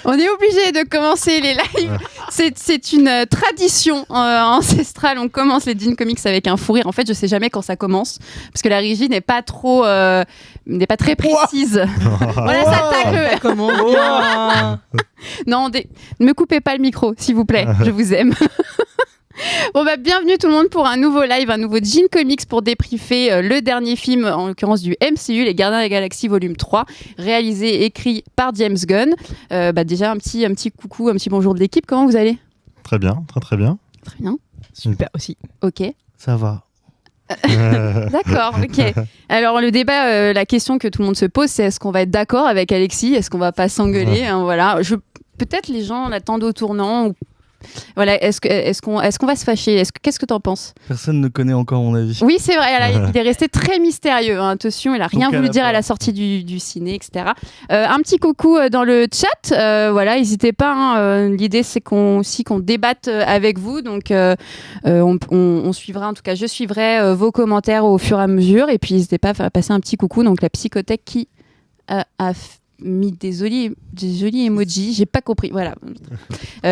On est obligé de commencer les lives. C'est une tradition ancestrale. On commence les Jean Comics avec un fou rire. En fait, je sais jamais quand ça commence parce que la régie n'est pas très précise. Voilà, ça tacle. Comment bien. Non, ne me coupez pas le micro, s'il vous plaît. Je vous aime. Bon bah bienvenue tout le monde pour un nouveau live, un nouveau Jean Comics pour débriefer le dernier film, en l'occurrence du MCU, Les Gardiens de la Galaxie volume 3, réalisé et écrit par James Gunn. Déjà un petit coucou, un petit bonjour de l'équipe, comment vous allez ? Très bien, très bien. Très bien. Super aussi. Ok. Ça va. D'accord, ok. Alors le débat, la question que tout le monde se pose, c'est est-ce qu'on va être d'accord avec Alexis ? Est-ce qu'on va pas s'engueuler ? Voilà. Peut-être les gens l'attendent au tournant ou... Voilà, est-ce qu'on va se fâcher ? Qu'est-ce que t'en penses ? Personne ne connaît encore mon avis. Oui, c'est vrai, là, il est resté très mystérieux. Hein. Attention, il a rien voulu dire à la sortie du ciné, etc. Un petit coucou dans le chat. Voilà, n'hésitez pas. Hein. L'idée, c'est qu'on débatte avec vous. Donc, on suivra, en tout cas, je suivrai vos commentaires au fur et à mesure. Et puis, n'hésitez pas à faire passer un petit coucou. Donc, la psychothèque qui a mis des jolis emojis, j'ai pas compris. Voilà.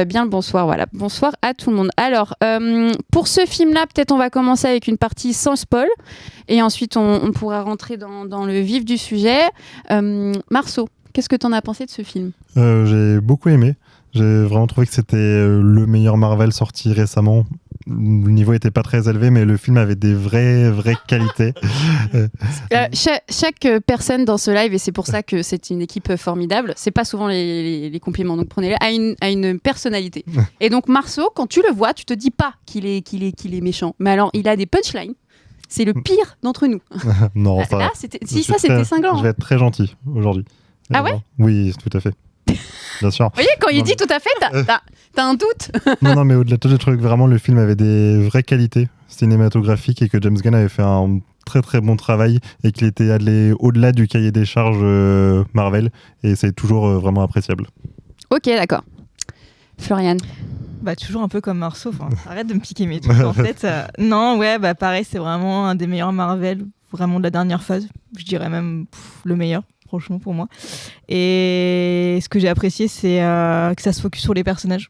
Bien le bonsoir. Voilà. Bonsoir à tout le monde. Alors, pour ce film-là, peut-être on va commencer avec une partie sans spoil et ensuite on pourra rentrer dans le vif du sujet. Marceau, qu'est-ce que t'en as pensé de ce film ? J'ai beaucoup aimé. J'ai vraiment trouvé que c'était le meilleur Marvel sorti récemment. Le niveau était pas très élevé, mais le film avait des vraies qualités. Chaque personne dans ce live, et c'est pour ça que c'est une équipe formidable, c'est pas souvent les compliments, donc prenez-les, a une personnalité. Et donc Marceau, quand tu le vois, tu te dis pas qu'il est méchant, mais alors il a des punchlines. C'est le pire d'entre nous. Non, ça. Là, c'était cinglant. Je vais être très gentil aujourd'hui. Ah ouais ? Oui, tout à fait. Bien sûr. Vous voyez, quand il dit tout à fait, t'as un doute. Non, mais au-delà de tout, je trouve que vraiment le film avait des vraies qualités cinématographiques et que James Gunn avait fait un très bon travail et qu'il était allé au-delà du cahier des charges Marvel et c'est toujours vraiment appréciable. Ok, d'accord. Floriane. Bah, toujours un peu comme Marceau, arrête de me piquer mes trucs en fait. Non, ouais, bah pareil, c'est vraiment un des meilleurs Marvel, vraiment de la dernière phase. Je dirais même le meilleur. Franchement pour moi. Et ce que j'ai apprécié, c'est que ça se focus sur les personnages.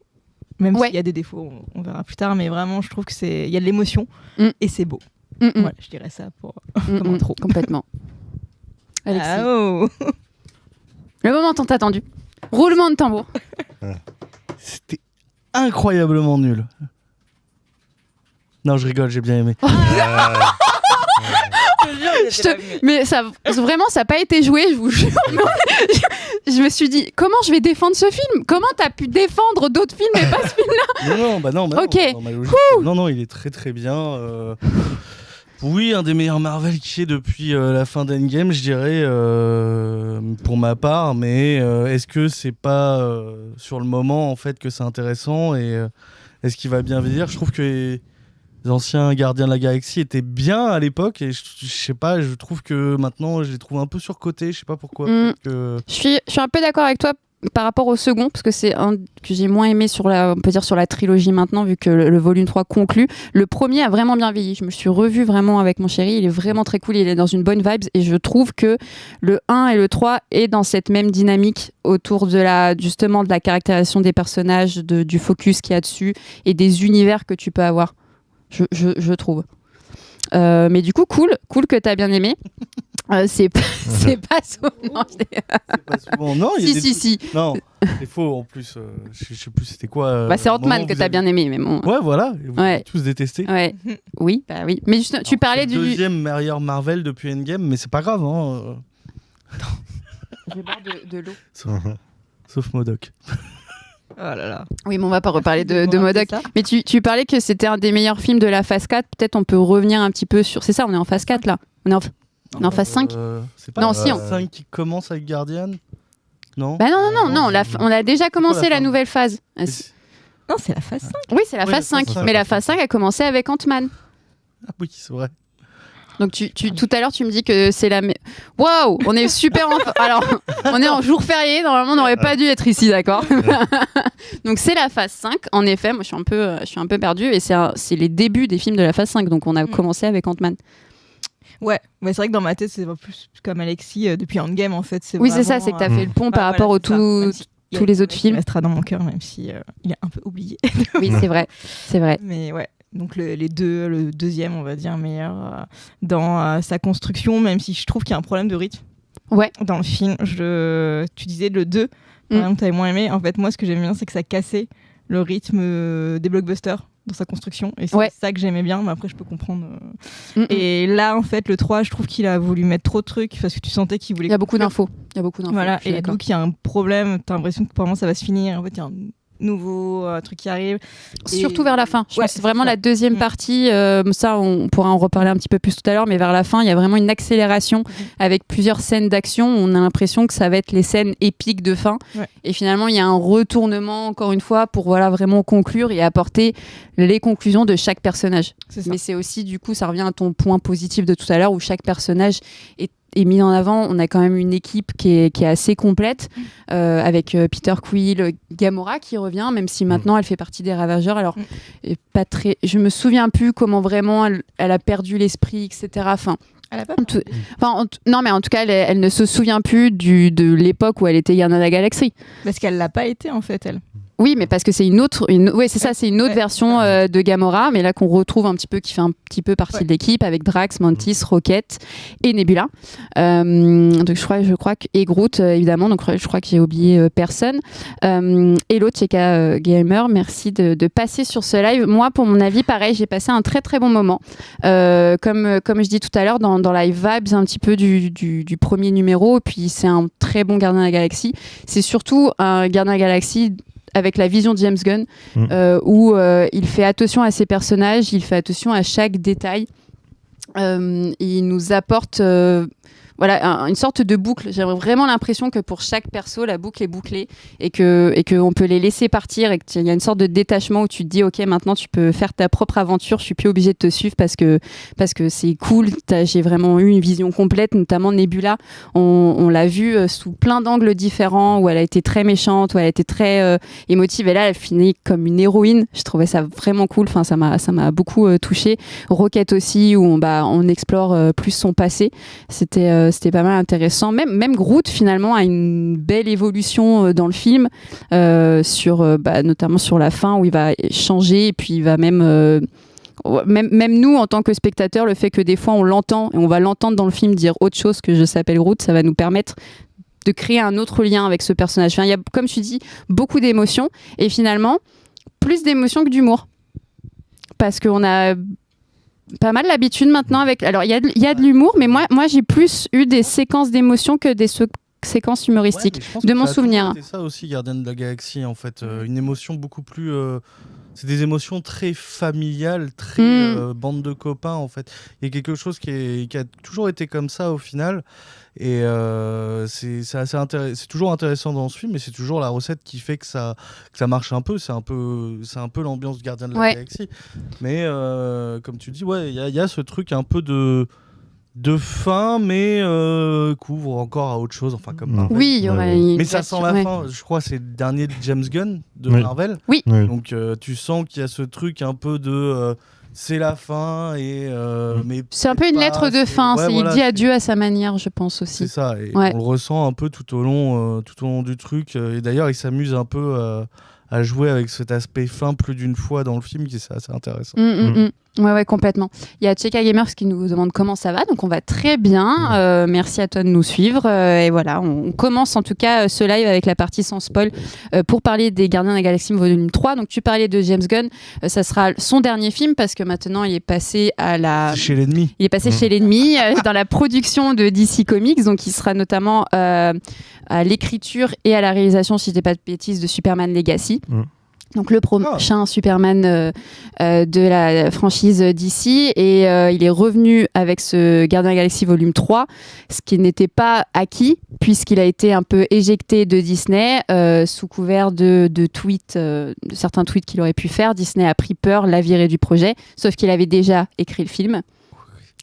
Même s'il y a des défauts, on verra plus tard, mais vraiment, je trouve qu'il y a de l'émotion et c'est beau. Voilà, je dirais ça comme intro. Complètement. Alexis. Ah oh. Le moment tant attendu. Roulement de tambour. C'était incroyablement nul. Non, je rigole, j'ai bien aimé. Mais ça, vraiment, ça n'a pas été joué, je vous jure. Je me suis dit, comment je vais défendre ce film ? Comment t'as pu défendre d'autres films et pas ce film-là ? Non. Ok. Non, il est très bien. Oui, un des meilleurs Marvel qui est depuis la fin d'Endgame, je dirais, pour ma part. Mais est-ce que c'est pas sur le moment en fait que c'est intéressant et est-ce qu'il va bien vieillir ? Je trouve que les anciens Gardiens de la Galaxie étaient bien à l'époque et je sais pas, je trouve que maintenant je les trouve un peu surcotés, je sais pas pourquoi. Je suis un peu d'accord avec toi par rapport au second, parce que c'est un que j'ai moins aimé on peut dire sur la trilogie maintenant, vu que le volume 3 conclut. Le premier a vraiment bien vieilli. Je me suis revue vraiment avec mon chéri, il est vraiment très cool, il est dans une bonne vibe et je trouve que le 1 et le 3 est dans cette même dynamique autour justement de la caractérisation des personnages, du focus qu'il y a dessus et des univers que tu peux avoir. Je trouve. Mais du coup, cool que t'as bien aimé. C'est pas souvent. C'est pas souvent. Non, il y a si. Non, c'est faux en plus. Je sais plus c'était quoi. C'est Ant-Man que t'as bien aimé, mais bon. Ouais, voilà. Vous avez tous détesté. Ouais. Oui, bah oui. Mais tu parlais du deuxième meilleur Marvel depuis Endgame, mais c'est pas grave. Hein. Je vais boire de l'eau. Sauf MODOK. Oh là là. Oui, mais on va pas reparler de MODOK. Mais tu parlais que c'était un des meilleurs films de la phase 4. Peut-être on peut revenir un petit peu sur... C'est ça, on est en phase 4 là. On est en phase 5. C'est pas non, la phase 5 qui commence avec Guardian ? Non. Bah non. On a déjà commencé la nouvelle phase. Non, c'est la phase 5. Oui, c'est la phase 5. Mais la phase 5 a commencé avec Ant-Man. Ah oui, c'est vrai. Donc tout à l'heure tu me dis que c'est Waouh, on est super alors on est en jour férié, normalement on n'aurait pas dû être ici, d'accord. Donc c'est la phase 5, en effet, moi je suis un peu perdue et c'est les débuts des films de la phase 5, donc on a commencé avec Ant-Man. Ouais, mais c'est vrai que dans ma tête c'est plus comme Alexis depuis Endgame en fait. Oui, c'est ça, c'est que tu as fait le pont par rapport au tout. tous les autres films. Il restera dans mon cœur, même si il est un peu oublié. Oui, c'est vrai. Mais ouais. Donc le deuxième, on va dire, meilleur dans sa construction, même si je trouve qu'il y a un problème de rythme. Ouais. Dans le film, tu disais le 2, par exemple, t'avais moins aimé. En fait, moi, ce que j'aime bien, c'est que ça cassait le rythme des blockbusters dans sa construction. Et c'est ça que j'aimais bien, mais après, je peux comprendre. Et là, en fait, le 3, je trouve qu'il a voulu mettre trop de trucs parce que tu sentais qu'il voulait. Il y a beaucoup d'infos. Voilà, et donc, il y a un problème. T'as l'impression que probablement ça va se finir. En fait, il y a un nouveau truc qui arrive. Surtout vers la fin. Je pense que c'est vraiment la deuxième partie. Ça, on pourra en reparler un petit peu plus tout à l'heure, mais vers la fin, il y a vraiment une accélération avec plusieurs scènes d'action. On a l'impression que ça va être les scènes épiques de fin. Ouais. Et finalement, il y a un retournement, encore une fois, pour vraiment conclure et apporter les conclusions de chaque personnage. Mais c'est aussi, du coup, ça revient à ton point positif de tout à l'heure, où chaque personnage est mis en avant. On a quand même une équipe qui est assez complète, avec Peter Quill, Gamora qui revient, même si maintenant elle fait partie des Ravageurs. Alors, je me souviens plus comment vraiment elle a perdu l'esprit, etc. Enfin, elle a pas non, mais en tout cas, elle ne se souvient plus de l'époque où elle était Gardienne de la Galaxie. Parce qu'elle l'a pas été, en fait, elle. Oui, mais parce que c'est une autre version de Gamora, mais là qu'on retrouve un petit peu, qui fait un petit peu partie de l'équipe, avec Drax, Mantis, Rocket et Nebula. Donc je crois que et Groot évidemment. Donc je crois que j'ai oublié personne. Hello Tcheka Gamer, merci de passer sur ce live. Moi, pour mon avis, pareil, j'ai passé un très très bon moment. Comme je dis tout à l'heure, dans la vibes un petit peu du premier numéro. Et puis c'est un très bon Gardien de la Galaxie. C'est surtout un Gardien de la Galaxie avec la vision de James Gunn, où il fait attention à ses personnages, il fait attention à chaque détail. Il nous apporte une sorte de boucle. J'ai vraiment l'impression que pour chaque perso, la boucle est bouclée et qu'on peut les laisser partir et qu'il y a une sorte de détachement où tu te dis ok, maintenant tu peux faire ta propre aventure, je suis plus obligée de te suivre parce que c'est cool. J'ai vraiment eu une vision complète, notamment Nebula. On l'a vue sous plein d'angles différents, où elle a été très méchante, où elle a été très émotive, et là elle finit comme une héroïne. Je trouvais ça vraiment cool. Enfin, ça m'a beaucoup touchée. Rocket aussi, où on explore plus son passé. C'était pas mal intéressant. Même Groot, finalement, a une belle évolution dans le film, notamment sur la fin, où il va changer, et puis il va même nous, en tant que spectateurs, le fait que des fois on l'entend, et on va l'entendre dans le film dire autre chose que je s'appelle Groot, ça va nous permettre de créer un autre lien avec ce personnage. Enfin, il y a, comme tu dis, beaucoup d'émotions, et finalement, plus d'émotions que d'humour. Parce qu'on a pas mal l'habitude maintenant avec. Alors, il y a de l'humour, mais moi j'ai plus eu des séquences d'émotions que des séquences humoristiques, de mon souvenir. C'est ça aussi, Gardien de la Galaxie, en fait. Une émotion beaucoup plus. C'est des émotions très familiales, très bande de copains, en fait. Il y a quelque chose qui a toujours été comme ça, au final. Et c'est toujours intéressant dans ce film, mais c'est toujours la recette qui fait que ça marche un peu. C'est un peu l'ambiance de Gardien de la Galaxie. Mais comme tu dis, il y a ce truc un peu de fin, mais couvre encore à autre chose. Enfin, comme Marvel. Oui, il y aurait. Mais ça sent la fin. Je crois que c'est le dernier de James Gunn de Marvel. Oui. Donc tu sens qu'il y a ce truc un peu de. C'est la fin mais c'est un peu une lettre de fin. Il dit adieu à sa manière, je pense aussi. C'est ça. Et on le ressent un peu tout au long du truc. Et d'ailleurs, il s'amuse un peu à jouer avec cet aspect fin plus d'une fois dans le film, qui est assez intéressant. Ouais, complètement. Il y a Tcheka Gamers qui nous demande comment ça va, donc on va très bien. Merci à toi de nous suivre. Et voilà, on commence en tout cas ce live avec la partie sans spoil pour parler des Gardiens de la Galaxie volume 3. Donc tu parlais de James Gunn, ça sera son dernier film parce que maintenant il est passé chez l'ennemi. Il est passé chez l'ennemi dans la production de DC Comics, donc il sera notamment à l'écriture et à la réalisation, si je dis pas de bêtises, de Superman Legacy. Donc le prochain Superman de la franchise DC, et il est revenu avec ce Gardien de la Galaxie volume 3, ce qui n'était pas acquis puisqu'il a été un peu éjecté de Disney sous couvert de tweets, de certains tweets qu'il aurait pu faire. Disney a pris peur, l'a viré du projet, sauf qu'il avait déjà écrit le film.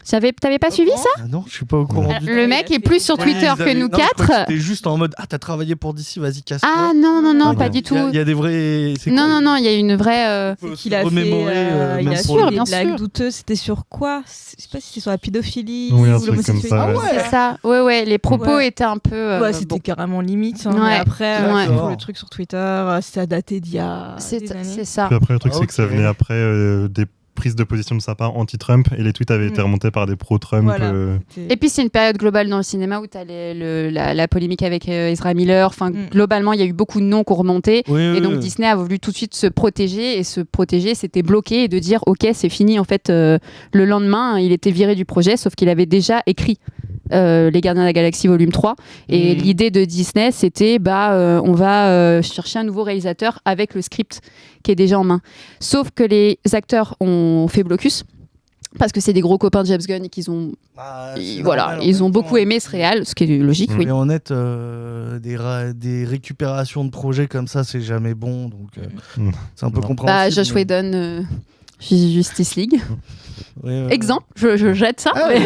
T'avais pas suivi ça? Ah non, je suis pas au courant du tout. Le mec est plus sur Twitter que nous quatre. T'es juste en mode t'as travaillé pour DC, vas-y casse-toi. Ah non, pas du tout. Il y a des vrais. Non, il y a une vraie. C'est qu'il a fait, il a sûr, fait bien des blagues sûr. douteuses. C'était sur quoi? Je sais pas si c'était sur la pédophilie Oui, un ou truc comme l'homosexualité. ça, Ah ouais. C'est ça. Ouais, les propos Ouais. étaient un peu. Ouais, c'était carrément limite. Hein, Ouais. mais après, Ouais. le truc sur Twitter, c'était daté d'il y a des années. C'est ça. Puis après, le truc, c'est que ça Ok. venait après des prises de position de sa part anti-Trump et les tweets avaient été remontés par des pro-Trump. Voilà. Et puis c'est une période globale dans le cinéma où tu as la polémique avec Ezra Miller. Enfin, globalement, il y a eu beaucoup de noms qui ont remonté. Et donc Disney a voulu tout de suite se protéger. Et se protéger, c'était bloquer et de dire ok, c'est fini. En fait, le lendemain, il était viré du projet, sauf qu'il avait déjà écrit Les Gardiens de la Galaxie volume 3. Et l'idée de Disney, c'était on va chercher un nouveau réalisateur avec le script qui est déjà en main. Sauf que les acteurs ont fait blocus. Parce que c'est des gros copains de James Gunn et qu'ils ont, ils ont beaucoup aimé ce réal, ce qui est logique, oui. Mais honnête, des récupérations de projets comme ça, c'est jamais bon, donc c'est un peu compréhensible. Josh Whedon, Justice League. Ouais. Exemple, je jette ça. Ouais.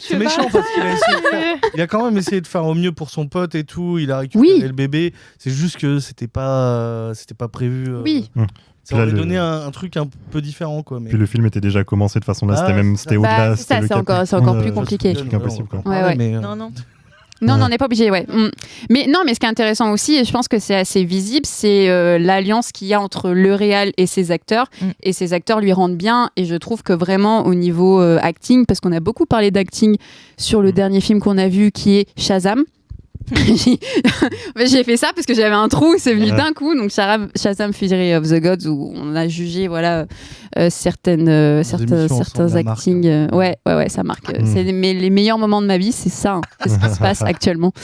C'est méchant parce qu'il a essayé de faire... Il a quand même essayé de faire au mieux pour son pote et tout. Il a récupéré le bébé. C'est juste que c'était pas prévu. Oui. Ça aurait donné un truc un peu différent, quoi. Mais... Puis le film était déjà commencé de façon là, c'était au-delà. C'est encore plus compliqué. C'est impossible, quoi. Ouais. Non. Non, on n'est pas obligé, ouais. Mais ce qui est intéressant aussi, et je pense que c'est assez visible, c'est l'alliance qu'il y a entre le réal et ses acteurs. Et ses acteurs lui rendent bien. Et je trouve que vraiment, au niveau acting, parce qu'on a beaucoup parlé d'acting sur le dernier film qu'on a vu, qui est Shazam. J'ai fait ça parce que j'avais un trou, c'est venu d'un coup. Donc Shazam Fury of the Gods, où on a jugé certains actings. Ouais, ça marque. C'est les meilleurs moments de ma vie, c'est ça, c'est ce qui se passe actuellement.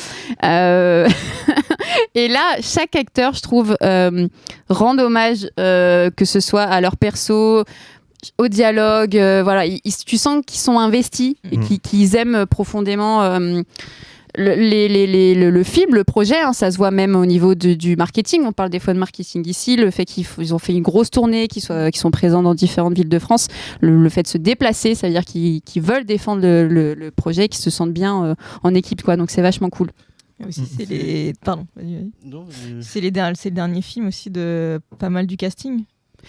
Et là, chaque acteur, je trouve, rend hommage, que ce soit à leur perso, au dialogue. Tu sens qu'ils sont investis et qu'ils aiment profondément. Le film, le projet, ça se voit même au niveau du marketing. On parle des fois de marketing ici, le fait qu'ils ont fait une grosse tournée, qu'ils sont présents dans différentes villes de France, le fait de se déplacer, ça veut dire qu'ils veulent défendre le projet, qu'ils se sentent bien en équipe, quoi. Donc c'est vachement cool. Et aussi, c'est le dernier film aussi de pas mal du casting.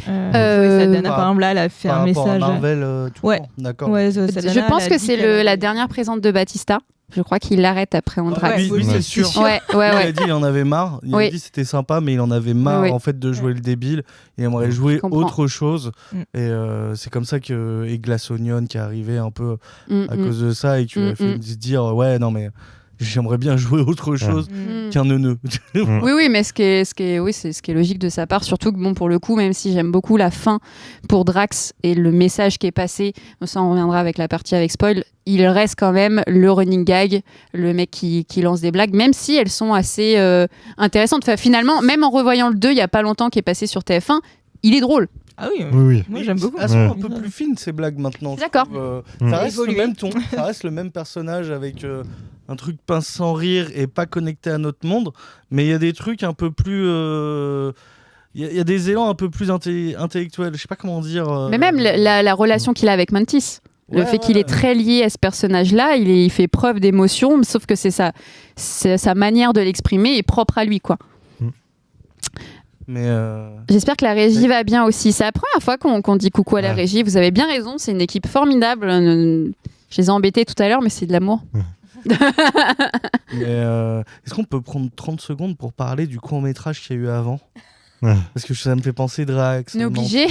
Saldana, par exemple, là, elle a fait un message. Marvel, d'accord. Ouais, je pense que c'est la dernière présente de Batista. Je crois qu'il l'arrête après Anthrax. Oui, c'est sûr. Ouais. Il a dit qu'il en avait marre. Il a dit que c'était sympa, mais il en avait marre en fait de jouer le débile. Il aimerait jouer autre chose. Et c'est comme ça que Glass Onion qui est arrivé un peu à cause de ça et qui lui a fait se dire non mais j'aimerais bien jouer autre chose qu'un neuneu. Oui, mais ce qui est logique de sa part, surtout que pour le coup, même si j'aime beaucoup la fin pour Drax et le message qui est passé, ça on reviendra avec la partie avec spoil, il reste quand même le running gag, le mec qui lance des blagues, même si elles sont assez intéressantes. Enfin, finalement, même en revoyant le 2, il y a pas longtemps, qui est passé sur TF1, il est drôle. Ah oui. Moi j'aime beaucoup. Elles sont un peu plus fines ces blagues maintenant. D'accord. Ça reste le même ton, ça reste le même personnage avec un truc pince sans rire et pas connecté à notre monde, mais il y a des trucs un peu plus... Il y a des élans un peu plus intellectuels, je sais pas comment dire. Mais même la relation qu'il a avec Mantis. Le fait qu'il est très lié à ce personnage-là, il fait preuve d'émotion, sauf que c'est sa manière de l'exprimer est propre à lui, quoi. Mais j'espère que la régie va bien aussi. C'est la première fois qu'on dit coucou à la régie. Vous avez bien raison, c'est une équipe formidable. Je les ai embêtés tout à l'heure, mais c'est de l'amour. Mais est-ce qu'on peut prendre 30 secondes pour parler du court-métrage qu'il y a eu avant ? Parce que ça me fait penser Drax. On est obligé.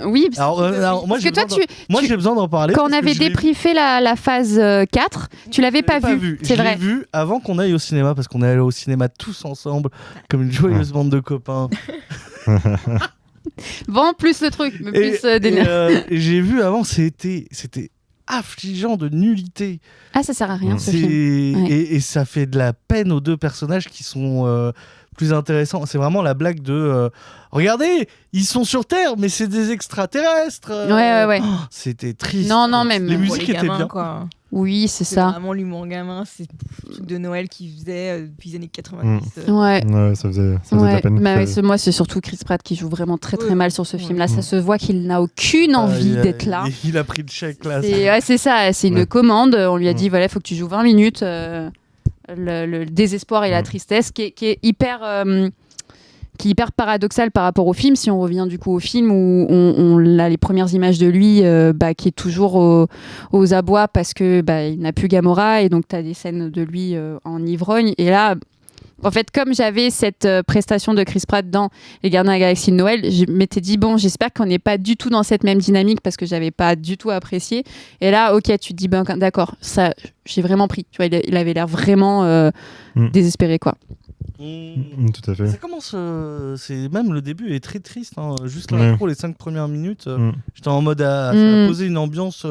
Oui. Alors, moi, j'ai besoin d'en parler. Quand on avait débriefé la phase 4, tu l'avais pas vu. C'est vrai. Je l'ai vu avant qu'on aille au cinéma, parce qu'on est allé au cinéma tous ensemble, comme une joyeuse bande de copains. Bon, plus le truc, mais plus d'énergie. J'ai vu avant, c'était affligeant de nullité. Ah, ça sert à rien, ce film. Et ça fait de la peine aux deux personnages qui sont plus intéressants. C'est vraiment la blague de regardez, ils sont sur Terre, mais c'est des extraterrestres. Ouais. Oh, c'était triste. Non, même. Les musiques étaient bien. Quoi. Oui, c'est ça. Vraiment l'humour gamin, c'est le truc de Noël qu'il faisait depuis les années 90. Ouais. Ouais, ça faisait de la peine. Bah, moi, c'est surtout Chris Pratt qui joue vraiment très très mal sur ce film-là. Ça se voit qu'il n'a aucune envie d'être là. Il a pris le chèque là. C'est ça, c'est une commande. On lui a dit voilà, il faut que tu joues 20 minutes. Le désespoir et la tristesse qui est hyper paradoxal par rapport au film. Si on revient du coup au film où on a les premières images de lui qui est toujours aux abois parce que il n'a plus Gamora et donc tu as des scènes de lui en ivrogne. Et là, en fait, comme j'avais cette prestation de Chris Pratt dans Les Gardiens de la Galaxie de Noël, je m'étais dit bon, j'espère qu'on n'est pas du tout dans cette même dynamique parce que j'avais pas du tout apprécié. Et là, ok, tu te dis d'accord, ça, j'ai vraiment pris. Tu vois, il avait l'air vraiment désespéré, quoi. Tout à fait. Ça commence, c'est même le début est très triste. Hein. Juste l'intro, les 5 premières minutes, j'étais en mode ça a posé une ambiance.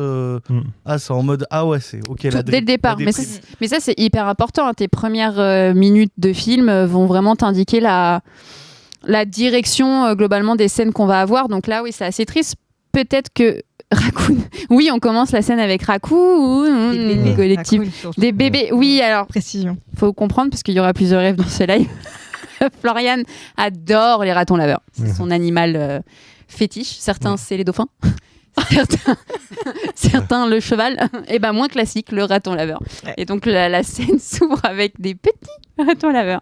C'est en mode c'est ok. Dès le départ. Mais ça, c'est hyper important. Hein. Tes premières minutes de film vont vraiment t'indiquer la direction globalement des scènes qu'on va avoir. Donc là, oui, c'est assez triste. Peut-être que Raccoon. Oui, on commence la scène avec Raccoon, des bébés, collectif. Raccoon, Des bébés. Oui, alors précision. Faut comprendre parce qu'il y aura plusieurs rêves dans ce live. Florian adore les ratons laveurs. C'est son animal fétiche. Certains, c'est les dauphins. Certains le cheval. Et moins classique, le raton laveur. Ouais. Et donc la scène s'ouvre avec des petits ratons laveurs.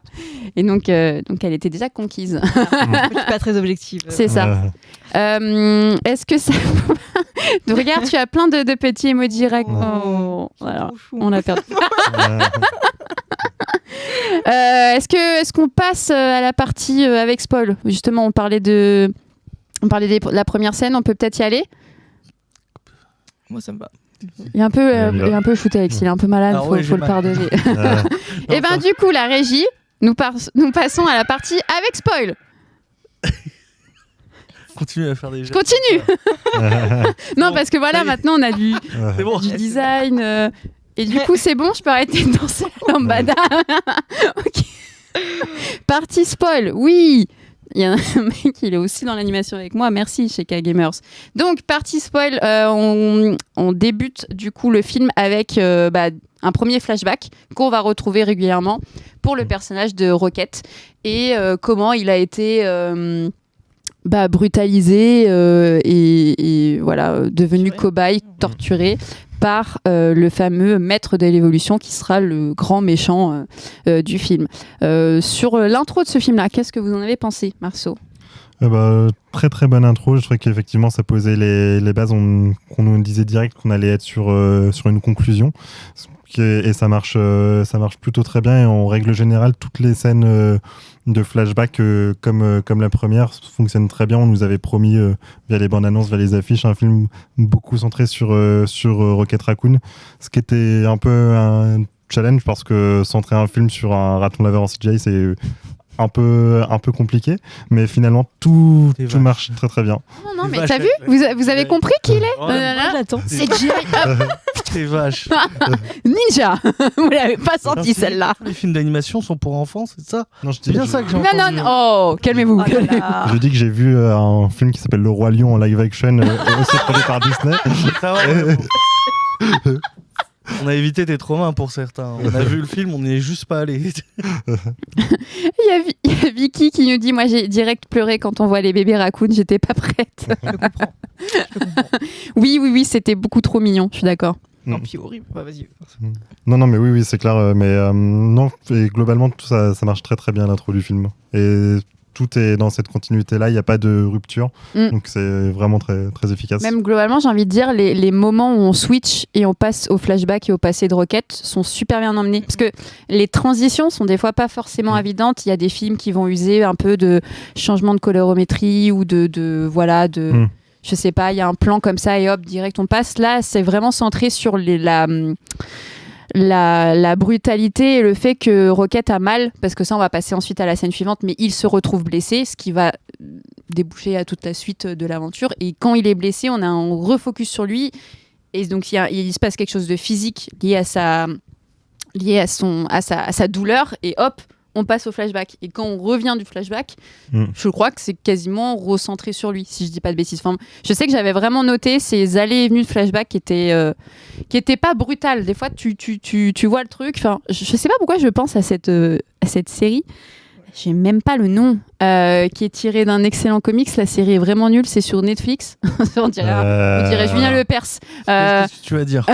Et donc elle était déjà conquise. C'est pas très objectif. C'est ça. Est-ce que ça... Regarde, tu as plein de petits emojis. Voilà, on a perdu. Est-ce qu'on passe à la partie avec spoil ? Justement, on parlait de la première scène, on peut peut-être y aller ? Moi, ça me va. Il est un peu shooté, Alex, il est un peu malade, faut le pardonner. Et du coup, la régie, nous passons à la partie avec spoil. Continue à faire des gestes. Continue. Non, parce que voilà, maintenant on a du design. Et du coup, c'est bon, je peux arrêter de danser la lambada. Ok. Partie spoil, oui. Il y a un mec, il est aussi dans l'animation avec moi. Merci chez K-Gamers. Donc, partie spoil, on débute du coup le film avec un premier flashback qu'on va retrouver régulièrement pour le personnage de Rocket et comment il a été brutalisé et voilà, devenu cobaye, torturé par le fameux maître de l'évolution qui sera le grand méchant du film. Sur l'intro de ce film-là, qu'est-ce que vous en avez pensé, Marceau ? Très très bonne intro. Je trouvais qu'effectivement ça posait les bases. Qu'on nous disait direct qu'on allait être sur une conclusion. Et ça marche plutôt très bien. Et en règle générale, toutes les scènes de flashback comme la première fonctionnent très bien. On nous avait promis via les bandes annonces, via les affiches, un film beaucoup centré sur Rocket Raccoon, ce qui était un peu un challenge parce que centrer un film sur un raton laveur en CGI, c'est un peu compliqué, mais finalement tout marche très très bien. Non, mais t'as vu, vous avez compris qui il est. J'attends. C'est CGI. T'es vache. Ninja. Vous l'avez pas senti celle-là. Les films d'animation sont pour enfants, c'est ça ? Non, c'est bien ça que j'ai entendu. Non. Oh, calmez-vous. Je dis que j'ai vu un film qui s'appelle Le Roi Lion en live action, aussi produit par Disney. Ça va. On a évité des traumas pour certains. On a vu le film, on n'y est juste pas allé. Il y a Vicky qui nous dit moi j'ai direct pleuré quand on voit les bébés raccoons, j'étais pas prête. Je comprends. Oui, c'était beaucoup trop mignon, je suis d'accord. Non, puis horrible. Vas-y. Non, mais oui, c'est clair. Mais non, et globalement, tout ça marche très très bien l'intro du film. Et tout est dans cette continuité-là, il n'y a pas de rupture. Donc c'est vraiment très, très efficace. Même globalement, j'ai envie de dire, les moments où on switch et on passe au flashback et au passé de Rocket sont super bien emmenés. Parce que les transitions sont des fois pas forcément évidentes. Il y a des films qui vont user un peu de changement de colorimétrie ou je sais pas, il y a un plan comme ça et hop, direct on passe. Là, c'est vraiment centré sur la brutalité et le fait que Rocket a mal, parce que ça on va passer ensuite à la scène suivante, mais il se retrouve blessé, ce qui va déboucher à toute la suite de l'aventure. Et quand il est blessé, on a un refocus sur lui et donc il se passe quelque chose de physique lié à sa douleur et hop, on passe au flashback. Et quand on revient du flashback, je crois que c'est quasiment recentré sur lui, si je dis pas de bêtises. Enfin, je sais que j'avais vraiment noté ces allées et venues de flashback qui étaient pas brutales. Des fois, tu vois le truc. Enfin, je sais pas pourquoi je pense à cette série. J'ai même pas le nom, qui est tiré d'un excellent comics. La série est vraiment nulle, c'est sur Netflix. on dirait Julien Lepers. Qu'est-ce que tu vas dire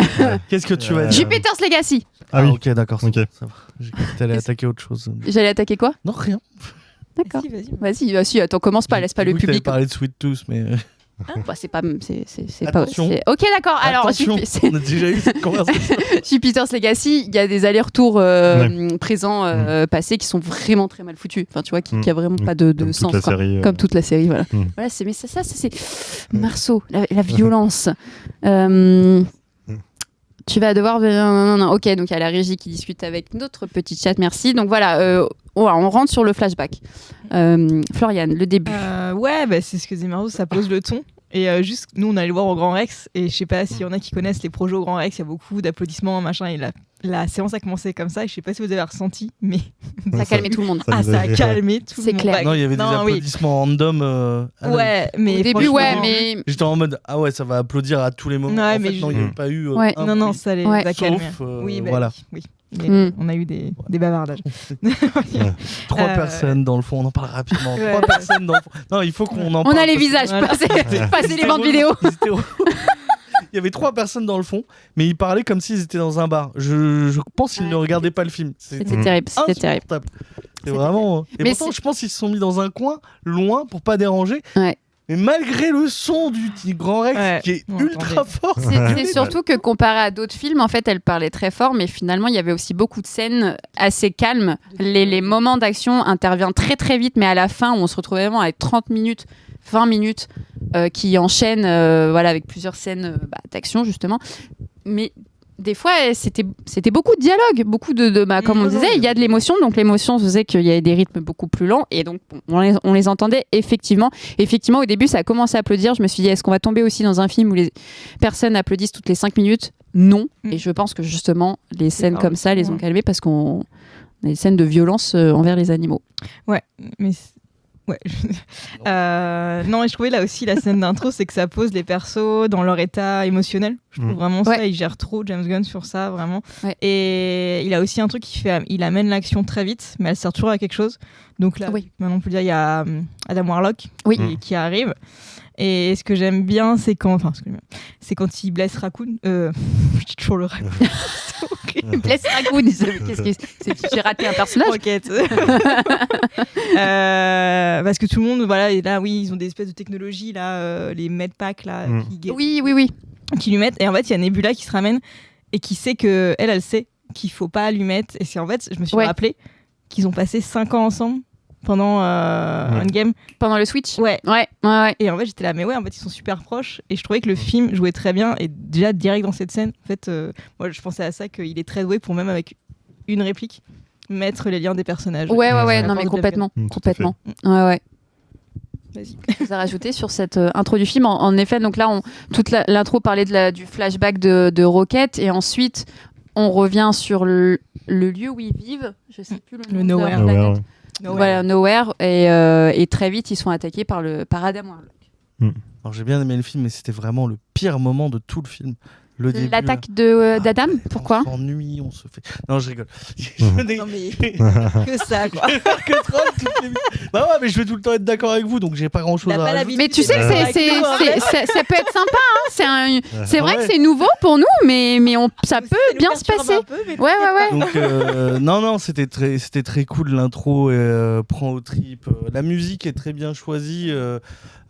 Qu'est-ce que tu vas dire Jupiter's Legacy. Ah oui, ok, d'accord. Ok. Ça va. J'ai cru que t'allais attaquer autre chose. J'allais attaquer quoi ? Non, rien. D'accord. Vas-y. Vas-y, attends, commence pas, laisse pas le J'ai cru que public. t'allais parler de Sweet Tooth, mais... Bah, c'est pas. Attention. Ok, d'accord. Alors, Attention, on a déjà eu cette conversation. Jupiter's Legacy, il y a des allers-retours présents, passés qui sont vraiment très mal foutus. Enfin, tu vois, qui a vraiment pas de Comme sens. toute la série, Comme toute la série, voilà. Voilà, mais ça, c'est Marceau, la violence. Tu vas devoir. Non. Ok, donc il y a la régie qui discute avec notre petit chat. Merci. Donc voilà, on rentre sur le flashback. Floriane, le début. Ouais, bah, c'est ce que disait Marceau, ça pose le ton. Et juste, nous, on allait le voir au Grand Rex. Et je sais pas s'il y en a qui connaissent les projets au Grand Rex. Il y a beaucoup d'applaudissements, machin. Et la séance a commencé comme ça. Et je sais pas si vous avez ressenti, mais. Ça a calmé tout le monde. Ça a calmé tout le monde. C'est clair. Non, il y avait des applaudissements random. Ouais, mais. Au début, mais. J'étais en mode, ah ouais, ça va applaudir à tous les moments. Ouais, en mais fait, non, il n'y avait pas eu. Ouais. un Non, bruit. ça les Ouais. a calmés. Sauf, Oui, bah, voilà. oui. Mais on a eu des bavardages. Trois personnes dans le fond, on en parle rapidement. Ouais. 3 personnes dans le fond. Non, il faut qu'on en On parle. a les parce que- visages, Voilà. passez les bandes vidéo. Ils étaient Il y avait 3 personnes dans le fond, mais ils parlaient comme s'ils étaient dans un bar. Je pense qu'ils ne regardaient pas le film. C'était terrible, c'était terrible. insupportable. C'est vraiment. Et Mais pourtant, je pense qu'ils se sont mis dans un coin, loin, pour pas déranger. Ouais. Mais malgré le son du Grand Rex, Ouais. qui est On ultra entendait. fort. C'est surtout que comparé à d'autres films, en fait, elle parlait très fort, mais finalement, il y avait aussi beaucoup de scènes assez calmes. Les moments d'action interviennent très très vite, mais à la fin, on se retrouve vraiment avec 30 minutes, 20 minutes qui enchaînent voilà, avec plusieurs scènes d'action, justement. Mais des fois, c'était beaucoup de dialogue, beaucoup comme on disait, il y a de l'émotion, donc l'émotion faisait qu'il y avait des rythmes beaucoup plus lents, et donc on les entendait effectivement. Effectivement, au début, ça a commencé à applaudir. Je me suis dit, est-ce qu'on va tomber aussi dans un film où les personnes applaudissent toutes les 5 minutes ? Non. Et je pense que justement, les scènes comme ça les ont calmées parce qu'on a des scènes de violence envers les animaux. Ouais, mais. Ouais. Non, et je trouvais là aussi la scène d'intro, c'est que ça pose les persos dans leur état émotionnel. Je trouve vraiment ça, il gère trop James Gunn sur ça, vraiment. Ouais. Et il a aussi un truc il amène l'action très vite, mais elle sert toujours à quelque chose. Donc là, maintenant on peut dire, il y a Adam Warlock qui arrive. Et ce que j'aime bien, c'est quand il blesse Raccoon. Je dis toujours le Raccoon. Blesse Raccoon. J'ai raté un personnage. Rocket. Parce que tout le monde, voilà, et là, ils ont des espèces de technologies, là, les medpacks, là, qui lui mettent. Et en fait, il y a Nebula qui se ramène et qui sait que elle sait qu'il faut pas lui mettre. Et c'est en fait, je me suis rappelé qu'ils ont passé 5 ans ensemble. Pendant Endgame. Pendant le Switch. Ouais. Et en fait, j'étais là, mais en fait, ils sont super proches. Et je trouvais que le film jouait très bien. Et déjà, direct dans cette scène, en fait, moi, je pensais à ça, qu'il est très doué pour, même avec une réplique, mettre les liens des personnages. Ouais, non, mais complètement. Complètement. Ouais. Vas-y. Vous a rajouté sur cette intro du film. En effet, donc là, toute l'intro parlait du flashback de Rocket. Et ensuite, on revient sur le lieu où ils vivent. Je sais plus le nom. Nowhere. De la planète. Voilà, Nowhere, et très vite ils sont attaqués par Adam Warlock. Alors j'ai bien aimé le film, mais c'était vraiment le pire moment de tout le film. L'attaque d'Adam, pourquoi? On s'ennuie, on se fait. Non, je rigole. Non, mais que ça, quoi. Que troll toutes les... Bah ouais, mais je vais tout le temps être d'accord avec vous, donc j'ai pas grand chose à rajouter. Mais tu sais que ça peut être sympa, hein. C'est vrai que c'est nouveau pour nous, mais ça peut bien se passer. Ouais. Donc non, c'était très cool, l'intro prend aux tripes. La musique est très bien choisie.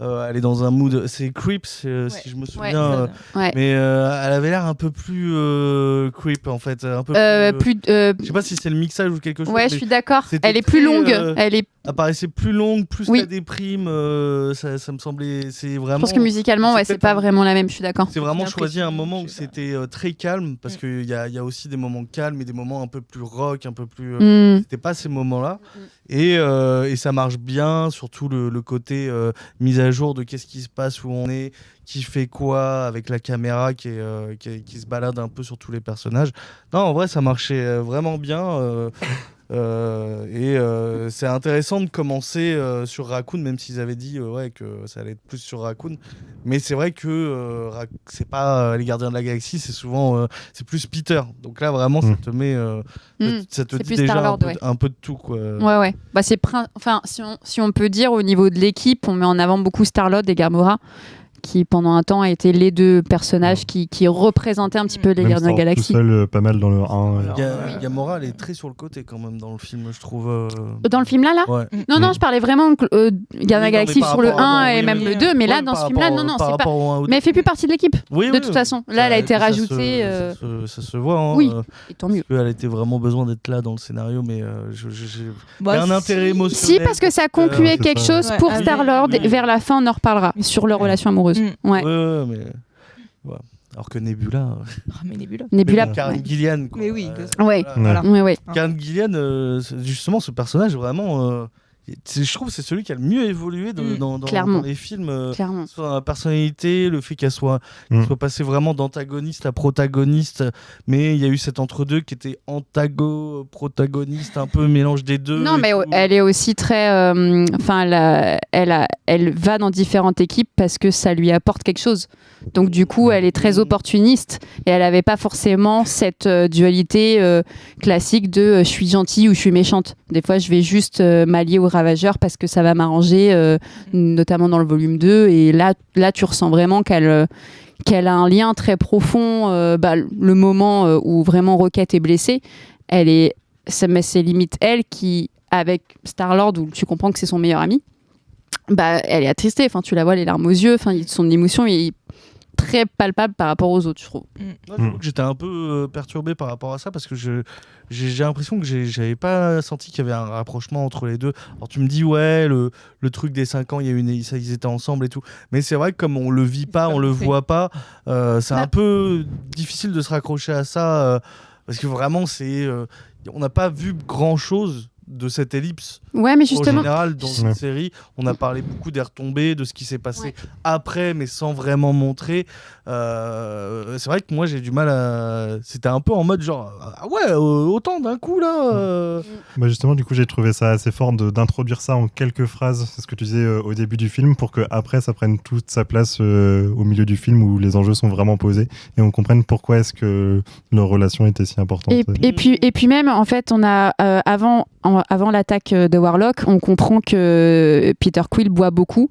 Elle est dans un mood, c'est Creeps si je me souviens, mais elle avait l'air un peu plus creep en fait, un peu plus. Je sais pas si c'est le mixage ou quelque chose. Ouais, je suis d'accord. Elle est plus longue. Elle apparaissait plus longue, plus la déprime. Ça me semblait, c'est vraiment. Je pense que musicalement, c'est pas vraiment la même. Je suis d'accord. C'est vraiment choisi un moment où c'était très calme, parce qu'il y a aussi des moments calmes et des moments un peu plus rock, un peu plus. C'était pas ces moments-là. Et ça marche bien, surtout le côté mise à jour de qu'est-ce qui se passe, où on est, qui fait quoi, avec la caméra qui se balade un peu sur tous les personnages. Non, en vrai, ça marchait vraiment bien. C'est intéressant de commencer sur Raccoon, même s'ils avaient dit que ça allait être plus sur Raccoon. Mais c'est vrai que c'est pas les Gardiens de la Galaxie, c'est souvent c'est plus Peter. Donc là vraiment ça te met ça te dit déjà un peu de tout quoi. Ouais. Bah enfin si on peut dire au niveau de l'équipe, on met en avant beaucoup Star-Lord et Gamora, qui pendant un temps a été les deux personnages qui représentaient un petit peu les Gardiens de la Galaxie. Tout seul, pas mal dans le 1. Gamora, elle est très sur le côté quand même dans le film, je trouve. Dans le film là ouais. Non, je parlais vraiment Gardiens de la Galaxie sur le 1 et même le 2, mais là dans ce film-là, non, c'est pas. Mais elle fait plus partie de l'équipe. De toute façon, là, elle a été rajoutée. Ça se voit. Hein, oui, et tant mieux. Elle était vraiment besoin d'être là dans le scénario, mais j'ai un intérêt émotionnel. Si, parce que ça concluait quelque chose pour Star-Lord. Vers la fin, on en reparlera sur leur relation amoureuse. Ouais, mais voilà. Alors que Nebula. Nebula. Karen Gillian. Quoi. Mais oui. Ouais. Karen Gillian, justement, ce personnage vraiment. Je trouve que c'est celui qui a le mieux évolué dans les films. Soit dans la personnalité, le fait qu'elle soit passée vraiment d'antagoniste à protagoniste, mais il y a eu cet entre-deux qui était protagoniste, un peu mélange des deux. Non, mais elle est aussi très. Elle va dans différentes équipes parce que ça lui apporte quelque chose. Donc du coup, elle est très opportuniste et elle n'avait pas forcément cette dualité classique de je suis gentille ou je suis méchante. Des fois, je vais juste m'allier aux Ravageurs parce que ça va m'arranger, notamment dans le volume 2. Et là tu ressens vraiment qu'elle a un lien très profond. Le moment où vraiment Rocket est blessée, c'est limite elle qui, avec Star-Lord, où tu comprends que c'est son meilleur ami, elle est attristée. Enfin, tu la vois les larmes aux yeux. Enfin, son émotion est très palpable par rapport aux autres, je trouve. J'étais un peu perturbé par rapport à ça parce que j'ai l'impression que j'avais pas senti qu'il y avait un rapprochement entre les deux. Alors tu me dis le truc des 5 ans, ils étaient ensemble et tout, mais c'est vrai que comme on le vit pas, on le voit pas, c'est un peu difficile de se raccrocher à ça parce que vraiment on n'a pas vu grand chose de cette ellipse. Ouais, mais justement, en général, dans cette série, on a parlé beaucoup des retombées, de ce qui s'est passé après, mais sans vraiment montrer. C'est vrai que moi, j'ai du mal à... C'était un peu en mode genre, autant d'un coup, là. Justement, du coup, j'ai trouvé ça assez fort d'introduire ça en quelques phrases, c'est ce que tu disais au début du film, pour qu'après, ça prenne toute sa place au milieu du film où les enjeux sont vraiment posés et on comprenne pourquoi est-ce que leur relation était si importante. Et puis même, en fait, on a, avant l'attaque de Warlock, on comprend que Peter Quill boit beaucoup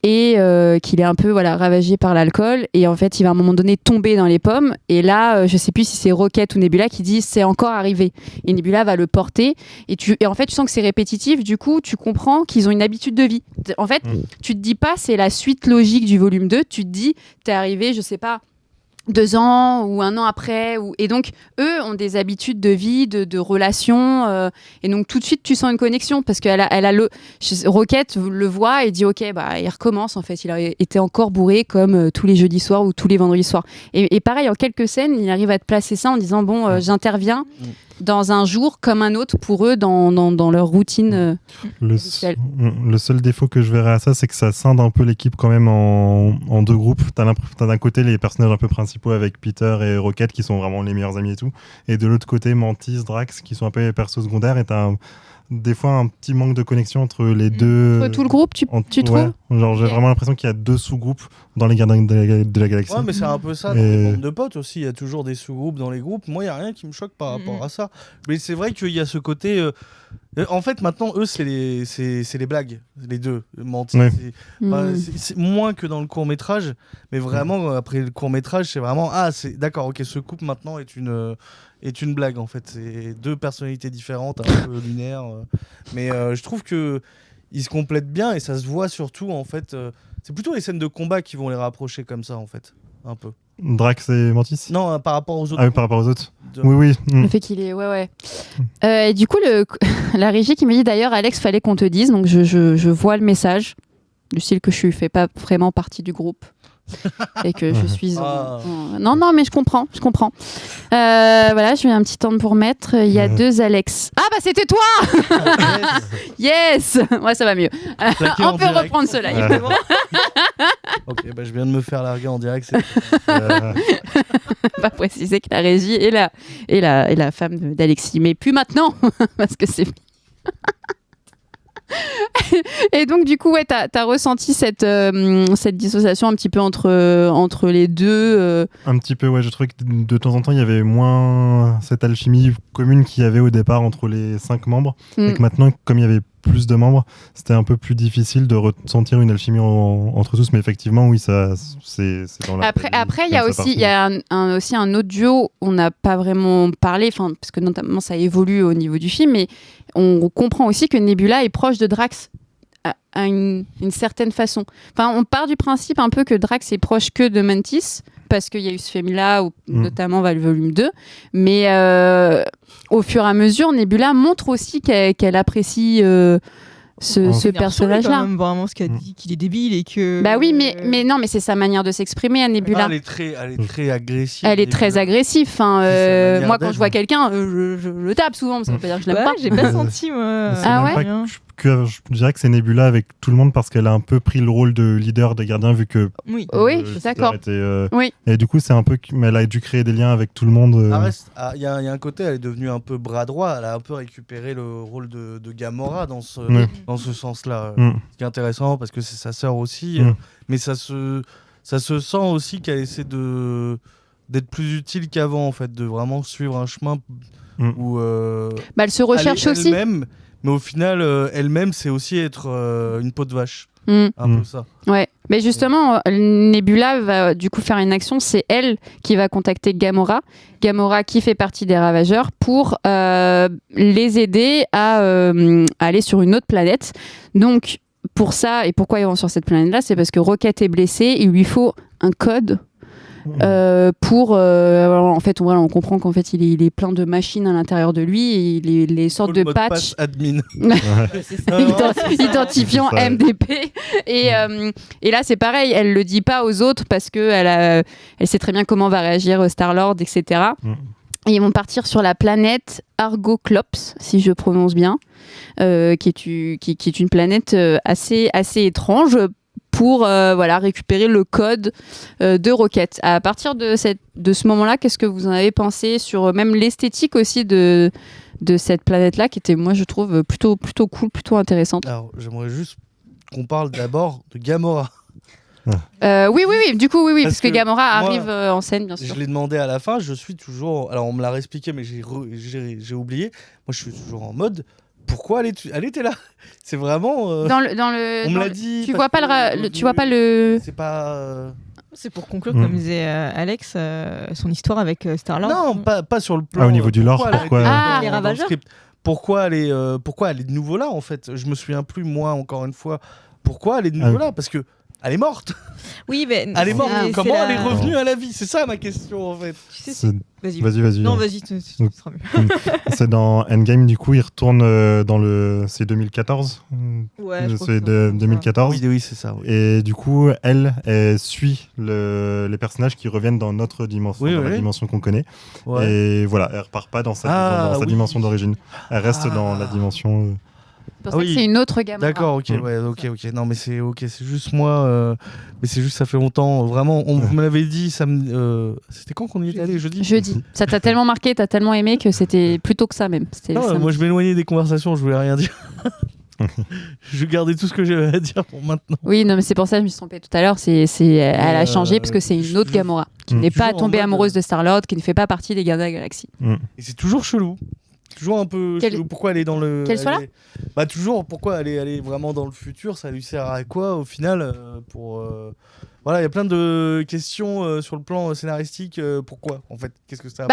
et qu'il est un peu ravagé par l'alcool et en fait il va à un moment donné tomber dans les pommes et là je sais plus si c'est Rocket ou Nebula qui dit c'est encore arrivé et Nebula va le porter et en fait tu sens que c'est répétitif, du coup tu comprends qu'ils ont une habitude de vie. En fait tu te dis pas c'est la suite logique du volume 2, tu te dis t'es arrivé je sais pas 2 ans ou 1 an après et donc eux ont des habitudes de vie, de relations et donc tout de suite tu sens une connexion parce qu'elle a Rocket le voit et dit ok il recommence en fait, il a été encore bourré comme tous les jeudis soirs ou tous les vendredis soirs et pareil en quelques scènes il arrive à te placer ça en disant j'interviens dans un jour comme un autre pour eux dans leur routine. Le seul défaut que je verrais à ça, c'est que ça scinde un peu l'équipe quand même en 2 groupes. T'as d'un côté les personnages un peu principaux avec Peter et Rocket qui sont vraiment les meilleurs amis et tout, et de l'autre côté Mantis, Drax qui sont un peu les persos secondaires et t'as des fois un petit manque de connexion entre les deux. Entre tout le groupe, tu trouves j'ai vraiment l'impression qu'il y a 2 sous-groupes dans les Gardiens de la Galaxie. Ouais, mais c'est un peu ça dans les bandes de potes aussi. Il y a toujours des sous-groupes dans les groupes. Moi, il n'y a rien qui me choque par rapport à ça. Mais c'est vrai qu'il y a ce côté. En fait, maintenant, eux, c'est les blagues, les deux. Mentir. Ouais. C'est moins que dans le court-métrage. Mais vraiment, après le court-métrage, c'est vraiment. C'est d'accord, ok, ce couple maintenant est une blague en fait. C'est 2 personnalités différentes, un peu lunaires. Mais je trouve que ils se complètent bien et ça se voit surtout en fait. C'est plutôt les scènes de combat qui vont les rapprocher comme ça en fait, un peu. Drax et Mantis ? Non, par rapport aux autres. Ah oui, par rapport aux autres. Oui. Le fait qu'il est, et du coup, la régie qui me dit d'ailleurs, Alex, fallait qu'on te dise. Donc je vois le message du style que je fais pas vraiment partie du groupe. et que je suis non mais je comprends. Voilà, je mets un petit temps pour mettre. Il y a 2 Alex. Ah bah c'était toi. Yes. Ouais, ça va mieux. On peut reprendre cela. Ok, bah je viens de me faire larguer en direct. Pas préciser que la régie est la femme d'Alexis, mais plus maintenant parce que c'est. Et donc du coup, ouais, t'as ressenti cette dissociation un petit peu entre les deux. Un petit peu, ouais. Je trouvais que de temps en temps, il y avait moins cette alchimie commune qu'il y avait au départ entre les 5 membres, et que maintenant, comme il y avait plus de membres, c'était un peu plus difficile de ressentir une alchimie entre tous. Mais effectivement, oui, ça, c'est dans la. Après, il y a aussi un autre duo. On n'a pas vraiment parlé, parce que notamment ça évolue au niveau du film, mais on comprend aussi que Nebula est proche de Drax à une certaine façon. Enfin, on part du principe un peu que Drax est proche que de Mantis, parce qu'il y a eu ce film-là, notamment le volume 2. Mais au fur et à mesure, Nebula montre aussi qu'elle apprécie ce personnage-là. Quand même vraiment ce qu'il a dit, qu'il est débile et que. Bah oui, mais non, mais c'est sa manière de s'exprimer à Nebula. Elle est très agressive. Elle est très agressive. Moi, quand je vois quelqu'un, je le tape souvent, ça veut pas dire que je l'aime pas. J'ai pas senti, moi. Ah ouais. Je dirais que c'est Nebula avec tout le monde parce qu'elle a un peu pris le rôle de leader des gardiens vu que. Oui, d'accord. Oui. Et du coup, c'est un peu. Mais elle a dû créer des liens avec tout le monde. Il y a un côté, elle est devenue un peu bras droit. Elle a un peu récupéré le rôle de Gamora dans ce sens-là. Ce qui est intéressant parce que c'est sa sœur aussi. Mais ça se sent aussi qu'elle essaie d'être plus utile qu'avant, en fait, de vraiment suivre un chemin où. Elle se recherche aussi. Mais au final, elle-même, c'est aussi être une peau de vache. Un peu ça. Ouais. Mais justement, Nebula va du coup faire une action. C'est elle qui va contacter Gamora. Gamora qui fait partie des Ravageurs pour les aider à aller sur une autre planète. Donc, pour ça, et pourquoi ils vont sur cette planète-là, c'est parce que Rocket est blessé. Il lui faut un code. En fait, on comprend qu'en fait il est plein de machines à l'intérieur de lui et les sortes de patchs admin identifiant MDP et là c'est pareil, elle le dit pas aux autres parce que elle sait très bien comment va réagir Star-Lord, etc. Et ils vont partir sur la planète Argoclops, si je prononce bien, qui est une planète assez étrange, pour récupérer le code de Rocket. À partir de ce moment-là, qu'est-ce que vous en avez pensé sur même l'esthétique aussi de cette planète-là, qui était, moi, je trouve, plutôt cool, plutôt intéressante. Alors, j'aimerais juste qu'on parle d'abord de Gamora. Oui, du coup, oui, parce que Gamora arrive en scène, bien sûr. Je l'ai demandé à la fin, je suis toujours... Alors, on me l'a réexpliqué, mais j'ai oublié. Moi, je suis toujours en mode... Pourquoi elle était là? C'est vraiment. On me l'a dit. Tu vois pas le. C'est pas. C'est pour conclure, comme disait Alex, son histoire avec Star-Lord. Non, pas sur le plan. Au niveau du lore, pourquoi les Ravageurs. Pourquoi elle est de nouveau là, en fait? Je me souviens plus, moi, encore une fois. Pourquoi elle est de nouveau là? Parce que elle est morte. Oui, mais elle est morte. Comment elle est revenue à la vie? C'est ça ma question, en fait. Tu sais, Vas-y. Non, vas-y, ce sera mieux. C'est dans Endgame, du coup, il retourne c'est 2014. Ouais, c'est 2014. Oui, c'est ça. Oui. Et du coup, elle suit les personnages qui reviennent dans notre dimension, la dimension qu'on connaît. Ouais. Et voilà, elle repart pas dans sa dimension d'origine. Elle reste dans la dimension. C'est pour ça que c'est une autre Gamora. D'accord, ok. Non, mais c'est juste moi. Mais c'est juste, ça fait longtemps. Vraiment, vous me l'avez dit. C'était quand qu'on y est allé? Jeudi. Ça t'a tellement marqué, t'as tellement aimé que c'était plus tôt que ça même. Moi, je m'éloignais des conversations. Je voulais rien dire. Je gardais tout ce que j'avais à dire pour maintenant. Oui, non, mais c'est pour ça que je me suis trompée tout à l'heure. Elle a changé parce que c'est une autre Gamora qui n'est pas tombée amoureuse de Star-Lord, qui ne fait pas partie des Gardiens de la Galaxie. Et c'est toujours chelou. Toujours un peu chelou. Pourquoi elle est dans le. Qu'elle soit là ? Bah toujours. Pourquoi elle est vraiment dans le futur ? Ça lui sert à quoi au final Voilà, il y a plein de questions sur le plan scénaristique. Pourquoi en fait ? Qu'est-ce que ça ?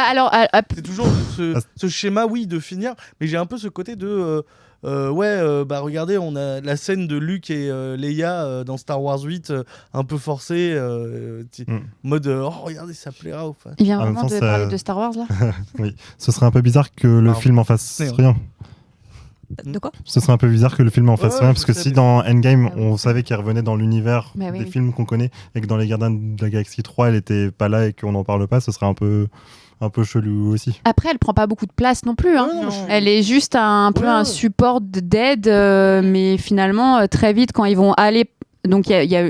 C'est toujours ce schéma, oui, de finir. Mais j'ai un peu ce côté de. Regardez, on a la scène de Luke et Leia dans Star Wars 8, un peu forcée, mode regardez, ça plaira aux fans. Il vient vraiment de parler de Star Wars là. Oui, ce serait un peu bizarre que le film en fasse rien. De quoi ? Ce serait un peu bizarre que le film en fasse rien, parce que si dans Endgame, Ah oui. on savait qu'elle revenait dans l'univers Bah oui, des oui. films qu'on connaît, et que dans les Gardiens de la Galaxie 3, elle était pas là et qu'on n'en parle pas, ce serait un peu chelou aussi. Après, elle prend pas beaucoup de place non plus. Hein. Non. Elle est juste un peu un support d'aide, mais finalement, très vite, quand ils vont aller. Donc, il y a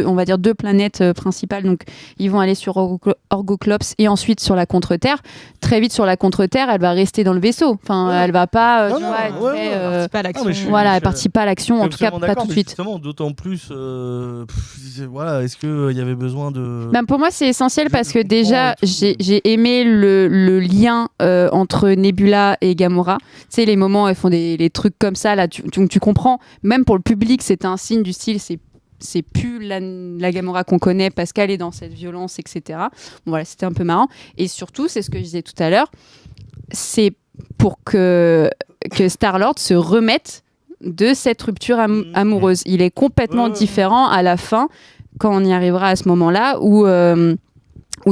on va dire 2 planètes principales. Donc, ils vont aller sur Orgoclops et ensuite sur la contre-Terre. Très vite, sur la contre-Terre, elle va rester dans le vaisseau. Enfin, elle va pas. Non, tu non, vois, elle ouais, fait, ouais. Elle participe pas à l'action. mais je suis- voilà, elle participe pas à l'action, en tout cas absolument pas d'accord, tout de mais suite. Justement, d'autant plus, voilà, est-ce qu'il y avait besoin de. Ben, pour moi, c'est essentiel Je parce que comprends déjà, et tout. j'ai aimé le lien entre Nebula et Gamora. Tu sais, les moments où elles font les trucs comme ça, là, tu comprends. Même pour le public, c'est un signe du style, c'est plus la Gamora qu'on connaît parce qu'elle est dans cette violence, etc. Bon, voilà, c'était un peu marrant. Et surtout, c'est ce que je disais tout à l'heure, c'est pour que Star-Lord se remette de cette rupture amoureuse. Il est complètement différent à la fin, quand on y arrivera à ce moment-là, où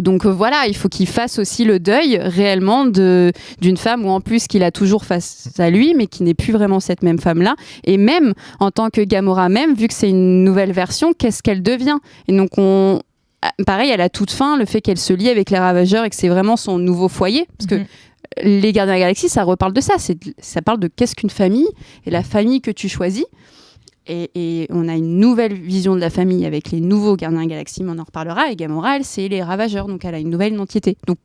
donc voilà, il faut qu'il fasse aussi le deuil réellement d'une femme où en plus qu'il a toujours face à lui, mais qui n'est plus vraiment cette même femme-là. Et même en tant que Gamora même, vu que c'est une nouvelle version, qu'est-ce qu'elle devient ? Et donc pareil, à la toute fin, le fait qu'elle se lie avec les Ravageurs et que c'est vraiment son nouveau foyer, parce que les Gardiens de la Galaxie, ça reparle de ça. Ça parle de qu'est-ce qu'une famille et la famille que tu choisis. Et on a une nouvelle vision de la famille avec les nouveaux Gardiens de la Galaxie, mais on en reparlera. Et Gamora, elle, c'est les Ravageurs, donc elle a une nouvelle identité. Donc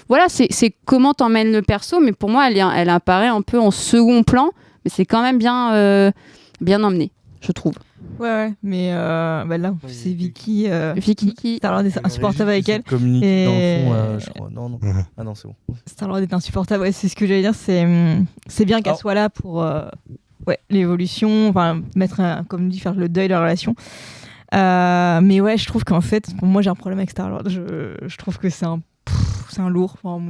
voilà, c'est comment t'emmènes le perso, mais pour moi, elle apparaît un peu en second plan, mais c'est quand même bien emmené, je trouve. Ouais, mais bah là, c'est Vicky. Vicky qui... Star-Lord est insupportable avec elle. Communiquer dans le Et- fond, je crois. Non. Ah non, c'est bon. Star-Lord est insupportable, ouais, c'est ce que j'allais dire. C'est bien qu'elle soit là pour l'évolution, enfin, comme dit, faire le deuil de la relation. Mais ouais, je trouve qu'en fait, moi j'ai un problème avec Star-Lord. Je trouve que c'est un lourd. Enfin,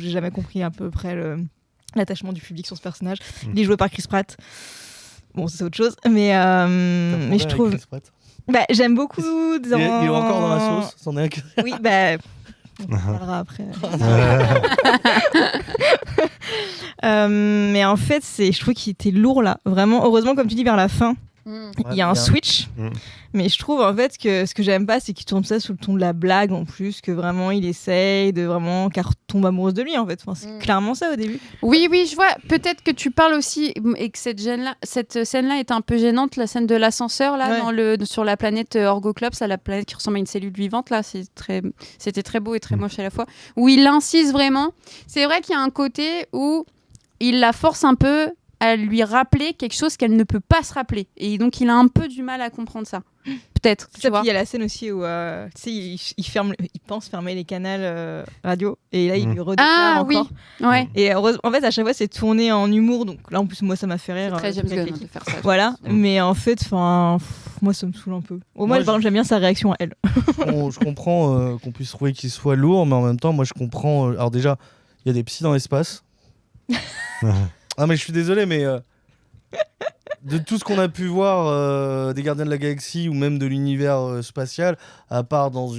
j'ai jamais compris à peu près l'attachement du public sur ce personnage. Il est joué par Chris Pratt. Bon, ça, c'est autre chose. Mais je trouve. Bah, j'aime beaucoup. Il est encore dans la sauce, c'en est un. Oui, bah. On en parlera après. Mais en fait, je trouve qu'il était lourd là. Vraiment, heureusement, comme tu dis, vers la fin, il y a un switch. Mais je trouve en fait que ce que j'aime pas, c'est qu'il tourne ça sous le ton de la blague en plus, que vraiment il essaye de vraiment qu'elle retombe amoureuse de lui en fait. Enfin, c'est clairement ça au début. Oui, je vois. Peut-être que tu parles aussi et que cette scène-là est un peu gênante, la scène de l'ascenseur là, sur la planète Orgoclops, à la planète qui ressemble à une cellule vivante là. C'était très beau et très moche à la fois. Où il insiste vraiment. C'est vrai qu'il y a un côté où il la force un peu à lui rappeler quelque chose qu'elle ne peut pas se rappeler. Et donc, il a un peu du mal à comprendre ça. Peut-être. Ça, puis il y a la scène aussi où il pense fermer les canaux radio. Et là, il lui redéclare encore. Oui. Ouais. Et en fait, à chaque fois, c'est tourné en humour. Donc là, en plus, moi, ça m'a fait rire. C'est très James Gunn de faire ça. Voilà. Mais en fait, moi, ça me saoule un peu. Au moins, par exemple, j'aime bien sa réaction à elle. Je comprends qu'on puisse trouver qu'il soit lourd, mais en même temps, moi, je comprends. Alors déjà, il y a des psys dans l'espace. Ah mais je suis désolé, mais de tout ce qu'on a pu voir des Gardiens de la Galaxie ou même de l'univers spatial, à part dans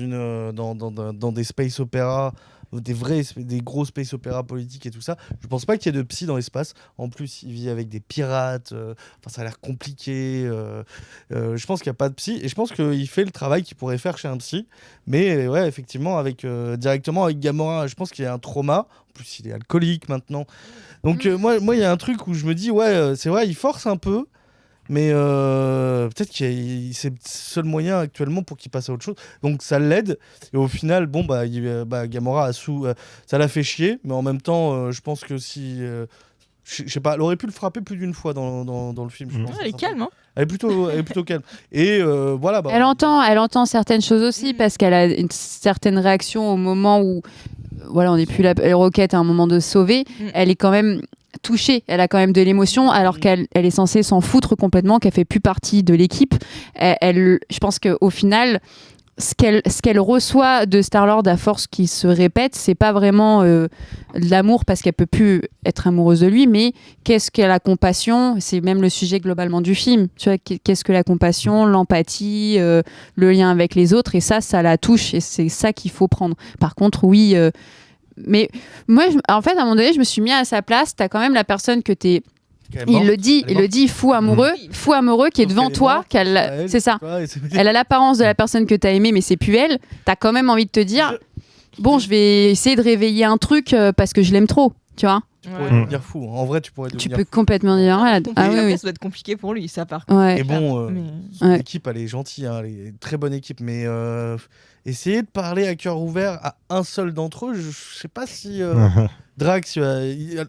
des space opéras, des gros space opéras politiques et tout ça, je pense pas qu'il y ait de psy dans l'espace. En plus, il vit avec des pirates, ça a l'air compliqué. Je pense qu'il n'y a pas de psy et je pense qu'il fait le travail qu'il pourrait faire chez un psy. Mais ouais, effectivement, directement avec Gamora, je pense qu'il y a un trauma. En plus, il est alcoolique maintenant. Donc moi, il y a un truc où je me dis, c'est vrai, il force un peu, mais peut-être que c'est le seul moyen actuellement pour qu'il passe à autre chose. Donc ça l'aide. Et au final, Gamora ça l'a fait chier, mais en même temps, je pense que si... je sais pas, elle aurait pu le frapper plus d'une fois dans le film. Je pense, elle est calme, hein. Elle est plutôt calme. Et voilà. Elle entend certaines choses aussi parce qu'elle a une certaine réaction au moment où on n'est plus la Rocket à un moment de sauver. Elle est quand même touchée. Elle a quand même de l'émotion alors qu'elle est censée s'en foutre complètement, qu'elle fait plus partie de l'équipe. Je pense qu'au final, ce qu'elle reçoit de Star-Lord à force qu'il se répète, c'est pas vraiment de l'amour parce qu'elle peut plus être amoureuse de lui, mais qu'est-ce que la compassion ? C'est même le sujet globalement du film. Tu vois, qu'est-ce que la compassion, l'empathie, le lien avec les autres, et ça la touche et c'est ça qu'il faut prendre. Par contre, oui. Mais moi, en fait, à un moment donné, je me suis mis à sa place. T'as quand même la personne que t'es Il le dit, fou amoureux qui est devant toi, c'est ça. Elle a l'apparence de la personne que t'as aimée, mais c'est plus elle. T'as quand même envie de te dire, bon, je vais essayer de réveiller un truc parce que je l'aime trop, tu vois. Tu pourrais devenir fou. En vrai, tu pourrais devenir fou. Tu peux complètement dire malade. Ça doit être compliqué pour lui, ça par contre. Ouais. Et bon, l'équipe, elle est gentille, hein, elle est une très bonne équipe, mais essayer de parler à cœur ouvert à un seul d'entre eux, je sais pas si Drax,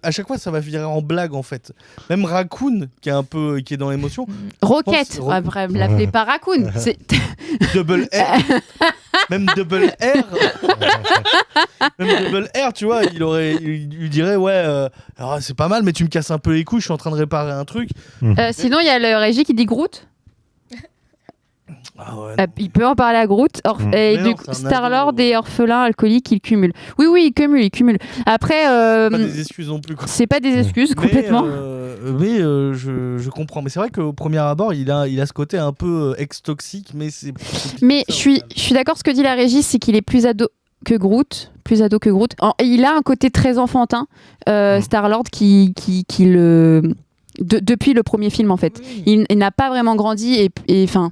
à chaque fois, ça va finir en blague en fait. Même Raccoon, qui est dans l'émotion. Rocket, après, l'appelez pas Raccoon. C'est Double R. Même Double R. Même Double R, tu vois, il lui dirait alors, c'est pas mal, mais tu me casses un peu les couilles, je suis en train de réparer un truc. Sinon, il y a le Régie qui dit Groot. Il peut en parler à Groot. Et du coup, Star-Lord et orphelin alcoolique, il cumule. Oui, il cumule. Après, c'est pas des excuses non plus. C'est pas des excuses complètement. Mais je comprends. Mais c'est vrai qu'au premier abord, il a ce côté un peu ex-toxique, mais c'est. Mais je suis d'accord. Ce que dit la Régie, c'est qu'il est plus ado que Groot. Il a un côté très enfantin, Star-Lord, qui le depuis le premier film en fait. Il n'a pas vraiment grandi et enfin.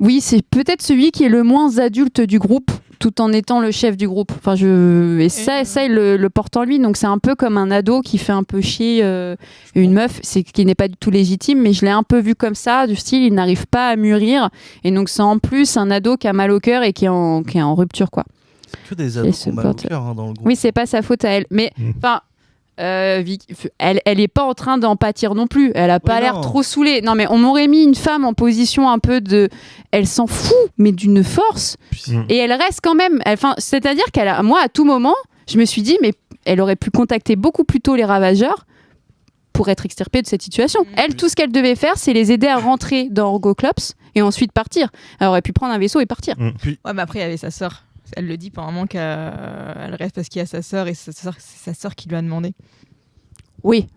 Oui, c'est peut-être celui qui est le moins adulte du groupe, tout en étant le chef du groupe. Enfin, ça il le porte en lui. Donc c'est un peu comme un ado qui fait un peu chier une meuf, qui n'est pas du tout légitime, mais je l'ai un peu vu comme ça, du style, il n'arrive pas à mûrir. Et donc c'est en plus un ado qui a mal au cœur et qui est en rupture, quoi. C'est que des ados qui ont mal au cœur dans le groupe. Oui, c'est pas sa faute à elle. Mais enfin. Elle est pas en train d'en pâtir non plus. Elle a pas l'air trop saoulée. Non, mais on m'aurait mis une femme en position un peu de. Elle s'en fout, mais d'une force. Et elle reste quand même. C'est-à-dire moi, à tout moment, je me suis dit, mais elle aurait pu contacter beaucoup plus tôt les Ravageurs pour être extirpée de cette situation. Elle, tout ce qu'elle devait faire, c'est les aider à rentrer dans Orgoclops et ensuite partir. Elle aurait pu prendre un vaisseau et partir. Ouais, mais après, il y avait sa sœur. Elle le dit pendant qu'elle reste parce qu'il y a sa sœur et c'est sa sœur qui lui a demandé. Oui.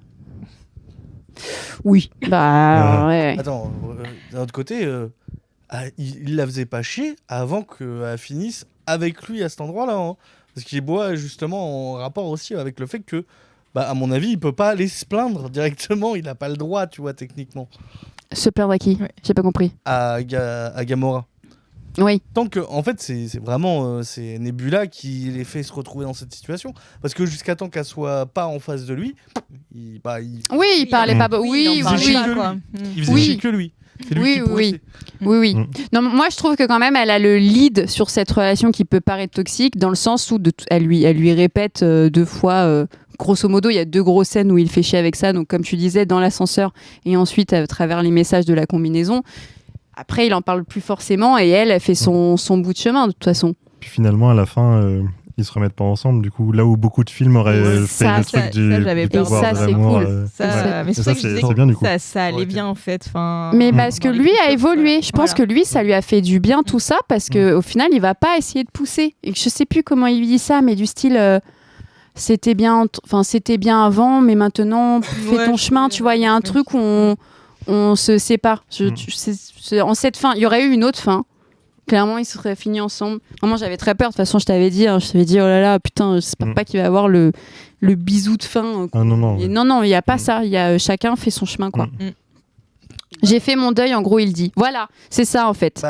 Ouais. Attends, d'un autre côté, il la faisait pas chier avant qu'elle finisse avec lui à cet endroit-là. Hein. Parce qu'il boit justement en rapport aussi avec le fait que, à mon avis, il peut pas aller se plaindre directement. Il n'a pas le droit, tu vois, techniquement. Se plaindre à qui ? J'ai pas compris. À Gamora. Oui. Tant que, en fait, c'est vraiment c'est Nebula qui les fait se retrouver dans cette situation. Parce que jusqu'à temps qu'elle soit pas en face de lui, il parlait pas. Il faisait chier que lui. C'est lui qui pourrissait. Oui. Non, moi, je trouve que quand même, elle a le lead sur cette relation qui peut paraître toxique, dans le sens où elle lui répète 2 fois. Grosso modo, il y a 2 grosses scènes où il fait chier avec ça. Donc, comme tu disais, dans l'ascenseur et ensuite à travers les messages de la combinaison. Après, il en parle plus forcément et elle fait son bout de chemin de toute façon. Puis finalement, à la fin, ils se remettent pas ensemble. Du coup, là où beaucoup de films auraient fait le truc du pouvoir de l'amour. Mais c'est bien du coup. Ça allait bien en fait. Mais parce que lui a évolué. Je pense que lui, ça lui a fait du bien tout ça parce qu'au final, il va pas essayer de pousser. Et je sais plus comment il dit ça, mais du style... c'était bien avant, mais maintenant, fais ton chemin. Tu vois, il y a un truc où on se sépare. En cette fin, il y aurait eu une autre fin. Clairement, ils seraient finis ensemble. Moi, j'avais très peur. De toute façon, je t'avais dit, oh là là, putain, j'espère pas qu'il va y avoir le bisou de fin. Non. Et non, il n'y a pas ça. Chacun fait son chemin, quoi. J'ai fait mon deuil, en gros, il dit. Voilà, c'est ça, en fait.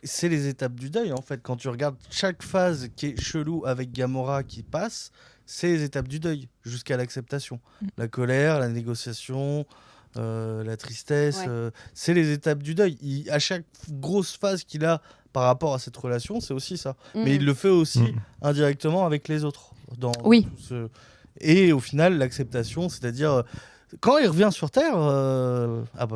C'est les étapes du deuil, en fait. Quand tu regardes chaque phase qui est chelou avec Gamora qui passe, c'est les étapes du deuil, jusqu'à l'acceptation. La colère, la négociation... la tristesse, c'est les étapes du deuil. À chaque grosse phase qu'il a par rapport à cette relation, c'est aussi ça. Mais il le fait aussi indirectement avec les autres. Et au final, l'acceptation, c'est-à-dire quand il revient sur Terre, à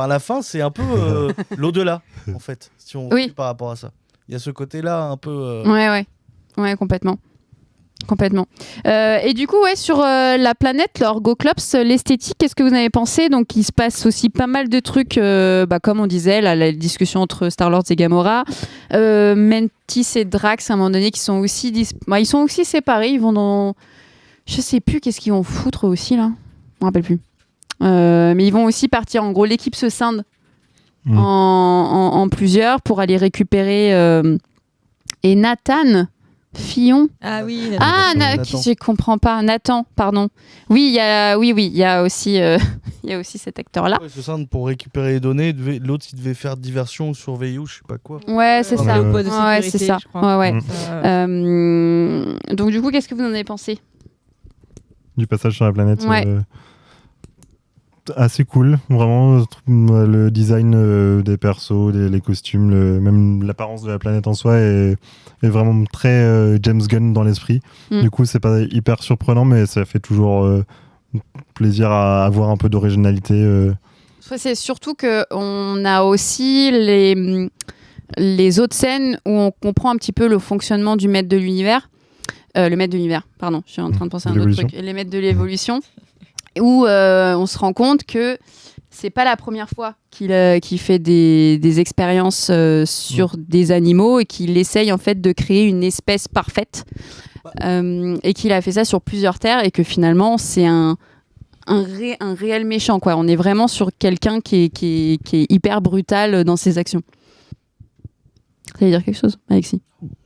la fin, c'est un peu l'au-delà, en fait, si on regarde par rapport à ça. Il y a ce côté-là un peu... Ouais, complètement. Et du coup, sur la planète, l'Orgoclops, l'esthétique, qu'est-ce que vous en avez pensé ? Donc, il se passe aussi pas mal de trucs, comme on disait, la discussion entre Star-Lord et Gamora. Mantis et Drax, à un moment donné, qui sont aussi, ils sont aussi séparés. Ils vont dans... Je sais plus qu'est-ce qu'ils vont foutre aussi, là. Je me rappelle plus. Mais ils vont aussi partir. En gros, l'équipe se scinde en plusieurs pour aller récupérer... Et Nathan... Fillon. Ah oui. Ah, Nathan. je comprends pas. Nathan, pardon. Oui, il y a aussi, il y a aussi cet acteur-là. Ouais, c'est ça, pour récupérer les données, l'autre il devait faire diversion ou surveiller ou je sais pas quoi. Ouais, c'est Ouais, ça. ouais. Poste de Ouais, sécurité, c'est ça. je crois. Ouais. Mm. Donc du coup, qu'est-ce que vous en avez pensé? Du passage sur la planète. Ouais. Assez cool, vraiment. Le design des persos, les costumes, même l'apparence de la planète en soi est vraiment très James Gunn dans l'esprit. Mm. Du coup, c'est pas hyper surprenant, mais ça fait toujours plaisir à avoir un peu d'originalité. C'est surtout qu'on a aussi les autres scènes où on comprend un petit peu le fonctionnement du maître de l'univers. Le maître de l'univers, pardon, je suis en train de penser à un autre L'évolution. truc. Les maîtres de l'évolution. Où on se rend compte que c'est pas la première fois qu'il fait des expériences sur des animaux et qu'il essaye en fait de créer une espèce parfaite. Et qu'il a fait ça sur plusieurs terres et que finalement c'est un réel méchant, quoi. On est vraiment sur quelqu'un qui est hyper brutal dans ses actions. Ça veut dire quelque chose, Alexis?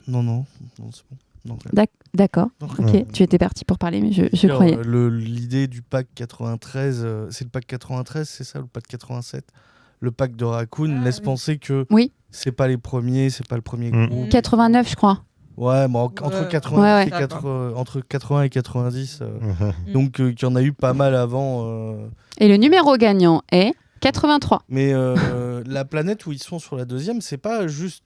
Non, c'est bon. Non, rien. D'accord. Non, Ok, Ouais. tu étais parti pour parler, mais je croyais. L'idée du pack 93, c'est le pack 93, c'est ça, le pack 87? Le pack de Raccoon laisse penser que Oui. c'est pas les premiers, c'est pas le premier Mm. groupe. 89, je crois. Ouais, mais entre Ouais. 80, Ouais, et ouais. entre 80 et 90. Donc, qu'il y en a eu pas mal avant. Et le numéro gagnant est 83. Mais la planète où ils sont sur la deuxième, c'est pas juste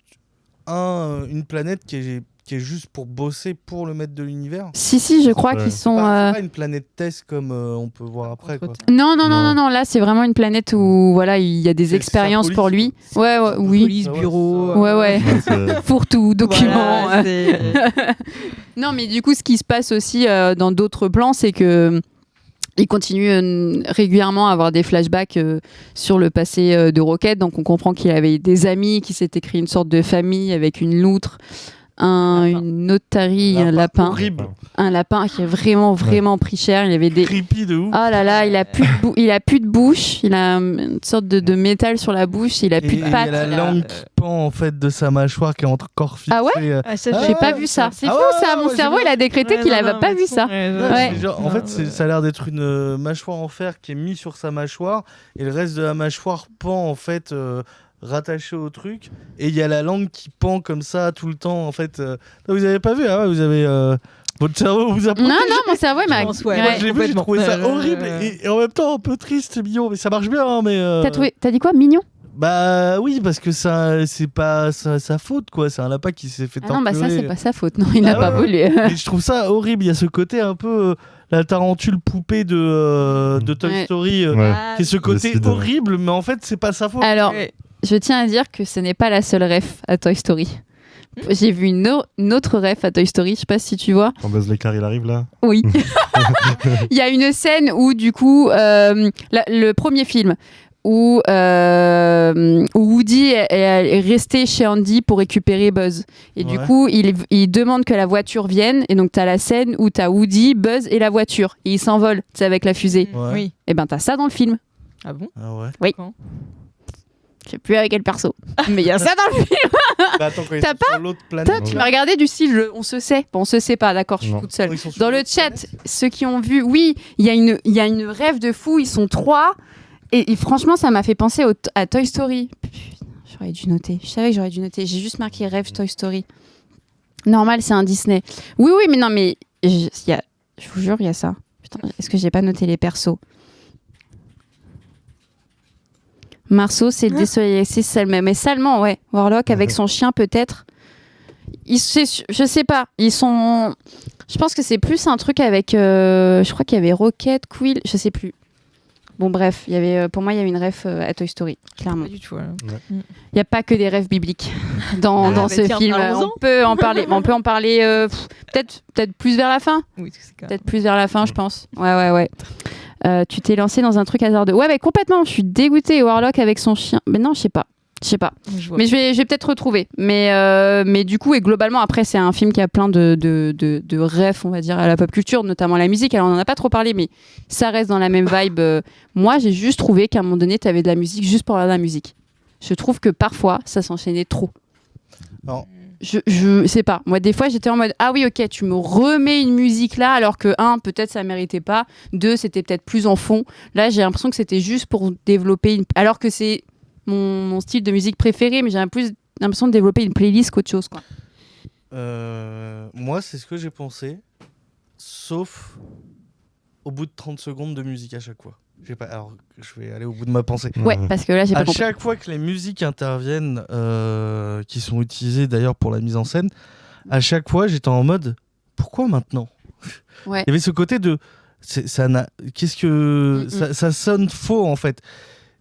une planète qui est juste pour bosser pour le maître de l'univers. Si, je crois Ouais. qu'ils C'est sont. pas une planète test comme on peut voir après. Quoi. Non, Non. là c'est vraiment une planète où voilà, il y a des C'est expériences Serpolis, pour lui. Ouais, oui. Police, Ah ouais, bureau. Ouais. Ouais, c'est- Fourre-tout, document. Voilà, c'est- Non, mais du coup, ce qui se passe aussi dans d'autres plans, c'est que il continue régulièrement à avoir des flashbacks sur le passé de Rocket. Donc, on comprend qu'il avait des amis, qu'il s'était créé une sorte de famille avec une loutre, une otarie, un lapin. Horrible. Un lapin qui a vraiment pris cher. Il avait des. Creepy de ouf. Oh là là, il a plus de bouche. Il a une sorte de métal sur la bouche. Il a plus Et de il y pattes. a la langue qui pend en fait de sa mâchoire qui est encore fixée. Ah ouais Ah, ça, J'ai pas vu ça. C'est Ah fou ouais, ça. Mon ouais, cerveau, j'ai il a décrété Ouais, qu'il non, avait non, pas mais vu c'est ça. bon, Ouais. C'est genre, en fait, ça a l'air d'être une mâchoire en fer qui est mise sur sa mâchoire et le reste de la mâchoire pend en fait rattaché au truc et il y a la langue qui pend comme ça tout le temps en fait. Vous avez pas vu, hein, vous avez votre cerveau vous a Non, mon cerveau, il m'a. Je pense, ouais. Moi, Ouais. je l'ai vu, j'ai complètement. trouvé ça horrible et en même temps un peu triste, c'est mignon, mais ça marche bien. Hein, mais T'as dit quoi, mignon? bah oui, parce que ça, c'est pas sa faute quoi. C'est un lapin qui s'est fait Ah non, bah ça, torturer. c'est pas sa faute. Non, il n'a Ah pas ouais. voulu. Mais je trouve ça horrible. Il y a ce côté un peu la tarentule poupée de Toy Ouais. Story, Ouais. qui est ce côté Décide. horrible, mais en fait, c'est pas sa faute. Alors, Ouais. je tiens à dire que ce n'est pas la seule ref à Toy Story. J'ai vu une autre ref à Toy Story, je sais pas si tu vois. Quand Buzz l'éclair il arrive là. Oui. Il y a une scène où, du coup, le premier film, où Woody est resté chez Andy pour récupérer Buzz. Et du Ouais. coup, il demande que la voiture vienne. Et donc, tu as la scène où tu as Woody, Buzz et la voiture. Et ils s'envolent, tu sais, avec la fusée. Ouais. Oui. Et ben, tu as ça dans le film. Ah bon Ah ouais. Oui. Quand Je sais plus avec quel perso. Mais il y a ça dans le film. Bah, attends, quand ils T'as sont sur l'autre Toi, planète. tu Ouais. m'as regardé du style, on se sait. Bon, on se sait pas, d'accord, je suis Non. toute seule. Ils sont sur Dans le l'autre chat, planète. ceux qui ont vu, oui, il y a une rêve de fou, ils sont 3. Et franchement, ça m'a fait penser à Toy Story. Putain, j'aurais dû noter. Je savais que j'aurais dû noter. J'ai juste marqué rêve Toy Story. Normal, c'est un Disney. Oui, mais non, mais je vous jure, il y a ça. Putain, est-ce que j'ai pas noté les persos? Marceau, c'est désolé, c'est Salma. Mais salement, ouais. Warlock avec son chien, peut-être. Je sais pas. Ils sont. Je pense que c'est plus un truc avec. Je crois qu'il y avait Rocket, Quill, je sais plus. Bon, bref, pour moi, il y avait une ref à Toy Story, clairement. Pas du tout. Alors. Il n'y a pas que des rêves bibliques dans bah ce tiens, film. parlons-en. On peut en parler. On peut en parler peut-être plus vers la fin. Oui, c'est quand même- Peut-être plus vers la fin, je pense. Ouais. Tu t'es lancé dans un truc hasardeux. Ouais, mais complètement. Je suis dégoûtée. Warlock avec son chien. Mais non, je sais pas. Je vois. Mais je vais peut-être retrouver. Mais du coup, et globalement, après, c'est un film qui a plein de refs, on va dire, à la pop culture, notamment la musique. Alors, on n'en a pas trop parlé, mais ça reste dans la même vibe. Moi, j'ai juste trouvé qu'à un moment donné, tu avais de la musique juste pour avoir de la musique. Je trouve que parfois, ça s'enchaînait trop. Alors, je sais pas. Moi, des fois, j'étais en mode ah oui, ok, tu me remets une musique là, alors que peut-être ça méritait pas. 2, c'était peut-être plus en fond. Là, j'ai l'impression que c'était juste pour développer alors que c'est mon style de musique préféré, mais j'ai plus l'impression de développer une playlist qu'autre chose, quoi. Moi, c'est ce que j'ai pensé, sauf au bout de 30 secondes de musique à chaque fois. Alors, je vais aller au bout de ma pensée. Ouais, parce que là, j'ai pas À compris. chaque fois que les musiques interviennent, qui sont utilisées d'ailleurs pour la mise en scène, à chaque fois, j'étais en mode pourquoi maintenant ? Ouais. Il y avait ce côté de ça sonne faux en fait.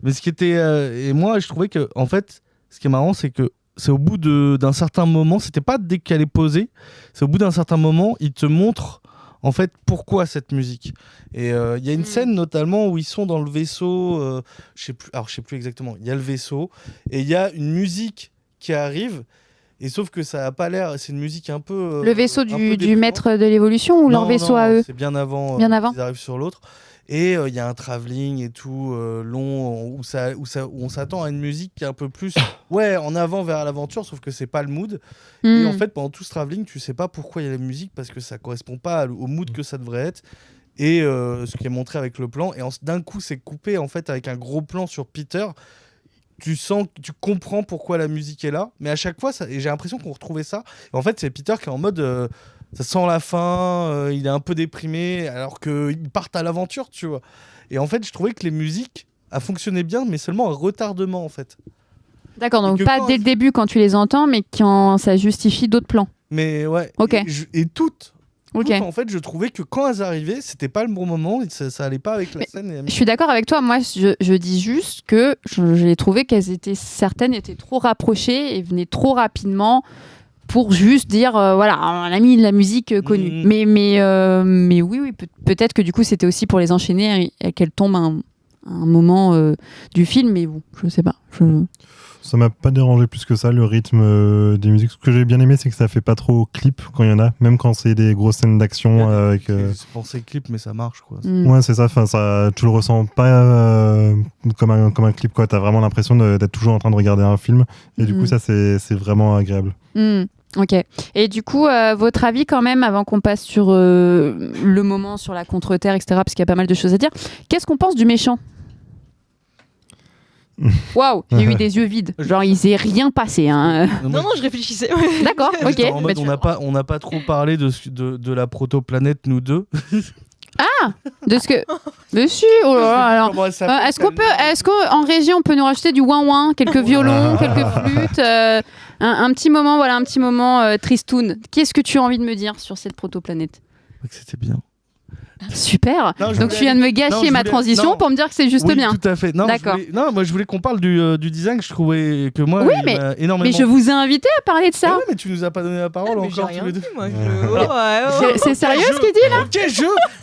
Mais ce qui était et moi, je trouvais que en fait, ce qui est marrant, c'est que c'est au bout d'un certain moment, c'était pas dès qu'elle est posée, c'est au bout d'un certain moment, il te montre en fait pourquoi cette musique. Et il y a une scène notamment où ils sont dans le vaisseau, je sais plus exactement, il y a le vaisseau et il y a une musique qui arrive, et sauf que ça a pas l'air, c'est une musique un peu le vaisseau un peu du maître de l'évolution ou leur vaisseau à eux? C'est bien avant, Bien avant. ils arrivent sur l'autre. Et il y a un travelling et tout long où on s'attend à une musique qui est un peu plus en avant vers l'aventure, sauf que c'est pas le mood. Et en fait, pendant tout ce travelling, tu sais pas pourquoi il y a la musique, parce que ça correspond pas au mood que ça devrait être. Et ce qui est montré avec le plan. Et d'un coup, c'est coupé en fait avec un gros plan sur Peter. Tu comprends pourquoi la musique est là. Mais à chaque fois, et j'ai l'impression qu'on retrouvait ça. Et en fait, c'est Peter qui est en mode... ça sent la fin, il est un peu déprimé, alors qu'ils partent à l'aventure, tu vois. Et en fait, je trouvais que les musiques a fonctionné bien, mais seulement à retardement, en fait. D'accord, donc pas dès le début quand tu les entends, mais quand ça justifie d'autres plans. Mais ouais. Ok. Et toutes, Okay. en fait, je trouvais que quand elles arrivaient, c'était pas le bon moment, ça allait pas avec la scène. Et je suis d'accord avec toi. Moi, je dis juste que j'ai trouvé certaines étaient trop rapprochées et venaient trop rapidement pour juste dire voilà, on a mis de la musique connue. Mais oui, peut-être que du coup, c'était aussi pour les enchaîner et qu'elles tombent à un moment du film. Mais bon, je sais pas. Ça m'a pas dérangé plus que ça, le rythme des musiques. Ce que j'ai bien aimé, c'est que ça fait pas trop clip quand il y en a, même quand c'est des grosses scènes d'action avec. Je pensais clip, mais ça marche, quoi. Ouais, c'est ça. Enfin, tu le ressens pas comme un clip, quoi. T'as vraiment l'impression d'être toujours en train de regarder un film, et du coup, ça, c'est vraiment agréable. Ok. Et du coup, votre avis quand même, avant qu'on passe sur le moment sur la contre-terre, etc., parce qu'il y a pas mal de choses à dire. Qu'est-ce qu'on pense du méchant ? Waouh, j'ai eu des yeux vides. Genre, il s'est rien passé. Hein. Non, je réfléchissais. D'accord, ok. En mode, on n'a pas trop parlé de la protoplanète, nous deux. Ah, de ce que. Dessus, oh là là, alors. Est-ce qu'en régie, on peut nous rajouter du ouin-ouin, quelques violons, quelques flûtes, un petit moment tristoun. Qu'est-ce que tu as envie de me dire sur cette protoplanète ? Que c'était bien. Super. Donc tu viens de me gâcher ma transition pour me dire que c'est juste bien. Tout à fait. D'accord. Moi je voulais qu'on parle du design que je trouvais que moi énormément. Mais je vous ai invité à parler de ça. Ouais, mais tu nous as pas donné la parole encore tous les deux. C'est sérieux ce qu'il dit là ? Ok,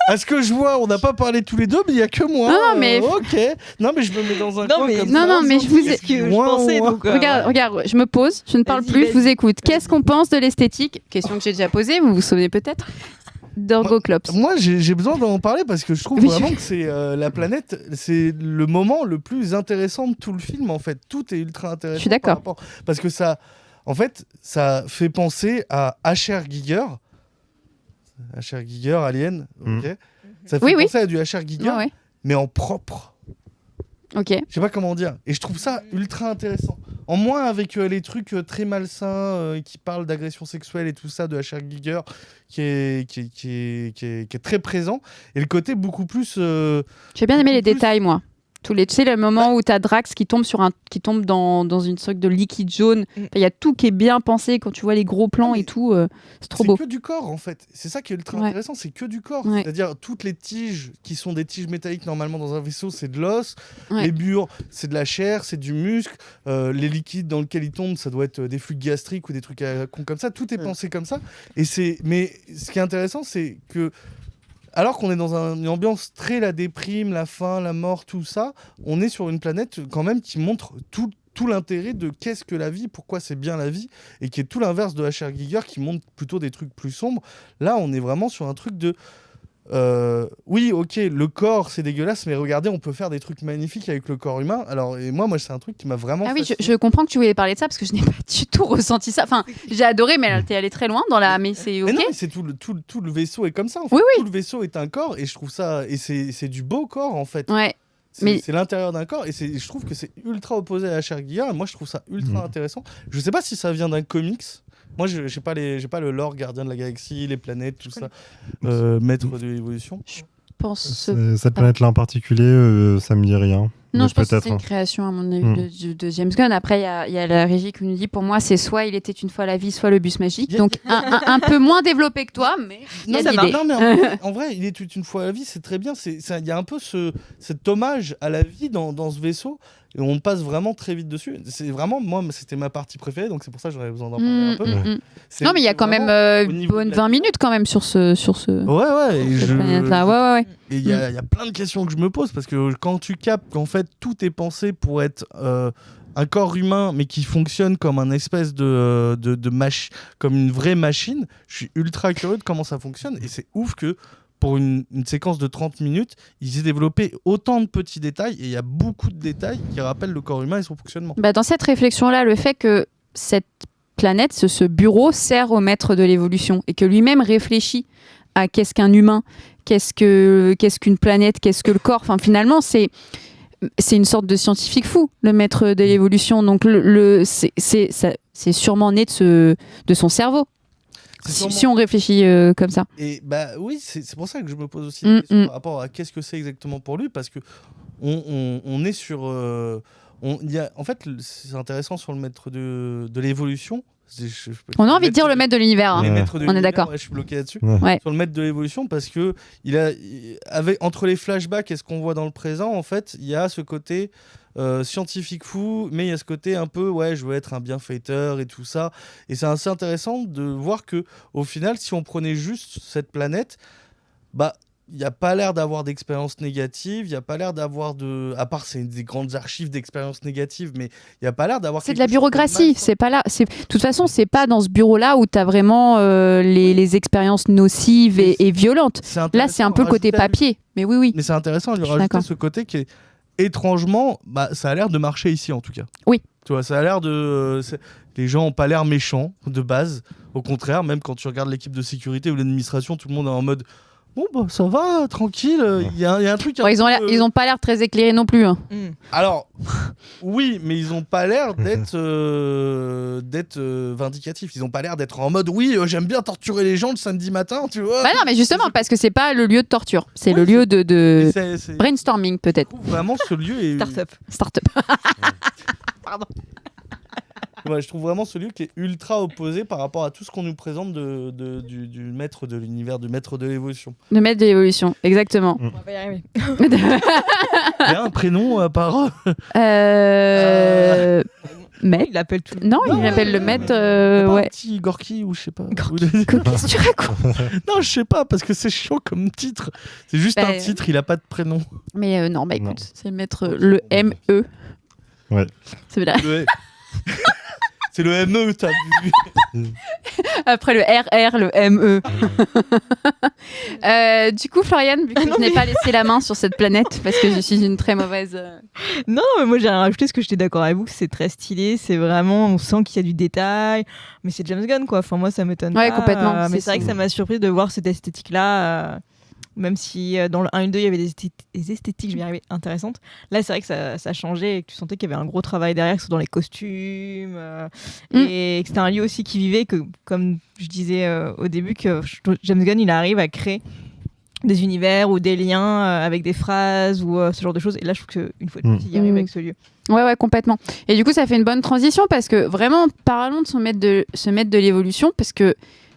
à ce que je vois, on n'a pas parlé tous les deux, mais il y a que moi. Non, mais ok. Non, mais je me mets dans un coin comme ça. Non, mais je vous ai. Je pensais donc. Regarde, je me pose, je ne parle plus, je vous écoute. Qu'est-ce qu'on pense de l'esthétique ? Question que j'ai déjà posée, vous vous souvenez peut-être ? d'Orgoclops. Moi, j'ai besoin d'en parler parce que je trouve vraiment que c'est la planète, c'est le moment le plus intéressant de tout le film. En fait, tout est ultra intéressant. Je suis d'accord. Parce que ça, en fait, ça fait penser à H.R. Giger. H.R. Giger, Alien. Ok. Ça fait penser à du H.R. Giger, mais en propre. Ok. Je sais pas comment dire. Et je trouve ça ultra intéressant. En moins avec les trucs très malsains qui parlent d'agression sexuelle et tout ça de H.R. Giger qui est très présent. Et le côté beaucoup plus... J'ai bien aimé les détails, moi. Tu sais, le moment où tu as Drax qui tombe, dans une sorte de liquide jaune. Il y a tout qui est bien pensé quand tu vois les gros plans et tout. C'est trop beau. C'est que du corps, en fait. C'est ça qui est ultra intéressant, c'est que du corps. C'est-à-dire, toutes les tiges qui sont des tiges métalliques, normalement, dans un vaisseau, c'est de l'os. Les murs, c'est de la chair, c'est du muscle. Les liquides dans lesquels ils tombent, ça doit être des fluides gastriques ou des trucs comme ça. Tout est pensé comme ça. Mais ce qui est intéressant, c'est que alors qu'on est dans une ambiance très la déprime, la faim, la mort, tout ça, on est sur une planète quand même qui montre tout l'intérêt de qu'est-ce que la vie, pourquoi c'est bien la vie, et qui est tout l'inverse de H.R. Giger qui montre plutôt des trucs plus sombres. Là, on est vraiment sur un truc de oui, ok, le corps c'est dégueulasse, mais regardez, on peut faire des trucs magnifiques avec le corps humain. Alors, et moi c'est un truc qui m'a vraiment. Ah oui, je comprends que tu voulais parler de ça parce que je n'ai pas du tout ressenti ça. Enfin, j'ai adoré, mais t'es allé très loin dans la. Mais c'est ok. Mais non, mais c'est tout le vaisseau est comme ça. En fait. Oui, oui. Tout le vaisseau est un corps, et je trouve ça. Et c'est du beau corps en fait. Ouais. C'est l'intérieur d'un corps, et je trouve que c'est ultra opposé à la chair Guillard, et moi je trouve ça ultra intéressant. Je sais pas si ça vient d'un comics. Moi, j'ai pas le lore Gardien de la Galaxie, les planètes, tout ça, maître de l'évolution. Je pense. Cette planète-là en particulier, ça me dit rien. Non, je pense que peut-être. c'est une création, à mon avis, de James Gunn. Après, il y a la régie qui nous dit, pour moi, c'est soit il était une fois la vie, soit le bus magique. Donc, un peu moins développé que toi, mais il y a d'idées. Non, mais en vrai, il est une fois la vie, c'est très bien. Il y a un peu cet hommage à la vie dans ce vaisseau. Et on passe vraiment très vite dessus. C'est vraiment, moi, c'était ma partie préférée, donc c'est pour ça que j'aurais besoin d'en parler un peu. Non, mais il y a quand même bonne 20 minutes quand même sur ce. Ouais. Et il y a plein de questions que je me pose, parce que quand tu captes qu'en fait tout est pensé pour être un corps humain, mais qui fonctionne comme un espèce de comme une vraie machine, je suis ultra curieux de comment ça fonctionne. Et c'est ouf que pour une séquence de 30 minutes, ils aient développé autant de petits détails, et il y a beaucoup de détails qui rappellent le corps humain et son fonctionnement. Dans cette réflexion-là, le fait que cette planète, ce bureau, sert au maître de l'évolution, et que lui-même réfléchit à qu'est-ce qu'un humain, qu'est-ce qu'une planète, qu'est-ce que le corps. Enfin, finalement, c'est une sorte de scientifique fou, le maître de l'évolution. Donc, c'est sûrement né de son cerveau. Si on réfléchit comme ça. Et oui, c'est pour ça que je me pose aussi des questions par rapport à qu'est-ce que c'est exactement pour lui, parce que on est sur. En fait, c'est intéressant sur le maître de l'évolution. On a envie de dire le maître de l'univers. On est d'accord. Je suis bloqué là-dessus. Ouais. Sur le maître de l'évolution, parce que entre les flashbacks et ce qu'on voit dans le présent, en fait, il y a ce côté scientifique fou, mais il y a ce côté un peu, je veux être un bienfaiteur et tout ça. Et c'est assez intéressant de voir que, au final, si on prenait juste cette planète, il n'y a pas l'air d'avoir d'expérience négative, il n'y a pas l'air d'avoir à part c'est des grandes archives d'expériences négatives, mais il n'y a pas l'air d'avoir. C'est de la bureaucratie, c'est pas là. De toute façon, c'est pas dans ce bureau-là où tu as vraiment les expériences nocives et violentes. Là, c'est un peu le côté papier. Mais oui. Mais c'est intéressant de lui rajouter ce côté qui est étrangement, ça a l'air de marcher ici en tout cas. Oui. Tu vois, ça a l'air de. Les gens n'ont pas l'air méchants de base. Au contraire, même quand tu regardes l'équipe de sécurité ou l'administration, tout le monde est en mode. Bon, ça va, tranquille. Il y a un truc. Ils ont pas l'air très éclairés non plus. Hein. Alors, oui, mais ils ont pas l'air d'être vindicatifs. Ils ont pas l'air d'être en mode j'aime bien torturer les gens le samedi matin, tu vois. Non, mais justement, parce que c'est pas le lieu de torture. C'est le lieu de brainstorming, peut-être. Vraiment, ce lieu est. Start-up. Pardon. Ouais, je trouve vraiment ce lieu qui est ultra opposé par rapport à tout ce qu'on nous présente du maître de l'univers, du maître de l'évolution. Le maître de l'évolution, exactement. On va pas y arriver. Il y a un prénom à part. Il l'appelle tout. Non, il appelle le maître. Un petit Gorky ou je sais pas. Qu'est-ce que tu racontes? Non, je sais pas, parce que c'est chiant comme titre. C'est juste un titre, il a pas de prénom. Mais non, écoute, c'est le maître, le ME. Ouais. C'est vrai. C'est le ME, t'as vu. Après le RR, le ME. Du coup, Floriane, vu que je n'ai pas laissé la main sur cette planète, parce que je suis une très mauvaise... Non, mais moi j'ai rien rajouté, parce que j'étais d'accord avec vous, c'est très stylé, c'est vraiment, on sent qu'il y a du détail, mais c'est James Gunn, quoi. Enfin, moi, ça m'étonne pas. Complètement. Mais c'est vrai que ça m'a surpris de voir cette esthétique-là... Même si dans le 1 et le 2, il y avait des esthétiques, je vais y arriver, intéressantes. Là, c'est vrai que ça changeait et que tu sentais qu'il y avait un gros travail derrière, que ce soit dans les costumes. Et que c'était un lieu aussi qui vivait, que, comme je disais au début, que James Gunn, il arrive à créer des univers ou des liens avec des phrases ou ce genre de choses. Et là, je trouve qu'une fois de plus, il y arrive avec ce lieu. Ouais, complètement. Et du coup, ça fait une bonne transition parce que vraiment, parlons de se mettre de l'évolution, parce que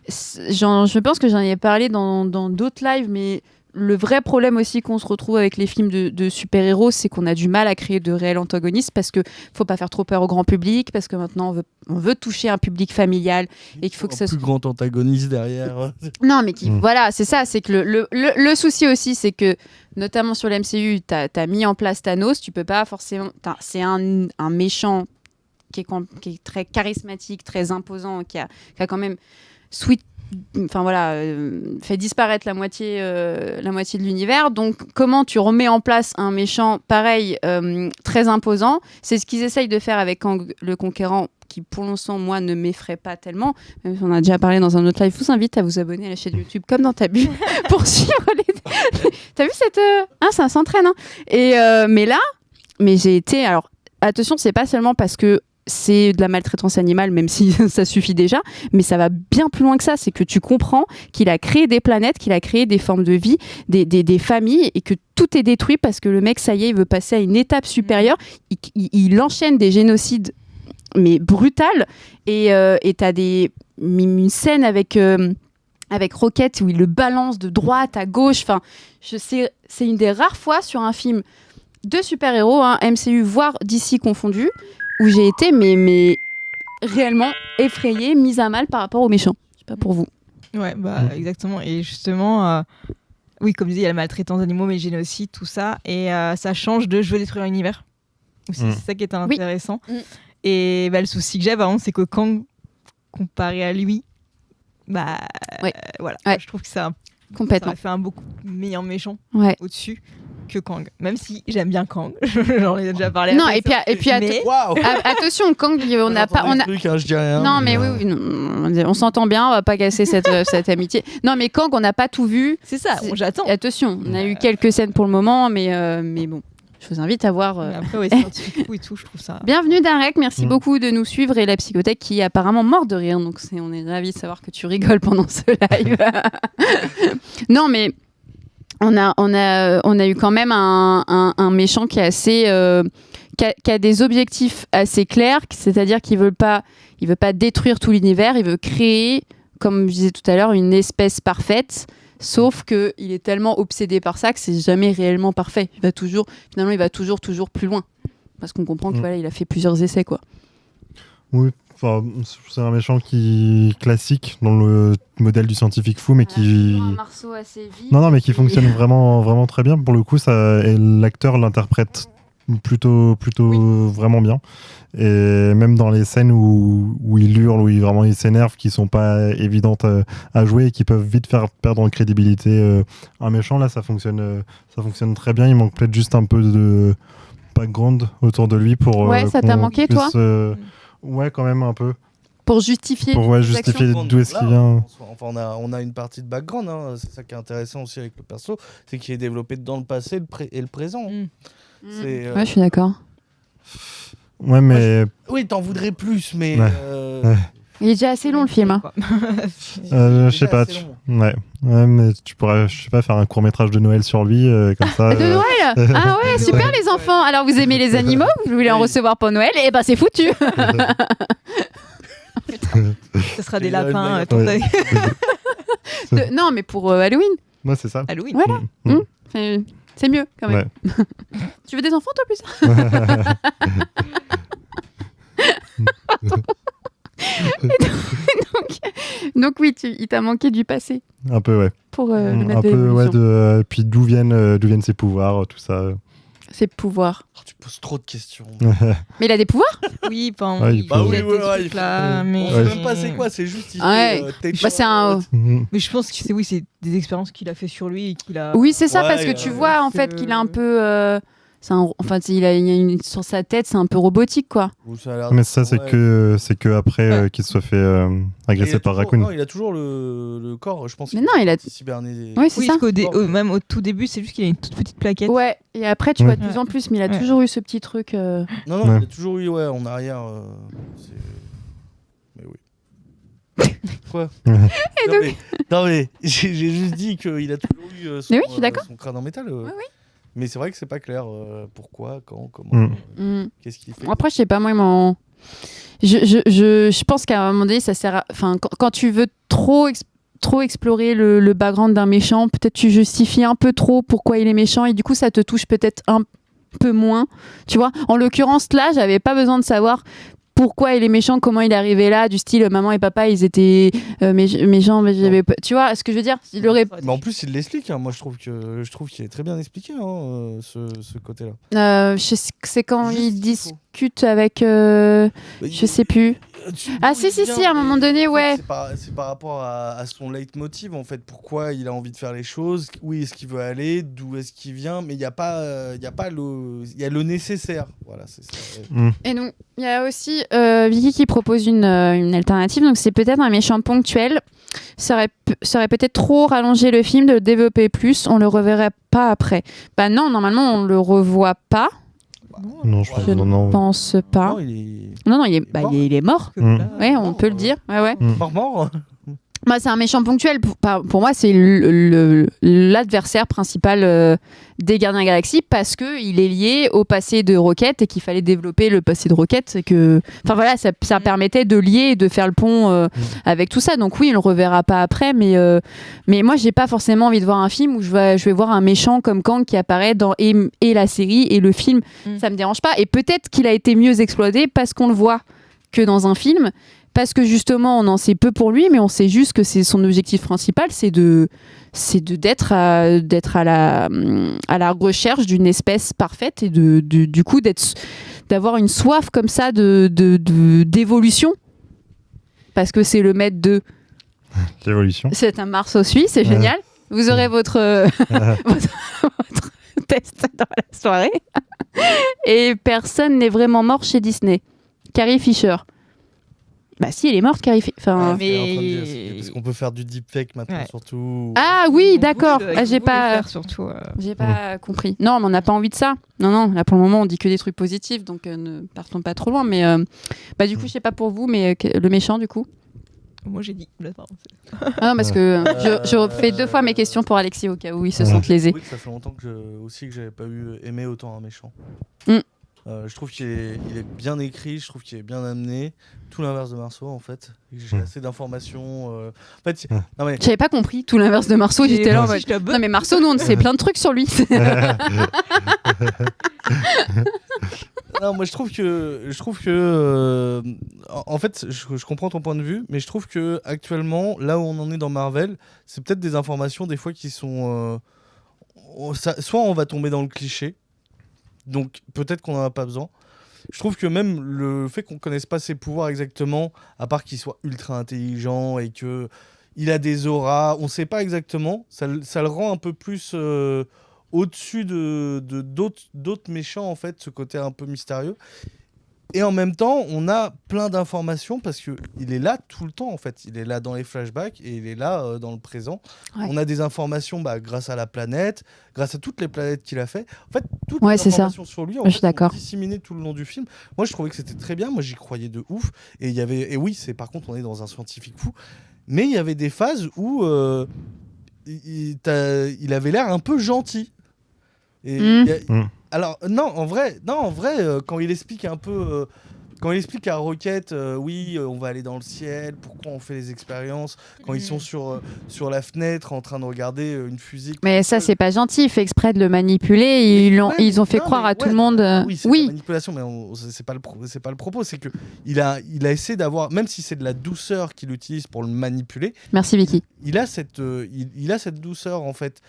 je pense que j'en ai parlé dans d'autres lives, mais le vrai problème aussi qu'on se retrouve avec les films de super-héros, c'est qu'on a du mal à créer de réels antagonistes, parce que faut pas faire trop peur au grand public, parce que maintenant on veut toucher un public familial et qu'il faut que ça soit plus grand antagoniste derrière. Non, mais voilà, c'est ça, c'est que le souci aussi, c'est que notamment sur l'MCU, t'as mis en place Thanos, tu peux pas forcément, c'est un méchant qui est très charismatique, très imposant, qui a quand même enfin voilà, fait disparaître la moitié de l'univers. Donc, comment tu remets en place un méchant pareil, très imposant? C'est ce qu'ils essayent de faire avec Kang le Conquérant, qui pour l'instant, moi, ne m'effraie pas tellement. Même si on a déjà parlé dans un autre live. Je vous invite à vous abonner à la chaîne YouTube comme dans ta bulle pour suivre les... T'as vu cette... ça s'entraîne. Hein. Mais j'ai été... Alors, attention, c'est pas seulement parce que c'est de la maltraitance animale, même si ça suffit déjà, mais ça va bien plus loin que ça. C'est que tu comprends qu'il a créé des planètes, qu'il a créé des formes de vie, des familles, et que tout est détruit parce que le mec, ça y est, il veut passer à une étape supérieure. Il enchaîne des génocides, mais brutales. Et t'as une scène avec Rocket où il le balance de droite à gauche. Enfin, c'est une des rares fois sur un film de super-héros, MCU, voire DC confondu, où j'ai été mais réellement effrayée, mise à mal par rapport aux méchants. Je sais pas pour vous. Ouais, exactement. Et justement, oui, comme je disais, il y a la maltraitance d'animaux, mais le génocide, tout ça. Et ça change de je veux détruire l'univers. C'est ça qui est intéressant. Oui. Et le souci que j'ai, par contre, c'est que Kang, comparé à lui, voilà. Ouais. Je trouve que ça a fait un beaucoup meilleur méchant au-dessus que Kang, même si j'aime bien Kang. J'en ai déjà parlé. Non, et puis attention, Kang, on n'a pas, je dis rien. Non, mais oui, on s'entend bien, on va pas casser cette amitié. Non, mais Kang, on n'a pas tout vu. C'est ça. J'attends. Attention, on a eu quelques scènes pour le moment, mais bon. Je vous invite à voir. Après, c'est scientifique et tout, je trouve ça. Bienvenue Darek, merci beaucoup de nous suivre, et la psychothèque qui est apparemment mort de rire, donc on est ravis de savoir que tu rigoles pendant ce live. Non, mais on a eu quand même un méchant qui est assez, qui a des objectifs assez clairs, c'est-à-dire qu'il veut pas détruire tout l'univers, il veut créer, comme je disais tout à l'heure, une espèce parfaite. Sauf qu'il est tellement obsédé par ça que c'est jamais réellement parfait. Il va toujours plus loin. Parce qu'on comprend qu'il il a fait plusieurs essais, quoi. Oui, c'est un méchant classique dans le modèle du scientifique fou, mais qui... Un marceau assez vite. Non, mais qui fonctionne vraiment, vraiment très bien. Pour le coup, et l'acteur l'interprète plutôt vraiment bien. Et même dans les scènes où il hurle, où il s'énerve, qui sont pas évidentes à jouer et qui peuvent vite faire perdre en crédibilité un méchant, là ça fonctionne très bien. Il manque peut-être juste un peu de background autour de lui pour... Ouais, ça t'a manqué, toi Ouais, quand même un peu. Pour justifier d'où est-ce qu'il vient. Enfin, on a une partie de background, c'est ça qui est intéressant aussi avec le perso, c'est qu'il est développé dans le passé et le présent. Ouais, je suis d'accord. Ouais, mais... Oui, t'en voudrais plus, mais... Ouais. Il est déjà assez long, le film. Je sais pas. Ouais, mais tu pourrais, je sais pas, faire un court-métrage de Noël sur lui, comme ça. De Noël. Ah ouais, super les enfants. Alors, vous aimez les animaux, vous voulez en recevoir pour Noël, et c'est foutu. Ce sera des lapins. Non, mais pour Halloween. Ouais, c'est ça. Halloween. Voilà. C'est mieux, quand même. Ouais. Tu veux des enfants, toi, plus? donc oui, il t'a manqué du passé. Un peu, ouais. Pour le mettre un peu, ouais. Puis d'où viennent ses pouvoirs, tout ça. Ses pouvoirs. Tu poses trop de questions. Mais il a des pouvoirs? Oui, mais... On sait même pas c'est quoi, c'est juste... c'est un... Mais je pense que c'est des expériences qu'il a fait sur lui et qu'il a... Oui, c'est ça, parce que tu vois, en fait, qu'il a un peu... il a sur sa tête, c'est un peu robotique, quoi. Mais ça, c'est que après qu'il se soit fait agresser par Raccoon. Non, il a toujours le corps, je pense. Mais non, il a cybernétisé. Oui, c'est ça. Même au tout début, c'est juste qu'il a une toute petite plaquette. Ouais, et après, tu vois de plus en plus, mais il a toujours eu ce petit truc. Non, il a toujours eu, en arrière. Mais oui. Quoi? Non, mais j'ai juste dit qu'il a toujours eu son crâne en métal. Oui. Mais c'est vrai que c'est pas clair pourquoi, quand, comment, qu'est-ce qu'il fait. Après, je sais pas, moi, je pense qu'à un moment donné, ça sert à... Enfin, quand tu veux trop explorer le background d'un méchant, peut-être tu justifies un peu trop pourquoi il est méchant, et du coup, ça te touche peut-être un peu moins. Tu vois, en l'occurrence, là, j'avais pas besoin de savoir pourquoi il est méchant, comment il est arrivé là, du style maman et papa ils étaient méchants, mais j'avais pas... Tu vois ce que je veux dire? Mais en plus il l'explique, moi je trouve qu'il est très bien expliqué, ce côté-là. C'est quand il discute avec je sais plus. Ah si, à un moment donné, ouais. C'est par rapport à son leitmotiv, en fait. Pourquoi il a envie de faire les choses, où est-ce qu'il veut aller, d'où est-ce qu'il vient, mais il y a le nécessaire. Voilà, c'est ça. Et donc, il y a aussi Vicky qui propose une alternative. Donc, c'est peut-être un méchant ponctuel. Ça aurait peut-être trop rallongé le film de le développer plus. On le reverrait pas après. Bah non, normalement, on le revoit pas. Non, je pense pas. Non, il est mort. Ouais, on peut le dire. Ouais. Mort. Bah, c'est un méchant ponctuel. Pour moi, c'est l'adversaire principal des Gardiens de la Galaxie parce qu'il est lié au passé de Rocket et qu'il fallait développer le passé de Rocket. Enfin voilà, ça permettait de lier et de faire le pont avec tout ça. Donc oui, on le reverra pas après. Mais moi, j'ai pas forcément envie de voir un film où je vais voir un méchant comme Kang qui apparaît dans et la série et le film. Ça me dérange pas. Et peut-être qu'il a été mieux exploité parce qu'on le voit que dans un film. Parce que justement, on en sait peu pour lui, mais on sait juste que c'est son objectif principal, c'est d'être à la recherche d'une espèce parfaite et du coup d'avoir une soif comme ça d'évolution. Parce que c'est le maître de l'évolution. C'est un Marceau suisse, c'est génial. Vous aurez votre test dans la soirée. Et personne n'est vraiment mort chez Disney. Carrie Fisher. Bah si, elle est morte, Carrie Fisher. Enfin, parce qu'on peut faire du deepfake maintenant, surtout. Ah oui, d'accord. J'ai pas compris. Non, mais on n'a pas envie de ça. Non, là pour le moment, on dit que des trucs positifs, donc ne partons pas trop loin. Mais du coup, je sais pas pour vous, mais le méchant, du coup. Moi, j'ai dit. Ah, parce que je fais 2 fois mes questions pour Alexis au cas où il se sent lésé. Oui, ça fait longtemps que j'avais pas aimé autant un méchant. Je trouve qu'il est bien écrit, je trouve qu'il est bien amené. Tout l'inverse de Marceau, en fait. J'ai assez d'informations. En fait, j'avais pas compris tout l'inverse de Marceau. J'étais là en mode, non mais Marceau, nous on sait plein de trucs sur lui. Non, moi je trouve que en fait, je comprends ton point de vue, mais je trouve que actuellement, là où on en est dans Marvel, c'est peut-être des informations des fois qui sont soit on va tomber dans le cliché. Donc peut-être qu'on n'en a pas besoin. Je trouve que même le fait qu'on ne connaisse pas ses pouvoirs exactement, à part qu'il soit ultra intelligent et qu'il a des auras, on ne sait pas exactement, ça le rend un peu plus au-dessus d'autres méchants, en fait, ce côté un peu mystérieux. Et en même temps, on a plein d'informations parce qu'il est là tout le temps, en fait. Il est là dans les flashbacks et il est là dans le présent. Ouais. On a des informations grâce à la planète, grâce à toutes les planètes qu'il a fait. En fait, toutes les informations sur lui sont disséminées tout le long du film. Moi, je trouvais que c'était très bien. Moi, j'y croyais de ouf. Et oui, par contre, on est dans un scientifique fou. Mais il y avait des phases où il avait l'air un peu gentil. Alors en vrai, quand il explique un peu, quand il explique à Rocket, on va aller dans le ciel, pourquoi on fait les expériences, quand ils sont sur la fenêtre en train de regarder une fusée. Mais ça, c'est pas gentil, il fait exprès de le manipuler, ils ont fait croire à tout le monde. Oui, c'est la manipulation, mais c'est pas le propos, c'est que il a essayé d'avoir, même si c'est de la douceur qu'il utilise pour le manipuler. Merci Vicky. Il a cette douceur en fait,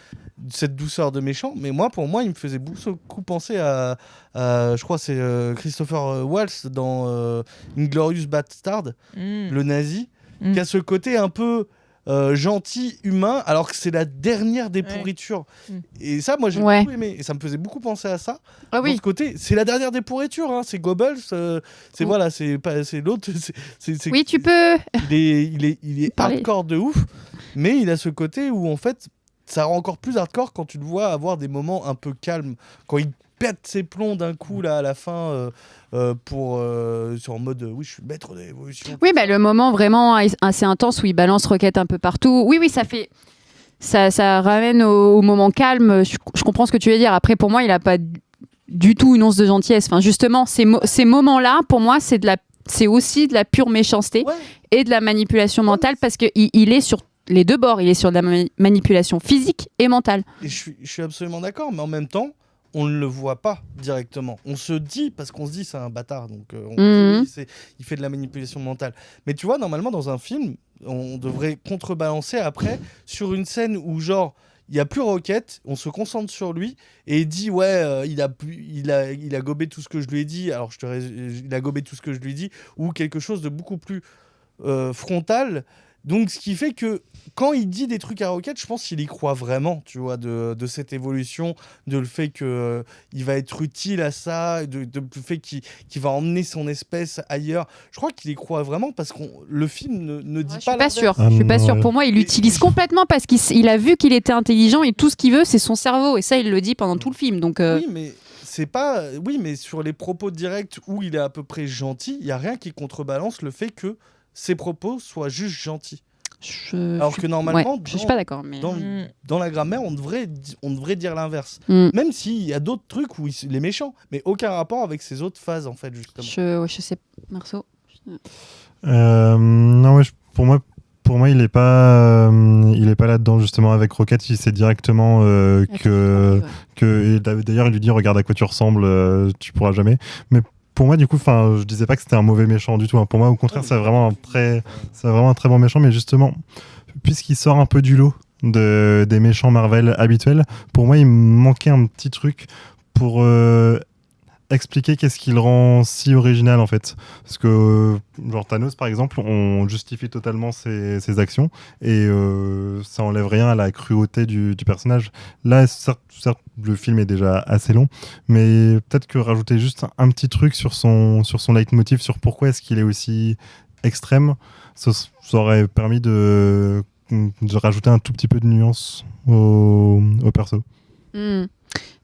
cette douceur de méchant, mais pour moi, il me faisait beaucoup penser à je crois c'est Christopher Waltz dans Inglourious Basterds, le nazi, qui a ce côté un peu gentil, humain, alors que c'est la dernière des pourritures. Et ça, moi, j'ai beaucoup aimé. Et ça me faisait beaucoup penser à ça. Ah oui. De ce côté, c'est la dernière des pourritures. Hein. C'est Goebbels. C'est l'autre. Oui, tu peux. Il est hardcore de ouf. Mais il a ce côté où, en fait, ça rend encore plus hardcore quand tu le vois avoir des moments un peu calmes. Quand il pète ses plombs d'un coup là à la fin sur en mode je suis le maître de l'évolution. Oui, le moment vraiment assez intense où il balance Rocket un peu partout. Oui, ça ramène au moment calme. Je comprends ce que tu veux dire. Après, pour moi, il a pas du tout une once de gentillesse. Enfin, justement, ces moments-là, pour moi, c'est aussi de la pure méchanceté et de la manipulation mentale parce que il est sur les deux bords. Il est sur de la manipulation physique et mentale. Et je suis absolument d'accord, mais en même temps, on ne le voit pas directement. On se dit, parce qu'on se dit c'est un bâtard, donc il fait de la manipulation mentale. Mais tu vois, normalement, dans un film, on devrait contrebalancer après sur une scène où, genre, il y a plus Rocket, on se concentre sur lui et il dit il a gobé tout ce que je lui ai dit, alors il a gobé tout ce que je lui ai dit, ou quelque chose de beaucoup plus frontal. Donc, ce qui fait que quand il dit des trucs à Rocket, je pense qu'il y croit vraiment, tu vois, de cette évolution, de le fait qu'il va être utile à ça, de le fait qu'il va emmener son espèce ailleurs. Je crois qu'il y croit vraiment parce que le film ne dit pas. Je suis pas sûre. Pour moi, il l'utilise complètement parce qu'il a vu qu'il était intelligent et tout ce qu'il veut, c'est son cerveau. Et ça, il le dit pendant tout le film. Donc, Oui, mais c'est pas. Oui, mais sur les propos directs où il est à peu près gentil, il y a rien qui contrebalance le fait que ses propos soient juste gentils. Alors que normalement, je suis pas d'accord, mais dans la grammaire, on devrait dire l'inverse. Même s'il y a d'autres trucs où il est méchant, mais aucun rapport avec ces autres phases, en fait, justement. Je sais, Marceau. Non, pour moi, il est pas là-dedans justement avec Rocket. Il sait directement que et d'ailleurs, il lui dit regarde à quoi tu ressembles, tu pourras jamais. Mais pour moi, du coup, je disais pas que c'était un mauvais méchant du tout. Hein. Pour moi, au contraire, c'est vraiment un très bon méchant. Mais justement, puisqu'il sort un peu du lot des méchants Marvel habituels, pour moi, il manquait un petit truc pour expliquer qu'est-ce qui le rend si original en fait. Parce que genre Thanos par exemple, on justifie totalement ses actions et ça enlève rien à la cruauté du personnage. Là certes, le film est déjà assez long, mais peut-être que rajouter juste un petit truc sur son leitmotiv, sur pourquoi est-ce qu'il est aussi extrême, ça aurait permis de rajouter un tout petit peu de nuance au perso.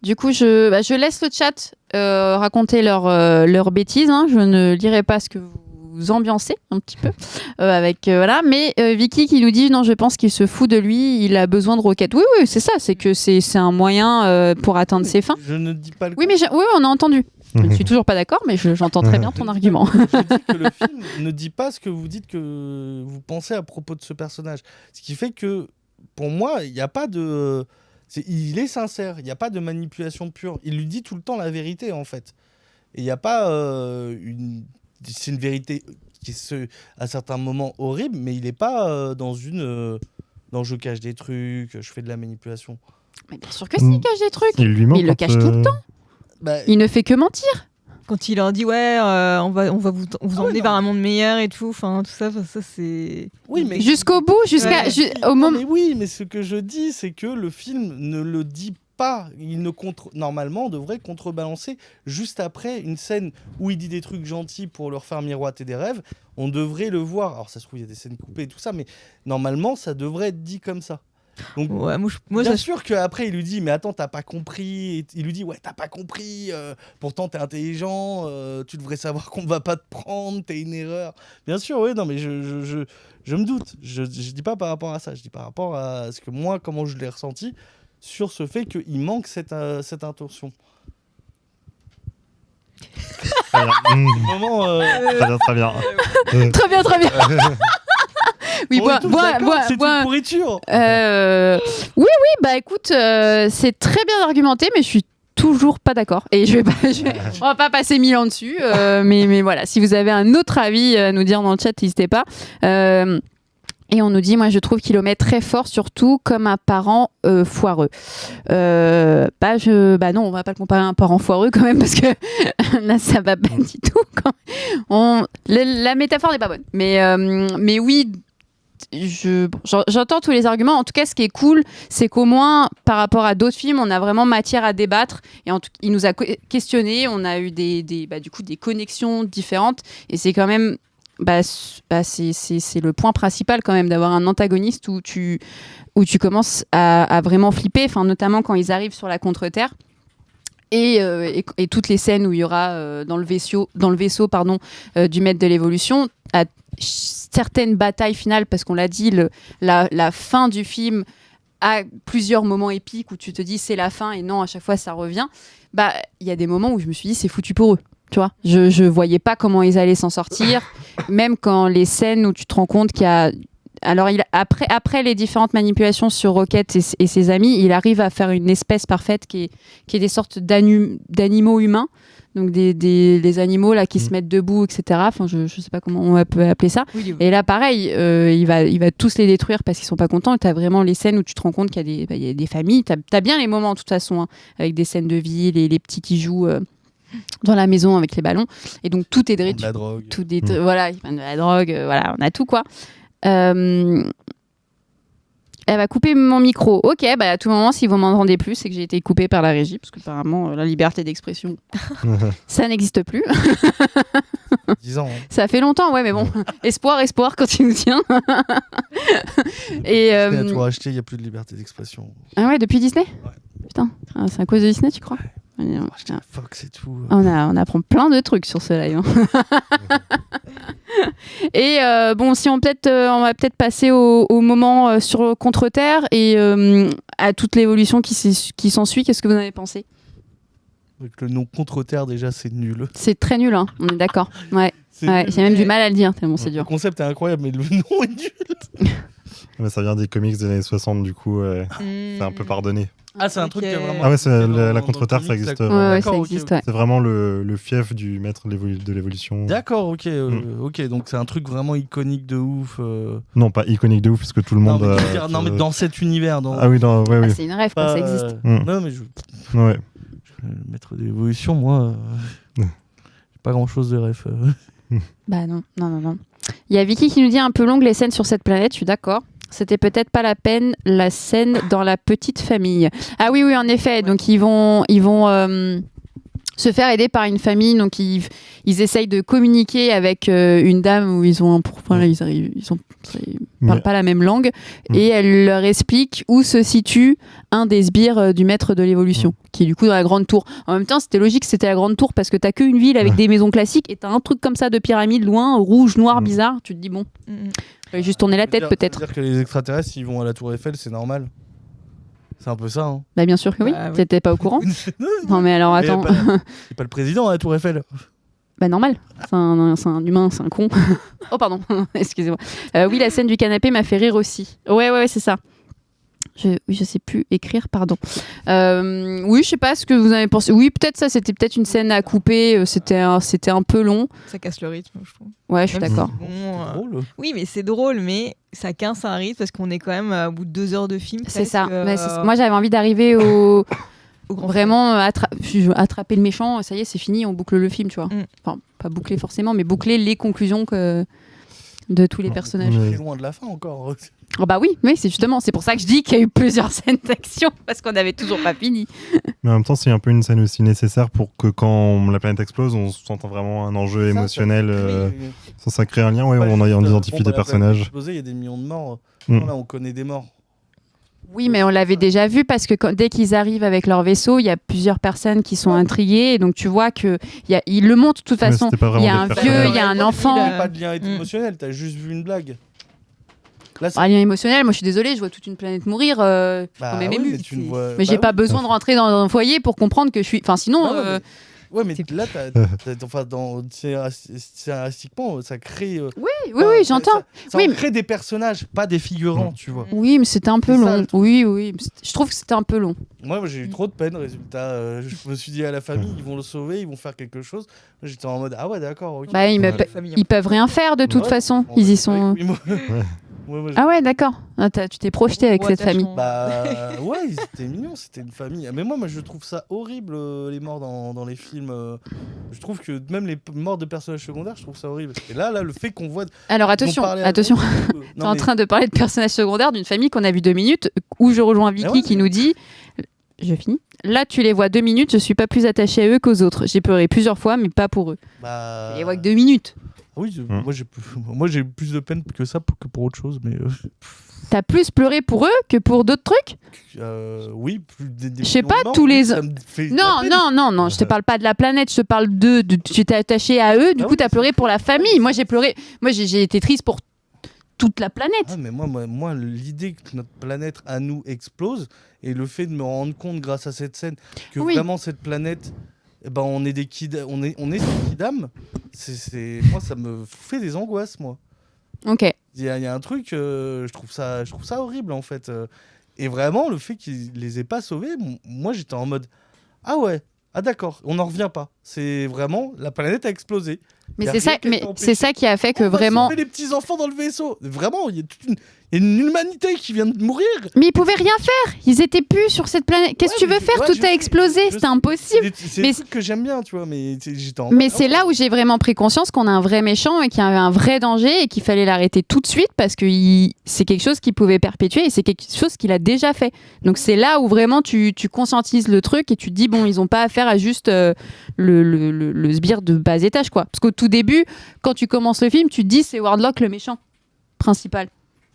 Du coup, je laisse le chat raconter leurs bêtises. Hein. Je ne lirai pas ce que vous ambiancez un petit peu voilà. Mais Vicky qui nous dit non, je pense qu'il se fout de lui. Il a besoin de Rocket. Oui, c'est ça. C'est que c'est un moyen pour atteindre ses fins. Je ne dis pas le. Oui, mais on a entendu. Je ne suis toujours pas d'accord, mais j'entends très bien ton argument. Je dis que le film ne dit pas ce que vous dites que vous pensez à propos de ce personnage. Ce qui fait que, pour moi, il n'y a pas de. Il est sincère, il n'y a pas de manipulation pure. Il lui dit tout le temps la vérité, en fait. Et il n'y a pas c'est une vérité qui est à certains moments horrible, mais il n'est pas dans je cache des trucs, je fais de la manipulation. Mais bien sûr que s'il cache des trucs, il le cache tout le temps. Il ne fait que mentir. Quand il leur dit on va vous emmener vers un monde meilleur et tout, tout ça c'est. Oui, mais jusqu'au bout, au moment. Mais oui, mais ce que je dis, c'est que le film ne le dit pas. Normalement, on devrait contrebalancer juste après une scène où il dit des trucs gentils pour leur faire miroiter des rêves. On devrait le voir. Alors ça se trouve il y a des scènes coupées et tout ça, mais normalement ça devrait être dit comme ça. Donc, bien sûr qu'après il lui dit mais attends, t'as pas compris. Et il lui dit t'as pas compris, pourtant t'es intelligent, tu devrais savoir qu'on va pas te prendre, t'es une erreur. Bien sûr, oui, non mais je me doute, je dis pas par rapport à ça, je dis par rapport à ce que moi, comment je l'ai ressenti sur ce fait qu'il manque cette intention. Très bien. Très bien. Oui, c'est une pourriture. Oui, écoute, c'est très bien argumenté, mais je suis toujours pas d'accord. Et on va pas passer 1000 ans dessus. Mais voilà, si vous avez un autre avis à nous dire dans le chat, n'hésitez pas. Et on nous dit, moi je trouve qu'il omet très fort, surtout comme un parent foireux. Non, on va pas le comparer à un parent foireux quand même, parce que là ça va pas du tout. La métaphore n'est pas bonne. Mais oui, j'entends tous les arguments. En tout cas, ce qui est cool, c'est qu'au moins, par rapport à d'autres films, on a vraiment matière à débattre. Et il nous a questionné, on a eu des connexions différentes. Et c'est quand même... c'est le point principal quand même, d'avoir un antagoniste où tu commences à vraiment flipper, notamment quand ils arrivent sur la contre-terre. Et toutes les scènes où il y aura dans le vaisseau du maître de l'évolution, à certaines batailles finales, parce qu'on l'a dit, la fin du film a plusieurs moments épiques où tu te dis c'est la fin et non, à chaque fois ça revient. Il y a des moments où je me suis dit c'est foutu pour eux. Tu vois, je voyais pas comment ils allaient s'en sortir, même quand les scènes où tu te rends compte qu'il y a alors après les différentes manipulations sur Rocket et ses amis, il arrive à faire une espèce parfaite qui est des sortes d'animaux humains. Donc des animaux là qui se mettent debout, etc. Enfin, je sais pas comment on peut appeler ça. Oui. Et là, pareil, il va tous les détruire parce qu'ils sont pas contents. Tu as vraiment les scènes où tu te rends compte qu'il y a des familles. Tu as bien les moments, de toute façon, hein, avec des scènes de vie, les petits qui jouent dans la maison avec les ballons. Et donc, tout est de la drogue. Voilà, ils prennent de la drogue. Voilà, on a tout, quoi. Elle va couper mon micro. Ok, à tout moment, si vous m'entendez plus, c'est que j'ai été coupée par la régie, parce qu'apparemment, la liberté d'expression, ça n'existe plus. 10 ans. Hein. Ça fait longtemps, ouais, mais bon, espoir quand il nous tient. Et Disney a tout racheté, il n'y a plus de liberté d'expression. Ah ouais, depuis Disney ? Ouais. Putain, c'est à cause de Disney, tu crois ? Fox et tout. On apprend plein de trucs sur ce live. Et bon, si on va peut-être passer au moment sur Contre-Terre et à toute l'évolution qui s'ensuit. Qu'est-ce que vous en avez pensé ? Avec le nom Contre-Terre, déjà, c'est nul. C'est très nul, hein, on est d'accord. Ouais. J'ai même du mal à le dire, tellement c'est dur. Le concept est incroyable, mais le nom est nul. Mais ça vient des comics des années 60, du coup, c'est un peu pardonné. Ah, c'est un truc qui est vraiment. Ah ouais, la Contre-Terre, ça existe. Ouais, ça existe, ouais. C'est vraiment le fief du maître de l'évolution. D'accord, ok. Ok, donc c'est un truc vraiment iconique de ouf. Non, pas iconique de ouf, parce que tout le monde. Non, mais dans cet univers. Ah oui, oui. C'est une rêve, quoi, ça existe. Non, mais Ouais. le maître de l'évolution, moi, j'ai pas grand chose de rêve. Bah non. Il y a Vicky qui nous dit un peu longue les scènes sur cette planète, je suis d'accord. C'était peut-être pas la peine la scène dans la petite famille. Ah oui, en effet. Donc ils vont se faire aider par une famille. Donc ils essayent de communiquer avec une dame où ils ont parlent pas la même langue et elle leur explique où se situe un des sbires du maître de l'évolution, qui est du coup dans la grande tour. En même temps, c'était logique que c'était la grande tour parce que t'as qu'une ville avec des maisons classiques et t'as un truc comme ça de pyramide loin, rouge, noir, bizarre. Tu te dis bon. Fallait juste tourner la tête peut-être. C'est-à-dire que les extraterrestres, s'ils vont à la Tour Eiffel, c'est normal. C'est un peu ça. Hein. Bah bien sûr que oui. T'étais pas au courant. Non mais alors attends. C'est pas le président à la Tour Eiffel. Bah normal. C'est un humain, c'est un con. Oh pardon. Excusez-moi. Oui, la scène du canapé m'a fait rire aussi. Ouais, c'est ça. Je sais plus écrire, pardon. Oui, je sais pas ce que vous avez pensé. Oui, peut-être ça, c'était peut-être une scène à couper. C'était un peu long. Ça casse le rythme, je trouve. Ouais, je suis d'accord. Drôle. Oui, mais c'est drôle, mais ça casse un rythme parce qu'on est quand même au bout de 2 heures de film. C'est ça. Moi, j'avais envie d'arriver au vraiment attraper le méchant. Ça y est, c'est fini. On boucle le film, tu vois. Enfin, pas boucler forcément, mais boucler les conclusions de tous les personnages. Très loin de la fin encore. Oh bah oui, c'est pour ça que je dis qu'il y a eu plusieurs scènes d'action parce qu'on n'avait toujours pas fini. Mais en même temps, c'est un peu une scène aussi nécessaire pour que quand la planète explose, on sente vraiment un enjeu émotionnel. Ça crée un lien, on identifie des personnages. Il y a des millions de morts. Là, on connaît des morts. Oui, mais on l'avait déjà vu parce que dès qu'ils arrivent avec leur vaisseau, il y a plusieurs personnes qui sont intriguées. Et donc tu vois qu'ils le montrent de toute façon. Il y a un vieux, il y a un enfant. Il n'y a pas de lien émotionnel, t'as juste vu une blague. Là, lien émotionnel, moi je suis désolée, je vois toute une planète mourir. Quand même ému. Mais j'ai pas besoin de rentrer dans un foyer pour comprendre que je suis. Enfin, sinon. Ouais, mais là, scénaristiquement, ça crée. Oui, j'entends. Ça crée des personnages, pas des figurants, tu vois. Oui, mais c'était un peu long. Oui. Je trouve que c'était un peu long. Moi, j'ai eu trop de peine. Résultat, je me suis dit à la famille, ils vont le sauver, ils vont faire quelque chose. Moi, j'étais en mode, ah ouais, d'accord. Okay. Bah, ils peuvent rien faire de toute façon. Ils y sont. Ah ouais, d'accord. Tu t'es projeté avec cette famille. Bah ouais, c'était mignon, c'était une famille. Mais moi, je trouve ça horrible, les morts dans les films. Je trouve que même les morts de personnages secondaires, je trouve ça horrible. Et là, le fait qu'on voit... Alors attention. T'es en train de parler de personnages secondaires d'une famille qu'on a vu 2 minutes, où je rejoins Vicky qui nous dit... Je finis. Là, tu les vois 2 minutes, je suis pas plus attachée à eux qu'aux autres. J'ai pleuré plusieurs fois, mais pas pour eux. Je les vois que 2 minutes. Oui, moi j'ai plus de peine que ça que pour autre chose, mais... T'as plus pleuré pour eux que pour d'autres trucs ? Oui, je sais pas, tous les... Non, je te parle pas de la planète, je te parle tu t'es attaché à eux, du coup t'as pleuré pour la famille. Moi j'ai pleuré, j'ai été triste pour toute la planète. Ah, mais moi l'idée que notre planète à nous explose, et le fait de me rendre compte grâce à cette scène que vraiment cette planète... on est des kidam. Moi, ça me fait des angoisses, moi. Ok. Il y a un truc, je trouve ça horrible en fait. Et vraiment, le fait qu'ils les aient pas sauvés, moi j'étais en mode ah ouais, ah d'accord, on n'en revient pas. C'est vraiment la planète a explosé. Mais c'est ça qui a fait que on va vraiment. sauver les petits enfants dans le vaisseau. Vraiment, il y a une humanité qui vient de mourir. Mais ils pouvaient rien faire. Ils étaient plus sur cette planète. Qu'est-ce que tu veux faire? Tout a explosé. C'était impossible. C'est des trucs que j'aime bien, tu vois. Mais j'étais en Mais c'est là où j'ai vraiment pris conscience qu'on a un vrai méchant et qu'il y avait un vrai danger et qu'il fallait l'arrêter tout de suite parce que c'est quelque chose qu'il pouvait perpétuer et c'est quelque chose qu'il a déjà fait. Donc c'est là où vraiment tu conscientises le truc et tu te dis bon, ils ont pas affaire à juste le sbire de bas étage, quoi. Parce qu'au tout début, quand tu commences le film, tu te dis c'est Warlock le méchant principal.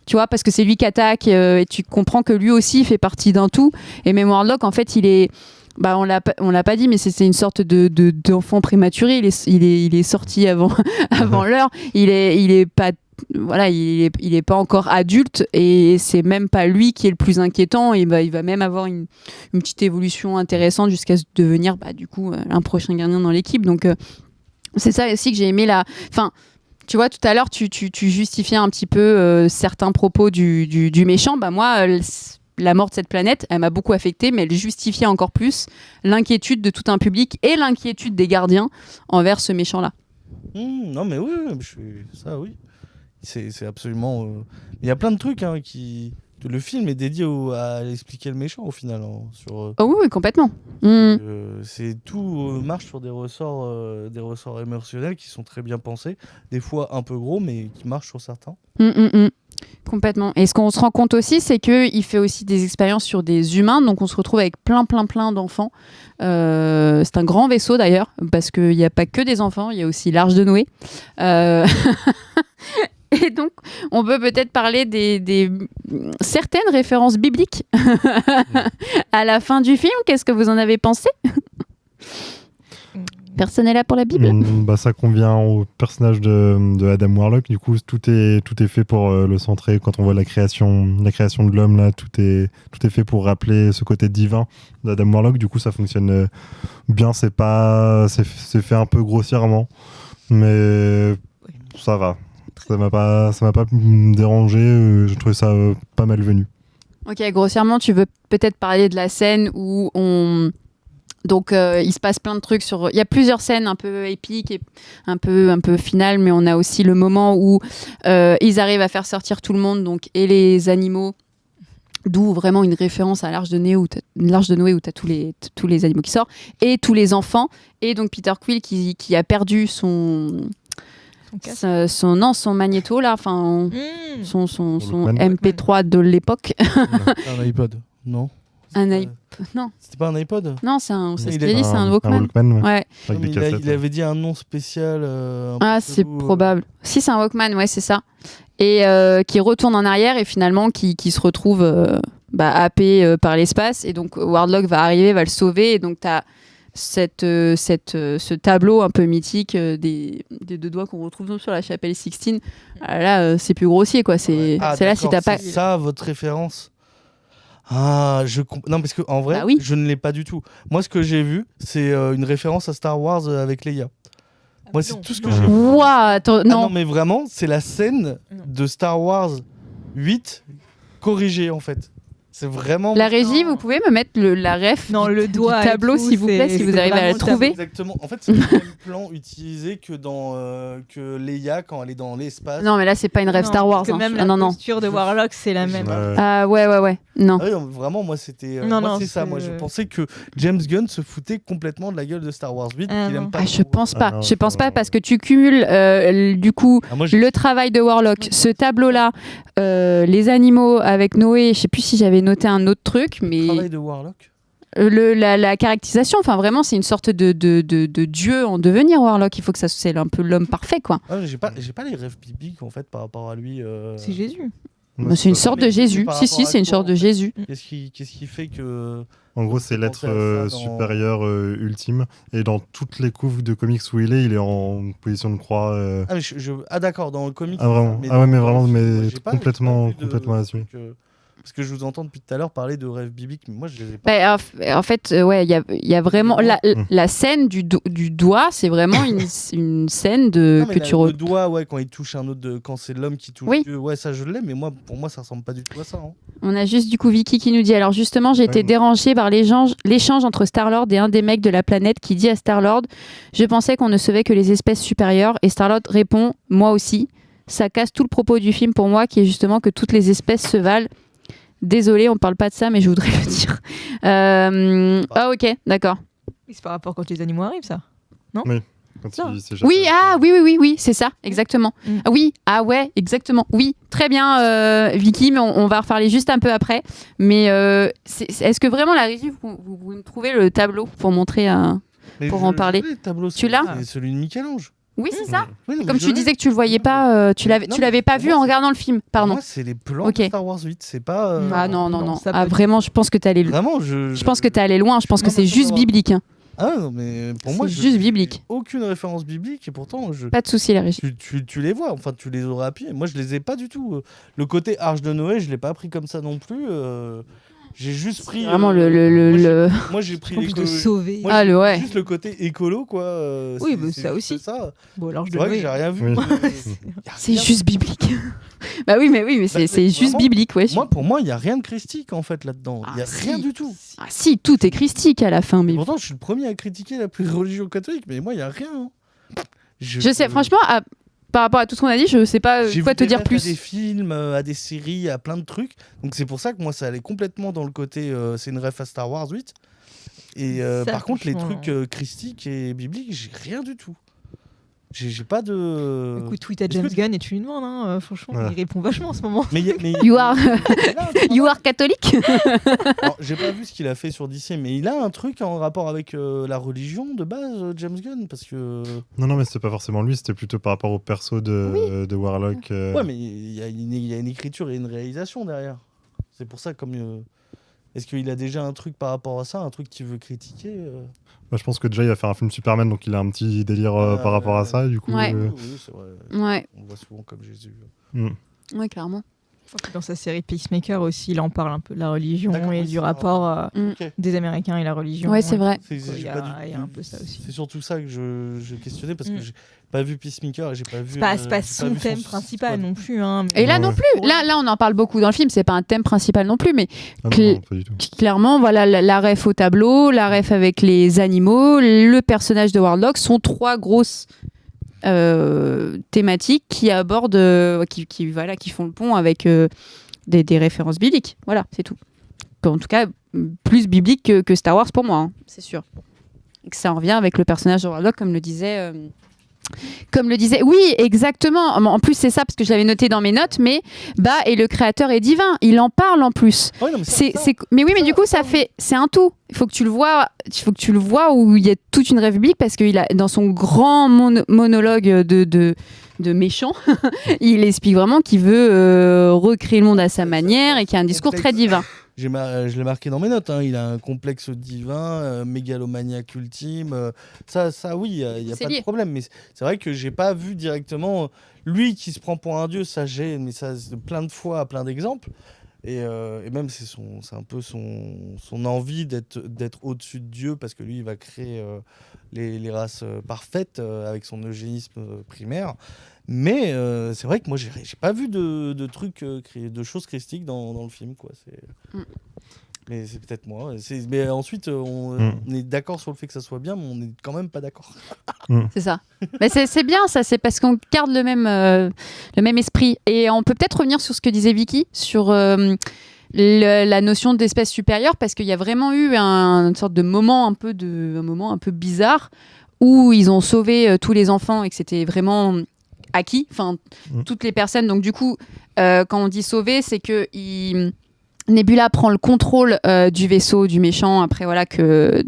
Tu vois, parce que c'est lui qui attaque et tu comprends que lui aussi fait partie d'un tout. Et même Warlock, en fait, il est... Bah, on l'a pas dit, mais c'est une sorte d'enfant prématuré. Il est sorti avant l'heure. Il est pas... Voilà, il est pas encore adulte et c'est même pas lui qui est le plus inquiétant. Et il va même avoir une petite évolution intéressante jusqu'à devenir, du coup, un prochain gardien dans l'équipe. Donc, c'est ça aussi que j'ai aimé Enfin... Tu vois, tout à l'heure, tu justifiais un petit peu certains propos du méchant. Moi, la mort de cette planète, elle m'a beaucoup affectée, mais elle justifiait encore plus l'inquiétude de tout un public et l'inquiétude des gardiens envers ce méchant-là. Non, mais oui, ça, oui. C'est absolument... Il y a plein de trucs qui... Le film est dédié à expliquer le méchant, au final. Oh oui, complètement. C'est tout marche sur des ressorts émotionnels qui sont très bien pensés. Des fois un peu gros, mais qui marchent sur certains. Complètement. Et ce qu'on se rend compte aussi, c'est qu'il fait aussi des expériences sur des humains. Donc on se retrouve avec plein d'enfants. C'est un grand vaisseau d'ailleurs, parce qu'il n'y a pas que des enfants, il y a aussi l'Arche de Noé. Et donc, on peut peut-être parler des certaines références bibliques à la fin du film. Qu'est-ce que vous en avez pensé? Personne n'est là pour la Bible. Ça convient au personnage de Adam Warlock. Du coup, tout est fait pour le centrer. Quand on voit la création de l'homme, là, tout est fait pour rappeler ce côté divin d'Adam Warlock. Du coup, ça fonctionne bien. C'est fait un peu grossièrement, mais ça va. Ça m'a pas dérangé. J'ai trouvé ça pas malvenu. Ok, grossièrement, tu veux peut-être parler de la scène où Donc il se passe plein de trucs il y a plusieurs scènes un peu épiques et un peu finales, mais on a aussi le moment où ils arrivent à faire sortir tout le monde, donc et les animaux, d'où vraiment une référence à l'Arche de Noé où t'as tous les animaux qui sortent et tous les enfants, et donc Peter Quill qui a perdu son magnéto là, enfin son MP3 de l'époque. Un iPod, non. Non. C'était pas un iPod? Non, c'est un Walkman. Ouais. Il avait dit un nom spécial. C'est probable. Si, c'est un Walkman, ouais, c'est ça. Et qui retourne en arrière et finalement qui se retrouve happé par l'espace. Et donc Warlock va arriver, va le sauver. Et donc tu as ce tableau un peu mythique des deux doigts qu'on retrouve sur la chapelle Sixtine. Là, c'est plus grossier, quoi. C'est là si t'as pas. C'est ça votre référence? Non, parce qu'en vrai, je ne l'ai pas du tout. Moi, ce que j'ai vu, c'est une référence à Star Wars avec Leia. Moi, c'est tout ce que j'ai vu. Non, mais vraiment, c'est la scène de Star Wars 8 corrigée, en fait. C'est vraiment... La régie, vous pouvez me mettre la ref le doigt du tableau, s'il vous plaît, si vous arrivez à la trouver. Exactement. En fait, c'est le même plan utilisé que dans que Leia quand elle est dans l'espace. Non, mais là, c'est pas une rêve Star Wars. Même la posture de Warlock, c'est la même. Ouais. Non. Vraiment, moi, c'était... c'est ça. Moi, je pensais que James Gunn se foutait complètement de la gueule de Star Wars 8. Je pense pas. Je pense pas parce que tu cumules, du coup, le travail de Warlock, ce tableau-là, les animaux avec Noé. Je sais plus si j'avais noté un autre truc, mais le travail de Warlock, la caractérisation, enfin vraiment c'est une sorte de dieu en devenir, Warlock. Il faut que ça c'est un peu l'homme parfait, quoi. J'ai pas les rêves bibliques en fait par rapport à lui. C'est Jésus. C'est une sorte de Jésus. Si, c'est une sorte de Jésus. Qu'est-ce qui fait que... En gros, c'est l'être supérieur ultime. Et dans toutes les couves de comics où il est en position de croix. D'accord, dans le comics. Vraiment. Mais complètement assumé. Parce que je vous entends depuis tout à l'heure parler de rêve biblique, mais moi je les ai pas. En fait, ouais, il y a vraiment la scène du doigt, c'est vraiment une scène Non, mais que tu le doigt, ouais, quand il touche un autre, quand c'est l'homme qui touche Dieu, ouais, ça je l'ai, mais pour moi ça ressemble pas du tout à ça. Hein. On a juste du coup Vicky qui nous dit alors justement j'ai été dérangée par l'échange entre Star-Lord et un des mecs de la planète qui dit à Star-Lord je pensais qu'on ne sauvait que les espèces supérieures et Star-Lord répond moi aussi. Ça casse tout le propos du film pour moi qui est justement que toutes les espèces se valent. Désolée, on parle pas de ça mais je voudrais le dire. Ah ok, d'accord. Oui, c'est par rapport quand les animaux arrivent ça. Non oui. Oui, c'est ça, exactement. Oui, ah ouais, exactement. Oui, très bien, Vicky, mais on va reparler juste un peu après. Mais est-ce que vraiment la régie, vous me trouvez le tableau pour montrer, pour en parler tu l'as C'est celui de Michel-Ange. Oui, c'est ça. Oui, comme tu disais que tu le voyais pas, tu l'avais pas vu en regardant le film, pardon. Moi, c'est les plans de Star Wars 8, c'est pas. Ah non. Ah vraiment, je pense que t'es allé. Vraiment, je pense que t'es allé loin. Je pense que c'est juste biblique. Hein. Ah non, mais pour moi, juste biblique. Aucune référence biblique et pourtant, pas de souci, la régie. Tu les vois, enfin, tu les aurais appuyés. Moi, je les ai pas du tout. Le côté Arche de Noé, je l'ai pas pris comme ça non plus. J'ai juste pris. Vraiment Moi, j'ai pris de sauver. Moi, juste le côté écolo, quoi. Oui, mais ça aussi. Ça. Bon, alors c'est vrai que j'ai rien vu. C'est juste biblique. Bah oui, mais c'est juste biblique, ouais. Pour moi, il y a rien de christique en fait là-dedans. Il y a rien du tout. Ah si, tout est christique à la fin. Mais pourtant, je suis le premier à critiquer la religion catholique, mais moi, il y a rien. Hein. Je sais, franchement. Par rapport à tout ce qu'on a dit, je sais pas quoi te dire plus. À des films, à des séries, à plein de trucs. Donc c'est pour ça que moi ça allait complètement dans le côté c'est une ref à Star Wars 8. Et par contre les trucs christiques et bibliques, j'ai rien du tout. J'ai pas de. Écoute, tweet à James Gunn et tu lui demandes, hein, franchement, il répond vachement en ce moment. Mais you are catholique. Alors, j'ai pas vu ce qu'il a fait sur DC, mais il a un truc en rapport avec la religion de base, James Gunn, parce que. Non, mais c'était pas forcément lui, c'était plutôt par rapport au perso de Warlock. Ouais, mais il y a une écriture et une réalisation derrière. C'est pour ça, comme. Est-ce qu'il a déjà un truc par rapport à ça, un truc qu'il veut critiquer je pense que déjà il va faire un film Superman, donc il a un petit délire par rapport à ça, du coup. Ouais. Oui, c'est vrai. Ouais. On le voit souvent comme Jésus. Ouais, clairement. Dans sa série Peacemaker aussi, il en parle un peu de la religion et du rapport des Américains et la religion. Ouais, c'est vrai. Il y a un peu ça aussi. C'est surtout ça que je questionnais parce que j'ai pas vu Peacemaker et j'ai pas vu. C'est pas son thème principal non plus. Hein, et là non plus. Là, on en parle beaucoup dans le film. C'est pas un thème principal non plus, mais non, pas du tout. Clairement, voilà, la ref au tableau, la ref avec les animaux, le personnage de Warlock sont trois grosses. Thématiques qui abordent, qui font le pont avec des références bibliques. Voilà, c'est tout. En tout cas, plus biblique que Star Wars pour moi, hein, c'est sûr. Et que ça en revient avec le personnage de Warlock, comme le disait. Oui, exactement. En plus, c'est ça parce que je l'avais noté dans mes notes. Mais et le créateur est divin. Il en parle en plus. Ouais, non, mais mais oui, mais du coup, c'est un tout. Il faut que tu le vois où il y a toute une rêve biblique parce qu'il a dans son grand monologue de méchant, il explique vraiment qu'il veut recréer le monde à sa manière et qu'il y a un discours très divin. Je l'ai marqué dans mes notes. Hein. Il a un complexe divin, mégalomaniaque ultime. Ça, oui, il y a pas de problème. Mais c'est vrai que j'ai pas vu directement lui qui se prend pour un dieu. Ça j'ai, mais ça plein de fois, à plein d'exemples. Et même c'est un peu son envie d'être au-dessus de Dieu parce que lui il va créer les races parfaites avec son eugénisme primaire. Mais c'est vrai que moi j'ai pas vu de trucs, de choses christiques dans le film, quoi. Mais c'est peut-être moi. Mais ensuite, on est d'accord sur le fait que ça soit bien, mais on n'est quand même pas d'accord. C'est ça. Mais c'est bien, ça. C'est parce qu'on garde le même esprit. Et on peut peut-être revenir sur ce que disait Vicky, sur la notion d'espèce supérieure, parce qu'il y a vraiment eu une sorte de moment un peu bizarre où ils ont sauvé tous les enfants et que c'était vraiment acquis. Enfin, toutes les personnes. Donc du coup, quand on dit sauver, c'est que Nebula prend le contrôle du vaisseau du méchant. Après, voilà que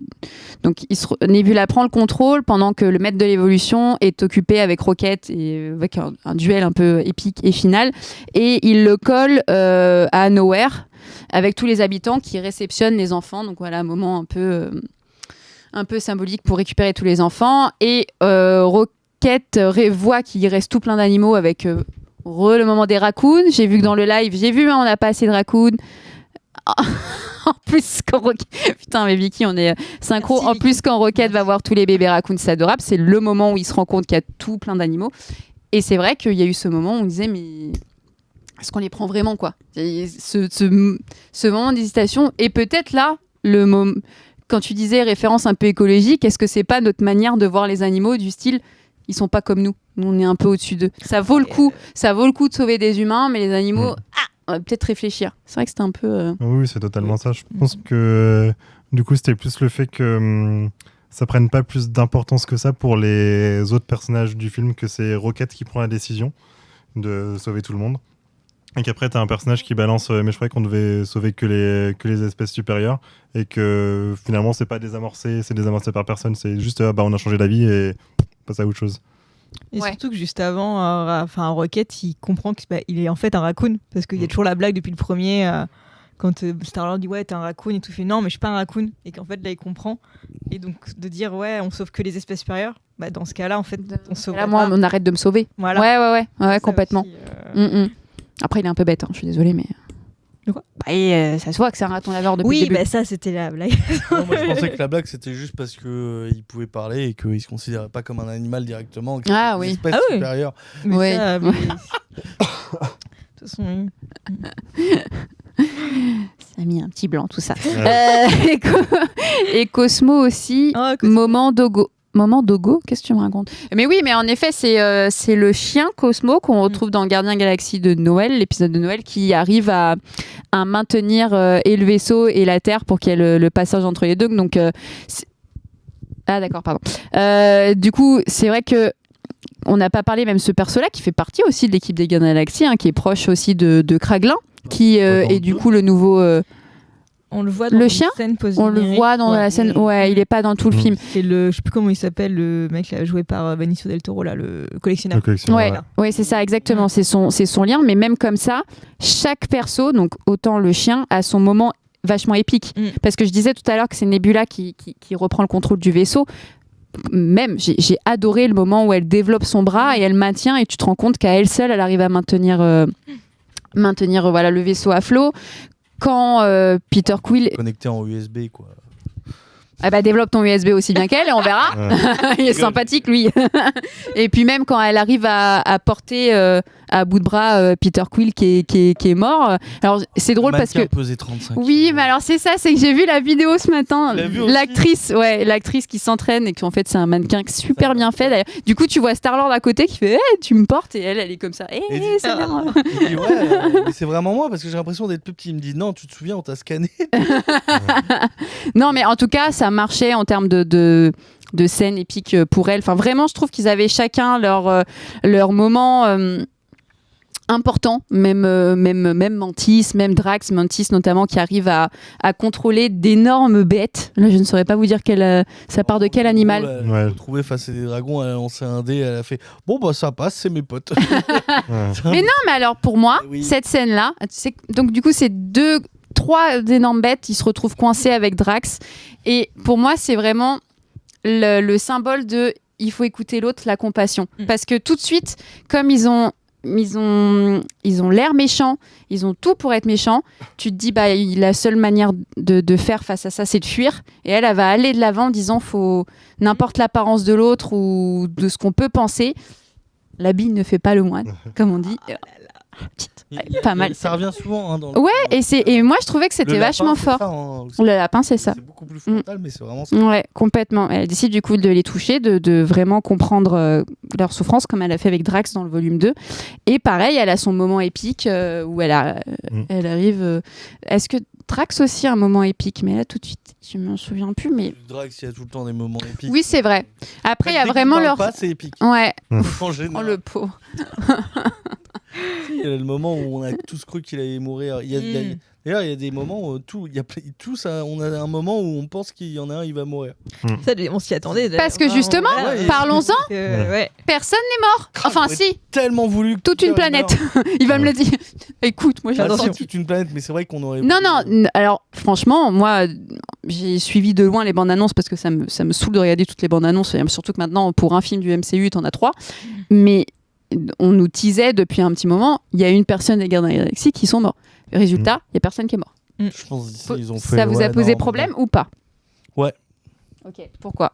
donc Nebula prend le contrôle pendant que le maître de l'évolution est occupé avec Rocket et avec un duel un peu épique et final. Et il le colle à Nowhere avec tous les habitants qui réceptionnent les enfants. Donc voilà, un moment un peu symbolique pour récupérer tous les enfants. Et Rocket voit qu'il reste tout plein d'animaux avec le moment des raccoons. J'ai vu que dans le live, on n'a pas assez de raccoons. En plus, putain, mais Vicky, on est synchro. Merci, en plus, quand Rocket va voir tous les bébés raccoons, c'est adorable. C'est le moment où il se rend compte qu'il y a tout plein d'animaux. Et c'est vrai qu'il y a eu ce moment où on disait, mais est-ce qu'on les prend vraiment, quoi? Ce moment d'hésitation. Et peut-être là, le moment, quand tu disais référence un peu écologique, est-ce que c'est pas notre manière de voir les animaux du style, ils sont pas comme nous, on est un peu au-dessus d'eux. Ça vaut le coup de sauver des humains, mais les animaux, on va peut-être réfléchir. C'est vrai que c'était un peu. Oui, c'est totalement ça. Je pense que du coup, c'était plus le fait que ça prenne pas plus d'importance que ça pour les autres personnages du film, que c'est Rocket qui prend la décision de sauver tout le monde. Et qu'après, tu as un personnage qui balance mais je croyais qu'on devait sauver que les espèces supérieures. Et que finalement, c'est pas désamorcé, c'est désamorcé par personne. C'est juste, on a changé d'avis et passe à autre chose. Et surtout que juste avant, Rocket, il comprend qu'il est en fait un raccoon. Parce qu'il y a toujours la blague depuis le premier, quand Star-Lord dit ouais, t'es un raccoon, et tout fait non, mais je suis pas un raccoon. Et qu'en fait, là, il comprend. Et donc, de dire ouais, on sauve que les espèces supérieures, dans ce cas-là, en fait, on sauve. Là, moi, on arrête de me sauver. Voilà. Ouais, complètement. Aussi, Après, il est un peu bête, je suis désolée, mais. De quoi? Ça se voit que c'est un raton laveur depuis le début. Oui, ça, c'était la blague. Non, moi, je pensais que la blague, c'était juste parce qu'il pouvait parler et qu'il se considérait pas comme un animal directement. Ah oui. Espèce supérieure. Mais ouais. ça, mais... De toute façon, ça a mis un petit blanc, tout ça. Et Cosmo aussi, Moment Dogo. Moment Dogo, qu'est-ce que tu me racontes? Mais oui, mais en effet, c'est le chien Cosmo qu'on retrouve dans Gardien Galaxy de Noël, l'épisode de Noël, qui arrive à maintenir et le vaisseau et la Terre pour qu'il y ait le passage entre les deux. Donc, ah d'accord, pardon. Du coup, c'est vrai que on n'a pas parlé même ce perso-là qui fait partie aussi de l'équipe des Gardiens Galaxy, qui est proche aussi de Kraglin, qui est du coup le nouveau. On le voit dans le chien, scène on le voit dans la scène. Ouais, il est pas dans tout le film. C'est je sais plus comment il s'appelle, le mec là, joué par Benicio del Toro là, le collectionneur. Ouais, c'est ça exactement. C'est son lien, mais même comme ça, chaque perso, donc autant le chien, a son moment vachement épique. Parce que je disais tout à l'heure que c'est Nebula qui reprend le contrôle du vaisseau. Même, j'ai adoré le moment où elle développe son bras et elle maintient, et tu te rends compte qu'à elle seule, elle arrive à maintenir le vaisseau à flot. Quand Peter Quill connecté en USB, quoi. Développe ton USB aussi bien qu'elle et on verra. Il est sympathique, lui. Et puis même quand elle arrive à porter à bout de bras Peter Quill qui est mort. Alors c'est drôle parce que pesait 35 oui, mais alors c'est que j'ai vu la vidéo ce matin. L'actrice qui s'entraîne et qu'en fait c'est un mannequin super bien fait d'ailleurs. Du coup tu vois Star-Lord à côté qui fait tu me portes, et elle est comme ça. C'est bien. Il dit mais c'est vraiment moi parce que j'ai l'impression d'être plus petit. Il me dit non, tu te souviens, on t'a scanné. Non mais en tout cas ça marchait en termes de scènes épiques pour elle. Enfin vraiment je trouve qu'ils avaient chacun leur moment important, même Mantis, même Drax, Mantis notamment, qui arrive à contrôler d'énormes bêtes. Là, je ne saurais pas vous dire ça part de quel animal. Elle s'est retrouvée face à des dragons, elle a lancé un dé, elle a fait bon ça passe, c'est mes potes. Mais non, mais alors pour moi, cette scène-là, donc du coup c'est 3 énormes bêtes, ils se retrouvent coincés avec Drax, et pour moi c'est vraiment le symbole de il faut écouter l'autre, la compassion, parce que tout de suite, comme ils ont l'air méchants, ils ont tout pour être méchants. Tu te dis, la seule manière de faire face à ça, c'est de fuir. Et elle va aller de l'avant en disant, faut n'importe l'apparence de l'autre ou de ce qu'on peut penser. L'habit ne fait pas le moine, comme on dit. Pas mal. Ça revient souvent dans et moi je trouvais que c'était vachement fort. Le lapin, c'est ça. C'est beaucoup plus frontal, mais c'est vraiment ça. Ouais, complètement. Elle décide du coup de les toucher, de vraiment comprendre leur souffrance, comme elle a fait avec Drax dans le volume 2. Et pareil, elle a son moment épique où elle arrive. Est-ce que Drax aussi a un moment épique? Mais là tout de suite, je m'en souviens plus. Mais Drax, il y a tout le temps des moments épiques. Oui, c'est vrai. Après, il y a vraiment leur. C'est épique. Ouais. En général. Oh le pauvre. Il y a le moment où on a tous cru qu'il allait mourir. D'ailleurs, il y a des moments où on a un moment où on pense qu'il y en a un, il va mourir. Ça, on s'y attendait. Parce que justement, parlons-en, personne n'est mort. Enfin, si. Tellement voulu. Toute une planète. Il va me le dire. Écoute, moi, j'ai toute une planète, mais c'est vrai qu'on aurait. Non. Alors, franchement, moi, j'ai suivi de loin les bandes annonces parce que ça me saoule de regarder toutes les bandes annonces. Surtout que maintenant, pour un film du MCU, t'en as 3. Mais on nous teasait depuis un petit moment, il y a une personne des Gardiens de la Galaxie qui sont morts. Résultat, il y a personne qui est mort. Je pense d'ici, ils ont fait. Ça vous a posé non, problème ou pas? Ouais. Ok. Pourquoi?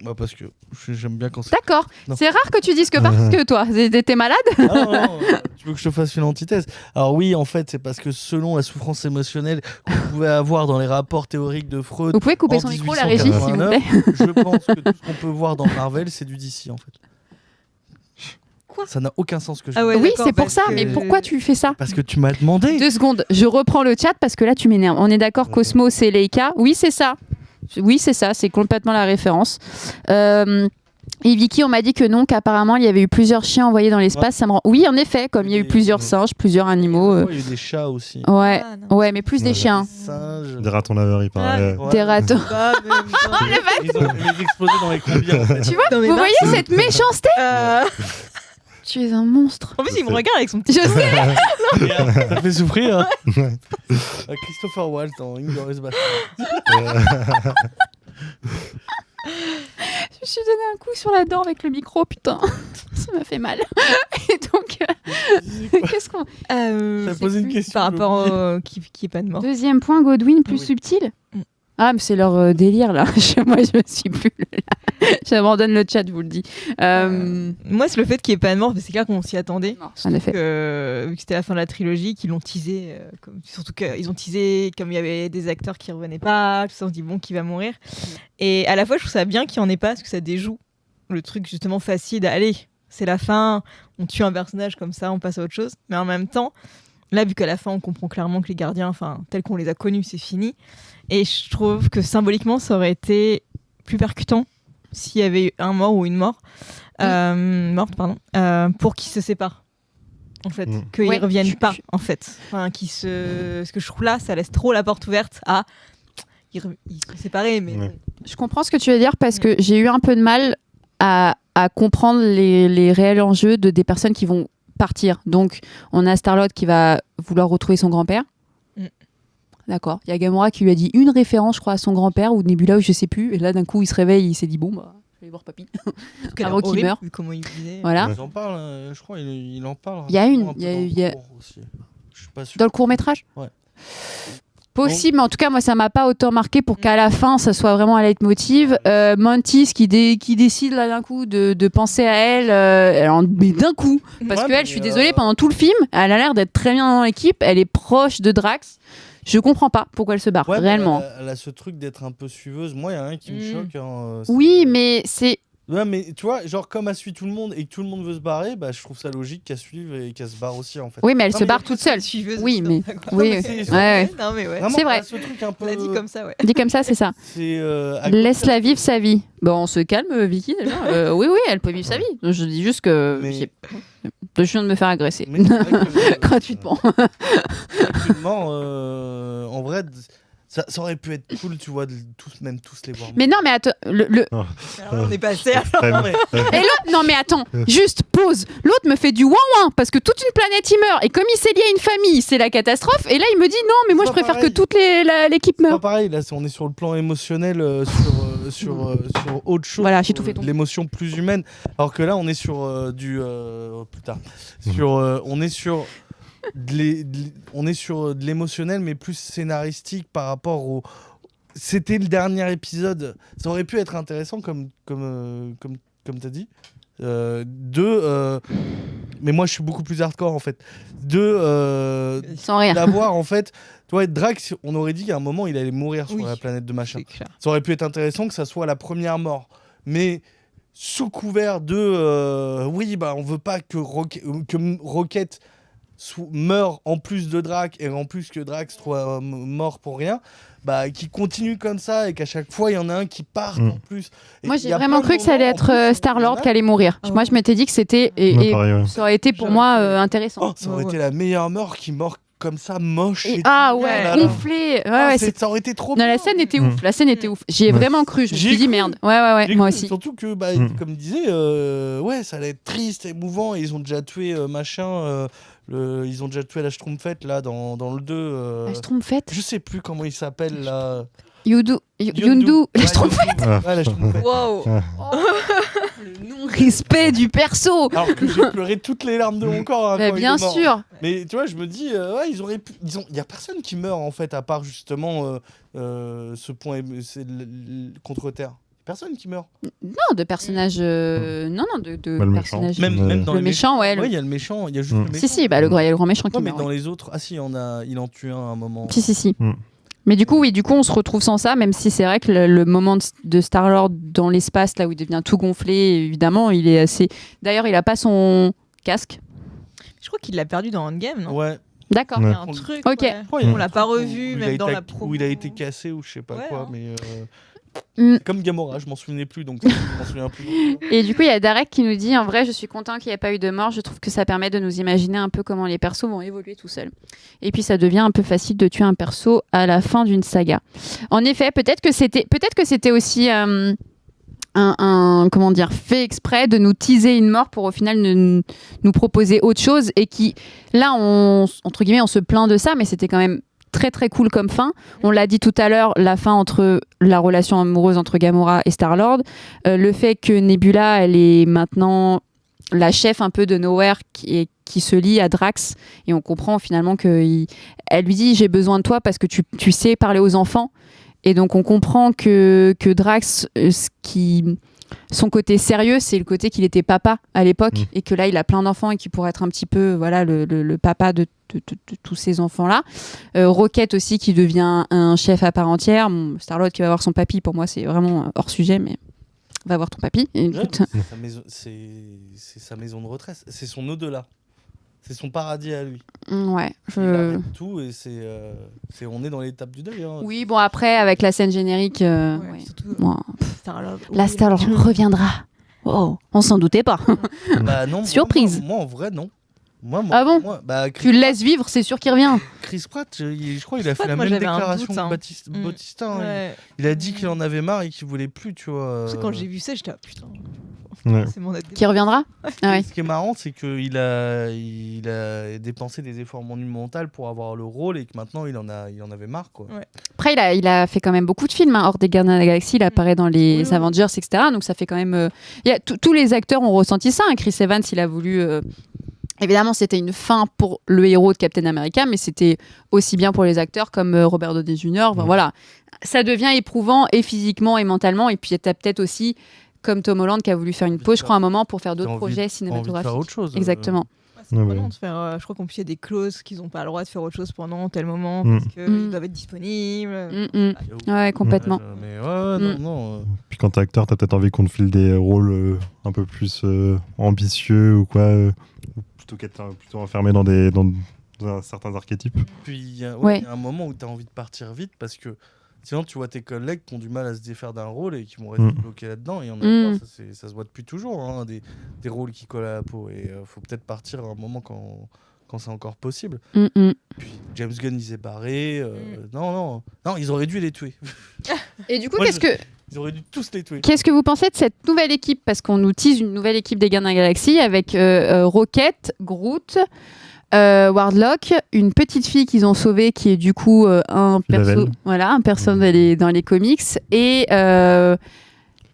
Bah parce que j'aime bien quand c'est. D'accord. Non. C'est rare que tu dises que parce que toi, t'es malade. Ah non, tu veux que je te fasse une antithèse? Alors oui, en fait, c'est parce que selon la souffrance émotionnelle qu'on pouvait avoir dans les rapports théoriques de Freud. Vous pouvez couper en son micro, la régie, s'il vous 1889, plaît. Je pense que tout ce qu'on peut voir dans Marvel, c'est du DC en fait. Quoi? Ça n'a aucun sens que je. Ah ouais, Oui, d'accord, c'est pour parce ça. que- Mais pourquoi tu fais ça? Parce que tu m'as demandé. 2 secondes. Je reprends le chat parce que là, tu m'énerves. On est d'accord, Cosmos et Leica. Oui, c'est ça. Oui, c'est ça. C'est complètement la référence. Et Vicky, on m'a dit que non, qu'apparemment il y avait eu plusieurs chiens envoyés dans l'espace. Ouais. Ça me rend... Oui, en effet, comme il y a eu Et- plusieurs singes, plusieurs animaux. Il y a eu des chats aussi. Ouais, Ah, non. ouais, mais plus des Ouais. chiens. Des singes. Des ratons laveurs, il paraît. Ouais. Des ratons. Bah, même pas. Ils ont les explosés dans les combien en fait. Tu vois, Non, mais vous Max, voyez cette méchanceté? Tu es un monstre. En plus, il me regarde avec son petit. Je sais. Ça te fait souffrir. Hein. Christopher Waltz dans Inglourious Basterds. Je me suis donné un coup sur la dent avec le micro, putain. Ça m'a fait mal. Et donc, qu'est-ce qu'on... Ça a posé une question. Par rapport au qui est pas de mort. Deuxième point, Godwin, plus Oui. subtil. Mm. Ah, mais c'est leur délire, là. Moi, je me suis plus là. J'abandonne le chat, je vous le dis. Moi, c'est le fait qu'il n'y ait pas de mort, parce que c'est clair qu'on s'y attendait. Non, en effet. Vu que c'était la fin de la trilogie, qu'ils l'ont teasé. Surtout qu'ils ont teasé comme il y avait des acteurs qui revenaient pas, tout ça, on se dit bon, qui va mourir. Et à la fois, je trouve ça bien qu'il n'y en ait pas, parce que ça déjoue le truc justement facile. Allez, c'est la fin, on tue un personnage comme ça, on passe à autre chose. Mais en même temps, là, vu qu'à la fin, on comprend clairement que les gardiens, enfin, tels qu'on les a connus, c'est fini. Et je trouve que symboliquement, ça aurait été plus percutant s'il y avait eu un mort ou une morte, pour qu'ils se séparent. En fait, qu'ils Ouais, reviennent pas, en fait. Enfin, ce que je trouve là, ça laisse trop la porte ouverte à. Ils sont séparés, mais. Ouais. Je comprends ce que tu veux dire parce que j'ai eu un peu de mal à comprendre les réels enjeux des personnes qui vont partir. Donc, on a Star-Lord qui va vouloir retrouver son grand-père. D'accord. Il y a Gamora qui lui a dit une référence, je crois, à son grand-père ou Nebula, ou je sais plus. Et là, d'un coup, il se réveille, il s'est dit bon, bah, je vais aller voir papy. Avant qu'il meure. Vu comment il disait. Voilà. Ils en parlent, je crois, il en parle. Il y a une, un peu il y a- dans le cours aussi. Je suis pas sûr. Dans le court-métrage. Ouais. Possible, mais en tout cas, moi, ça m'a pas autant marqué pour qu'à la fin, ça soit vraiment un leitmotiv. Mantis qui décide là d'un coup de penser à elle, mais d'un coup. Parce Ouais, que mais, elle, je suis désolée, pendant tout le film, elle a l'air d'être très bien dans l'équipe, elle est proche de Drax. Je comprends pas pourquoi elle se barre, Ouais, mais réellement. elle a ce truc d'être un peu suiveuse. Moi, il y a un qui me choque. Hein, Oui, mais c'est... Ouais, mais tu vois, genre, comme elle suit tout le monde et que tout le monde veut se barrer, bah, je trouve ça logique qu'elle suive et qu'elle se barre aussi, en fait. Oui, mais elle Non, se mais barre après, toute seule. Suiveuse Oui, aussi, mais... non, d'accord. Oui, Non, mais ouais, c'est- ouais. Non, mais ouais. Vraiment, C'est vrai. elle a ce truc un peu. On l'a dit comme ça, ouais. Dit comme ça, c'est ça. C'est. à Laisse-la vivre sa vie. Bon, on se calme, Vicky, déjà. Oui, elle peut vivre sa vie. Je dis juste que... Mais- Je viens de me faire agresser. Mais c'est vrai que, Gratuitement. actuellement, en vrai, ça aurait pu être cool, tu vois, de tous les voir. Mais non, mais attends, Alors, on est passé à. Non, mais- Et l'autre, non mais attends, juste pause. L'autre me fait du ouin-ouin parce que toute une planète y meurt et comme il s'est lié à une famille, c'est la catastrophe. Et là, il me dit non, mais moi je C'est pas préfère pareil. que toute l'équipe C'est pas meure. pareil, là on est sur le plan émotionnel, sur autre chose. Voilà, j'ai tout fait sur tomber. l'émotion plus humaine, alors que là on est sur on est sur de l'émotionnel mais plus scénaristique par rapport au. C'était le dernier épisode, ça aurait pu être intéressant comme t'as dit. Mais moi je suis beaucoup plus hardcore en fait. Sans rien. D'avoir en fait, toi Drax, on aurait dit qu'à un moment il allait mourir sur Oui. la planète de machin. C'est clair. Ça aurait pu être intéressant que ça soit la première mort, mais sous couvert de oui bah on veut pas que Rocket meurt en plus de Drax et en plus que Drax soit mort pour rien, bah qui continue comme ça et qu'à chaque fois il y en a un qui part en plus. Et Moi il j'ai y a vraiment plein de cru que ça allait moments, en être plus, Star-Lord il y en a- qui allait mourir. Ah Moi je m'étais dit que c'était... Ouais, Et pareil, ouais. ça aurait été pour J'aurais moi été- intéressant. Oh, ça aurait été la meilleure mort qui mort comme ça, moche. Et, et ah tout. ouais, là là. gonflé. Ouais, Ah, ouais, ça aurait été trop Non, bien. la scène était ouf. La scène était ouf. J'y ai Ouais. vraiment cru. Je me J'y ai suis dit cru. merde. Ouais, J'ai moi cru, aussi. Surtout que, bah, comme il disait, ouais, ça allait être triste, émouvant. Et ils ont déjà tué machin. Ils ont déjà tué la Schtroumpfette là dans le 2. Je trompe faite. Je sais plus comment il s'appelle là. Yundu, laisse tomber. Ouais, laisse tomber. Wow. Le non-respect du perso. Alors que j'ai pleuré toutes les larmes de mon corps. Hein, Bah, quand il bien est mort. sûr. Mais tu vois, je me dis, ouais, il y a personne qui meurt en fait, à part justement ce point contre-terre. Personne qui meurt. Non, de personnages. Non, de Bah, le personnages. Même dans le les méchant, ouais. Ouais, il y a le méchant, il y a juste le méchant. Si, bah, il y a le grand méchant qui Non, mais meurt. dans Ouais. les autres, ah si, il en tue un à un moment. Si. Mm. Mais du coup, on se retrouve sans ça, même si c'est vrai que le moment de Star-Lord dans l'espace, là où il devient tout gonflé, évidemment, il est assez. D'ailleurs, il a pas son casque. Je crois qu'il l'a perdu dans Endgame, non Ouais. D'accord. Il y Ouais. a un truc. Ok. ouais. Ouais, il y a On un l'a truc pas où revu, il même a dans été- la promo. Où il a été cassé ou je sais pas Ouais, quoi, hein. mais Mm. comme Gamora, je m'en souvenais plus, donc je m'en souviens plus. Et du coup, il y a Darek qui nous dit en vrai, je suis content qu'il n'y ait pas eu de mort. Je trouve que ça permet de nous imaginer un peu comment les persos vont évoluer tout seuls. Et puis, ça devient un peu facile de tuer un perso à la fin d'une saga. En effet, peut-être que c'était aussi comment dire, fait exprès de nous teaser une mort pour au final nous proposer autre chose et qui, là, entre guillemets, on se plaint de ça, mais c'était quand même très très cool comme fin. On l'a dit tout à l'heure, la fin entre la relation amoureuse entre Gamora et Star-Lord, le fait que Nebula, elle est maintenant la chef un peu de Nowhere qui se lie à Drax et on comprend finalement qu'elle lui dit j'ai besoin de toi parce que tu sais parler aux enfants et donc on comprend que Drax son côté sérieux, c'est le côté qu'il était papa à l'époque et que là il a plein d'enfants et qu'il pourrait être un petit peu voilà le papa de tous ces enfants-là. Rocket aussi qui devient un chef à part entière. Star-Lord qui va voir son papy, pour moi c'est vraiment hors sujet, mais va voir ton papy. Et écoute... C'est sa maison de retraite, c'est son au-delà. C'est son paradis à lui. Ouais. Il arrête tout et on est dans l'étape du deuil. Hein. Oui, bon après avec la scène générique, ouais. Surtout Moi, Star-Lord. la Star reviendra. Oh, on s'en doutait pas. Bah non. Surprise. Moi en vrai non. Ah bon bah, Tu le laisses vivre, c'est sûr qu'il revient. Chris Pratt, je crois qu'il a fait la moi, même j'avais un déclaration doute, hein. que Bautista. Hein. Ouais. Il a dit qu'il en avait marre et qu'il voulait plus, tu vois. Parce que quand j'ai vu ça, j'étais putain. Ouais. C'est mon Qui reviendra. Ah ouais. Ce qui est marrant, c'est qu'il a dépensé des efforts monumentaux pour avoir le rôle et que maintenant il en avait marre, quoi. Ouais. Après, il a fait quand même beaucoup de films hein, hors des Gardiens de la Galaxie. Il apparaît dans les Oui. Avengers, etc. Donc ça fait quand même. Tous les acteurs ont ressenti ça. Hein. Chris Evans, il a voulu. Évidemment, c'était une fin pour le héros de Captain America, mais c'était aussi bien pour les acteurs comme Robert Downey Jr. Enfin, voilà, ça devient éprouvant et physiquement et mentalement. Et puis, tu as peut-être aussi, comme Tom Holland, qui a voulu faire une pause, je crois, à un moment pour faire d'autres projets cinématographiques. Faire autre chose. Exactement. C'est Ouais, prenant ouais. de faire. Je crois qu'on y a des clauses qu'ils n'ont pas le droit de faire autre chose pendant tel moment Mm. parce qu'ils doivent être disponibles. Ouais, complètement. Mais ouais, non. Puis quand t'es acteur, t'as peut-être envie qu'on te file des rôles un peu plus ambitieux ou quoi, plutôt qu'être plutôt enfermé dans certains archétypes. Puis il y a Ouais. un moment où tu as envie de partir vite parce que sinon tu vois tes collègues qui ont du mal à se défaire d'un rôle et qui vont rester bloqués là-dedans. Et ça se voit depuis toujours, hein, des rôles qui collent à la peau. Et faut peut-être partir à un moment quand c'est encore possible. Puis James Gunn, il s'est barré. Non, ils auraient dû les tuer. Et du coup, Moi, qu'est-ce que... Ils auraient dû tous les tuer. Qu'est-ce que vous pensez de cette nouvelle équipe? Parce qu'on nous tease une nouvelle équipe des Gardiens de la Galaxie avec Rocket, Groot, Wardlock, une petite fille qu'ils ont sauvée qui est du coup un perso dans les comics et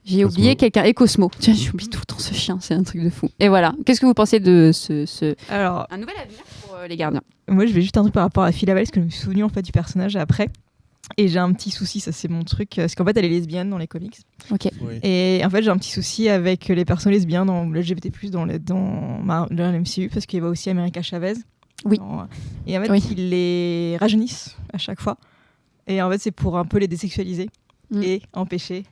j'ai oublié quelqu'un, et Cosmo. Tiens, j'oublie tout le temps ce chien, c'est un truc de fou. Et voilà, qu'est-ce que vous pensez de Alors, un nouvel avenir pour les Gardiens? moi, je vais juste un truc par rapport à Phyla Vale, parce que je me suis souvenu en fait du personnage après. Et j'ai un petit souci, ça c'est mon truc, parce qu'en fait elle est lesbienne dans les comics. Ok. Oui. Et en fait j'ai un petit souci avec les personnes lesbiennes dans LGBT+, dans le MCU, parce qu'il y a aussi America Chavez. Oui. Et en fait Oui. ils les rajeunissent à chaque fois. Et en fait c'est pour un peu les désexualiser et empêcher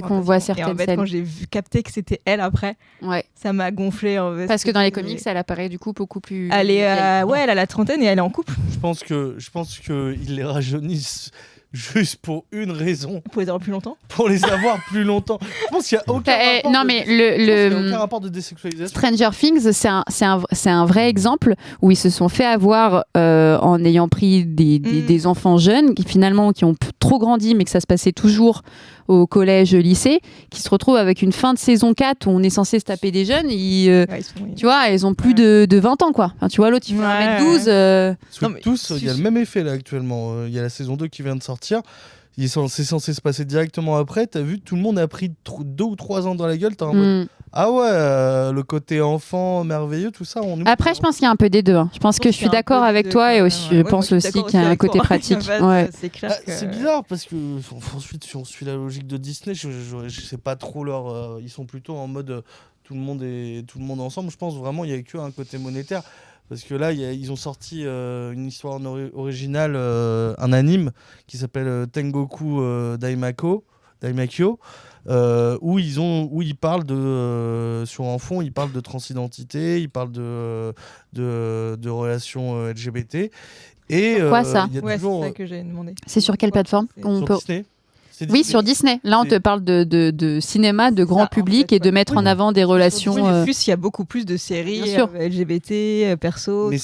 qu'on voit Et certaines en fait scènes. quand j'ai capté que c'était elle après, Ouais. ça m'a gonflé en fait. Parce que dans les comics, elle apparaît du coup beaucoup plus... Elle est, vieille. ouais, elle a la trentaine et elle est en couple. Je pense que ils les rajeunissent juste pour une raison, Pour les avoir plus longtemps. pour les avoir plus longtemps. Je pense qu'il y a aucun rapport non de- mais je pense qu'il y a le aucun rapport de désexualisation. Stranger Things, c'est un vrai exemple où ils se sont fait avoir en ayant pris des enfants jeunes qui finalement qui ont trop grandi mais que ça se passait toujours au collège, lycée, qui se retrouvent avec une fin de saison 4 où on est censé se taper des jeunes, Ouais, ils sont- tu vois, ils ont plus de 20 ans quoi. Enfin, tu vois, l'autre il fait Ouais, 1m12. Parce que Non, mais tous, il y a le même effet là actuellement. Il y a la saison 2 qui vient de sortir. c'est censé se passer directement après. T'as vu, tout le monde a pris 2 ou 3 ans dans la gueule. T'as en mode, ah ouais, le côté enfant merveilleux, tout ça. Après, je pense qu'il y a un peu des deux. Je pense que je suis d'accord avec toi et aussi, je pense aussi qu'il y a un côté pratique. C'est clair. C'est bizarre parce que ensuite, si on suit la logique de Disney, je sais pas trop leur. Ils sont plutôt en mode tout le monde ensemble. Je pense vraiment il y a que un côté monétaire. Parce que là, ils ont sorti une histoire originale, un anime qui s'appelle Tengoku Daimakyo, où ils parlent sur un fond, ils parlent de transidentité, ils parlent de relations LGBT. Et quoi ça c'est ça que j'ai demandé. C'est sur quelle plateforme Disney. Oui, sur Disney. Là, on te parle de cinéma, de grand public et de mettre en avant des relations. En plus, il y a beaucoup plus de séries LGBT, perso. Oui,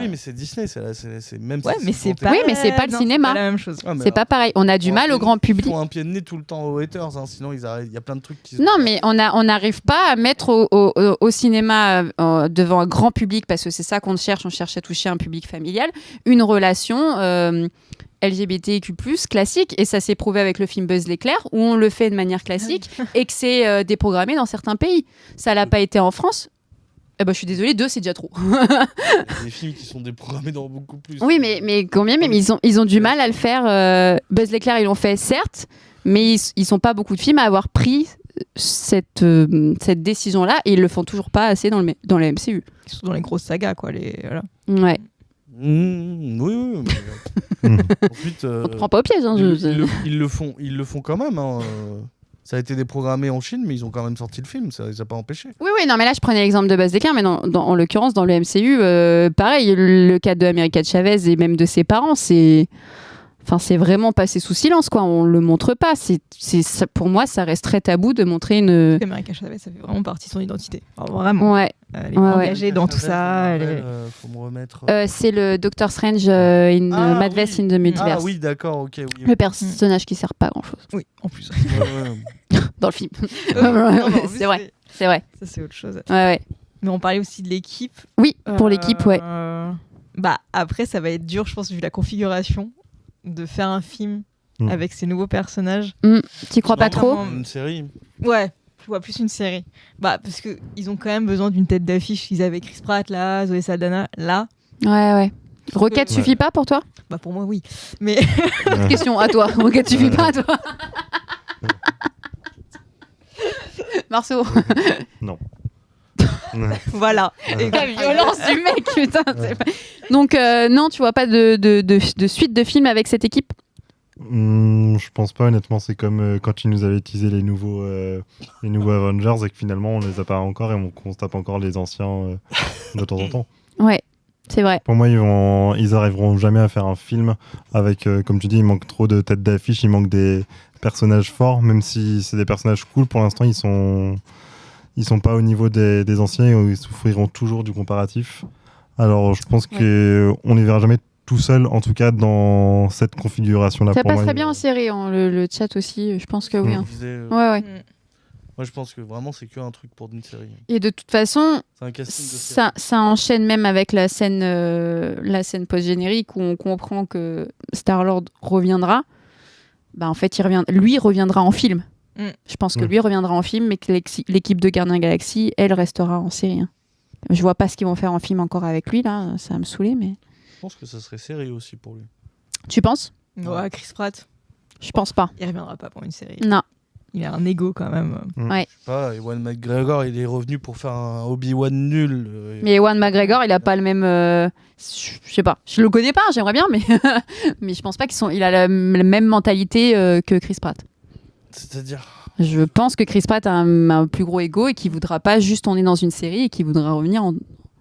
mais c'est Disney. C'est même. Ouais, mais c'est pas. Oui, mais c'est pas le cinéma. C'est pas la même chose. C'est pas pareil. On a du mal au grand public. Ils font un pied de nez tout le temps aux haters, sinon il y a plein de trucs qui. Non, mais on n'arrive pas à mettre au cinéma devant un grand public parce que c'est ça qu'on cherche. On cherche à toucher un public familial, une relation. LGBTQ+, classique, et ça s'est prouvé avec le film Buzz l'éclair, où on le fait de manière classique et que c'est déprogrammé dans certains pays. Ça l'a pas été en France. Je suis désolée, 2 c'est déjà trop. Il y a des films qui sont déprogrammés dans beaucoup plus. Oui, mais combien même ils ont du mal à le faire. Buzz l'éclair, ils l'ont fait, certes, mais ils sont pas beaucoup de films à avoir pris cette décision-là, et ils le font toujours pas assez dans le MCU. Ils sont dans les grosses sagas, quoi. Voilà. Ouais. Oui. Ensuite, on te prend pas au piège. Hein, ils le font quand même. Ça a été déprogrammé en Chine, mais ils ont quand même sorti le film. Ça les a pas empêchés. Oui, non, mais là, je prenais l'exemple de Buzz l'éclair, mais en l'occurrence, dans le MCU, pareil, le cas de America Chavez et même de ses parents, c'est vraiment passé sous silence, quoi. On le montre pas. Ça, pour moi, ça reste très tabou de montrer une. America Chavez, ça fait vraiment partie de son identité. Alors, vraiment. Ouais. Elle est engagée dans tout ça. Faut me remettre. C'est le Doctor Strange Madness in the Multiverse. Ah oui, d'accord, ok. Oui. Le personnage qui sert pas à grand chose. Oui, en plus. Dans le film. C'est vrai. Ça, c'est autre chose. Ouais. Mais on parlait aussi de l'équipe. Oui, pour l'équipe, ouais. Après, ça va être dur, je pense, vu la configuration, de faire un film avec ces nouveaux personnages. Tu crois pas trop ? Une série. Ouais. Je vois plus une série. Parce qu'ils ont quand même besoin d'une tête d'affiche. Ils avaient Chris Pratt, là, Zoé Saldana, là. Ouais. Rocket suffit pas pour toi ? Pour moi, oui. Mais. Question à toi. Rocket suffit pas à toi ? Marceau. Non. Voilà. La violence du mec, putain. Donc, non, tu vois pas de suite de films avec cette équipe ? Je pense pas, honnêtement. C'est comme quand ils nous avaient teasé les nouveaux Avengers et que finalement on les a pas encore et on se tape encore les anciens de temps en temps. Ouais, c'est vrai. Pour moi, ils arriveront jamais à faire un film avec, comme tu dis, il manque trop de têtes d'affiche, il manque des personnages forts, même si c'est des personnages cool. Pour l'instant, ils sont pas au niveau des anciens et ils souffriront toujours du comparatif. Alors, je pense qu'on les verra jamais tout seul, en tout cas dans cette configuration-là. Ça passerait bien en série, le chat aussi, je pense que oui. Hein. Ouais. Moi, je pense que vraiment, c'est qu'un truc pour une série. Et de toute façon, ça enchaîne même avec la scène post-générique où on comprend que Star-Lord reviendra. En fait, lui reviendra en film. Je pense que lui reviendra en film, mais que l'équipe de Gardiens Galaxy, elle restera en série. Hein. Je vois pas ce qu'ils vont faire en film encore avec lui, là. Ça va me saouler, mais... Je pense que ça serait série aussi pour lui. Tu penses ? Ouais, Chris Pratt. Je pense pas. Il reviendra pas pour une série. Non. Il a un ego quand même. Ouais. Je sais pas, Ewan McGregor, il est revenu pour faire un Obi-Wan nul. Mais Ewan McGregor, il a pas le même... je sais pas. Je le connais pas, j'aimerais bien, mais mais je pense pas il a la même mentalité que Chris Pratt. C'est-à-dire ? Je pense que Chris Pratt a un plus gros ego et qu'il voudra pas juste tourner dans une série et qu'il voudra revenir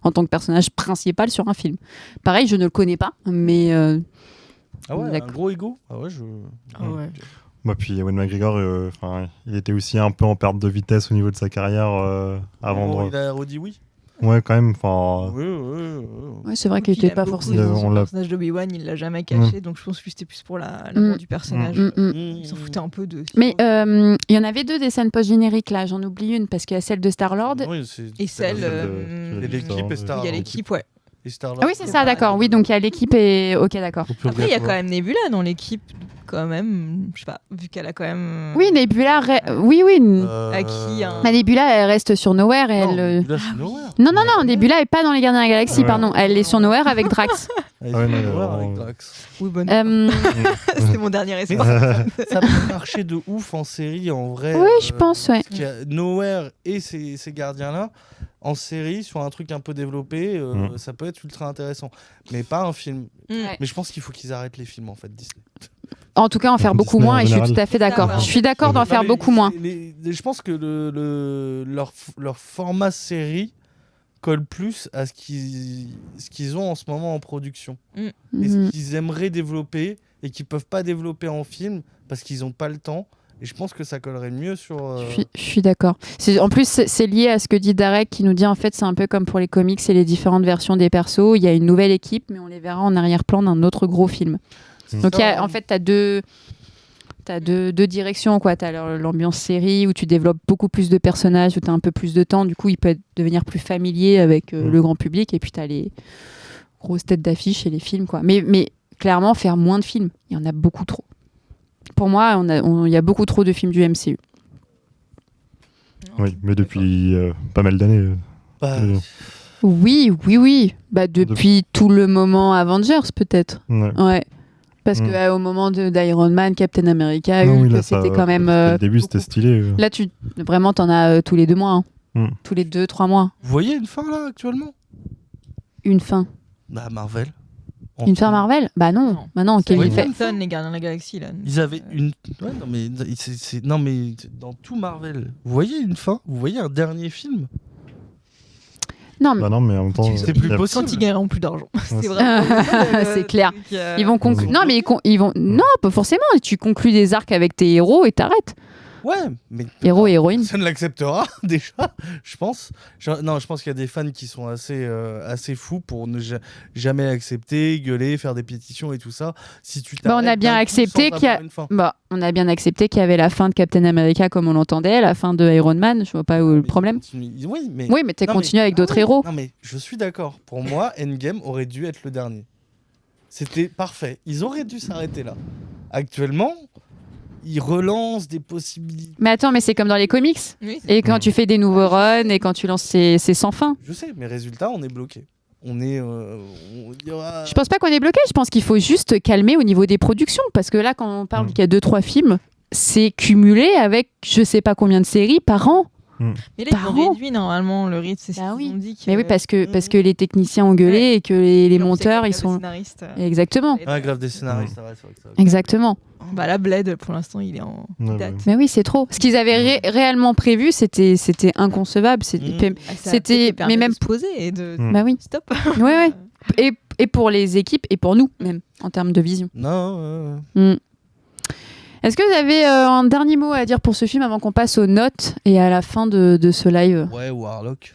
en tant que personnage principal sur un film. Pareil, je ne le connais pas, mais... Ah ouais, un gros ego ? Ah ouais, puis Ewan McGregor, il était aussi un peu en perte de vitesse au niveau de sa carrière avant il a redit oui. Ouais, quand même. Ouais, c'est vrai qu'il n'était pas forcément... Le personnage d'Obi-Wan, il l'a jamais caché, donc je pense que c'était plus pour l'amour du personnage. Ils s'en foutaient un peu de... Mais il y en avait 2 des scènes post-génériques, là. J'en oublie une, parce qu'il y a celle de Star-Lord. Et celle... de l'équipe et Star-Lord. Il y a l'équipe, ouais. Ah oui, c'est ça, d'accord. Oui, donc il y a l'équipe et... Ok, d'accord. Après, il y a quand même Nebula dans l'équipe. quand même. Je sais pas, vu qu'elle a quand même. Oui, Nebula. Oui. Acquis un. La Nebula, elle reste sur Nowhere. Et Non, elle... Nebula, c'est Nowhere. Non, Nebula est pas dans les Gardiens de la Galaxie, Ouais. pardon. Elle est sur Nowhere avec Drax. Elle est Ah ouais, sur non, Nowhere mais avec vraiment- Drax. Oui, bonne. Euh, C'est mon dernier Mais espoir. ça peut marcher de ouf en série, en vrai. Oui, je pense, ouais. Parce qu'il y a Nowhere et ces gardiens-là, en série, sur un truc un peu développé, ça peut être ultra intéressant. Mais pas un film. Ouais. Mais je pense qu'il faut qu'ils arrêtent les films, en fait, Disney. En tout cas, en faire beaucoup Disney, moins, en et je suis général. tout à fait d'accord. D'accord. Je suis d'accord d'en Non, faire mais beaucoup moins. je pense que leur format série colle plus à ce qu'ils ont en ce moment en production. Et ce Mhm. qu'ils aimeraient développer et qu'ils peuvent pas développer en film parce qu'ils n'ont pas le temps. Et je pense que ça collerait mieux sur... Je suis d'accord. En plus, c'est lié à ce que dit Darek qui nous dit en fait, c'est un peu comme pour les comics et les différentes versions des persos. Il y a une nouvelle équipe, mais on les verra en arrière-plan d'un autre gros film. Donc, en fait, tu as deux directions. Tu as l'ambiance série où tu développes beaucoup plus de personnages, où tu as un peu plus de temps. Du coup, il peut devenir plus familier avec le grand public. Et puis, tu as les grosses têtes d'affiche et les films. Mais clairement, faire moins de films. Il y en a beaucoup trop. Pour moi, il y a beaucoup trop de films du MCU. Oui, mais depuis pas mal d'années. Bah, Oui. Bah, depuis tout le moment Avengers, peut-être. Ouais. Ouais. Parce Mm. que au moment d'Iron Man, Captain America, Non, oui, Hulk, là, ça- c'était quand même. Au début, c'était beaucoup. stylé. Là, vraiment, t'en as tous les 2 mois. Hein. Mm. Tous les 2-3 mois. vous voyez une fin, là, actuellement Une fin. Bah, Marvel. Une fin Marvel Bah non. Non. Bah non, C'est quel Oui, effet. Captain, les Gardiens de la Galaxie, là. Ils avaient une... Ouais, non, mais, non, mais dans tout Marvel, vous voyez une fin? Vous voyez un dernier film? Non, mais Bah non, mais en même temps. C'est plus il y a- possible. Quand ils gagneront plus d'argent. C'est c'est- vraiment. C'est clair. truc, ils vont conclure. Mm. Non, mais ils vont. Non, pas forcément. Tu conclus des arcs avec tes héros et t'arrêtes. Ouais, mais... Héros et héroïnes. Personne ne l'acceptera, déjà, je pense. Non, je pense qu'il y a des fans qui sont assez fous pour ne jamais accepter, gueuler, faire des pétitions et tout ça. Si tu Bah, on a t'arrêtes bien d'un coup accepté sans qu'il y a- avoir une fin. Bah, on a bien accepté qu'il y avait la fin de Captain America comme on l'entendait, la fin de Iron Man. Je vois pas où est le Mais problème. Oui, mais... Oui, mais t'as Non, continué avec Ah d'autres oui, héros. Non, mais je suis d'accord. Pour moi, Endgame aurait dû être le dernier. C'était parfait. Ils auraient dû s'arrêter là. Actuellement, ils relancent des possibilités. Mais attends, mais c'est comme dans les comics. Oui, c'est- Et quand tu fais des nouveaux runs et quand tu lances, c'est sans fin. Je sais, mais résultat, on est bloqué. On est... il y aura- Je pense pas qu'on est bloqué. Je pense qu'il faut juste calmer au niveau des productions. Parce que là, quand on parle qu'il y a 2-3 films, c'est cumulé avec je sais pas combien de séries par an. Mais là, ils ont Par an. réduit normalement le rythme. C'est ce Bah qu'ils oui. ont dit. Mais oui, parce que les techniciens ont gueulé et que les monteurs, ils sont. Exactement. Ouais, grave des scénaristes, c'est vrai, c'est vrai, c'est vrai. Exactement. Bah, la Blade, pour l'instant, il est en Ouais, date. ouais. Mais oui, c'est trop. Ce qu'ils avaient réellement prévu, c'était inconcevable. Mhm. C'était- mais même- de se poser et de Bah oui. stop. Ouais. Et pour les équipes et pour nous, même, en termes de vision. Non, Est-ce que vous avez un dernier mot à dire pour ce film avant qu'on passe aux notes et à la fin de ce live? ouais, Warlock.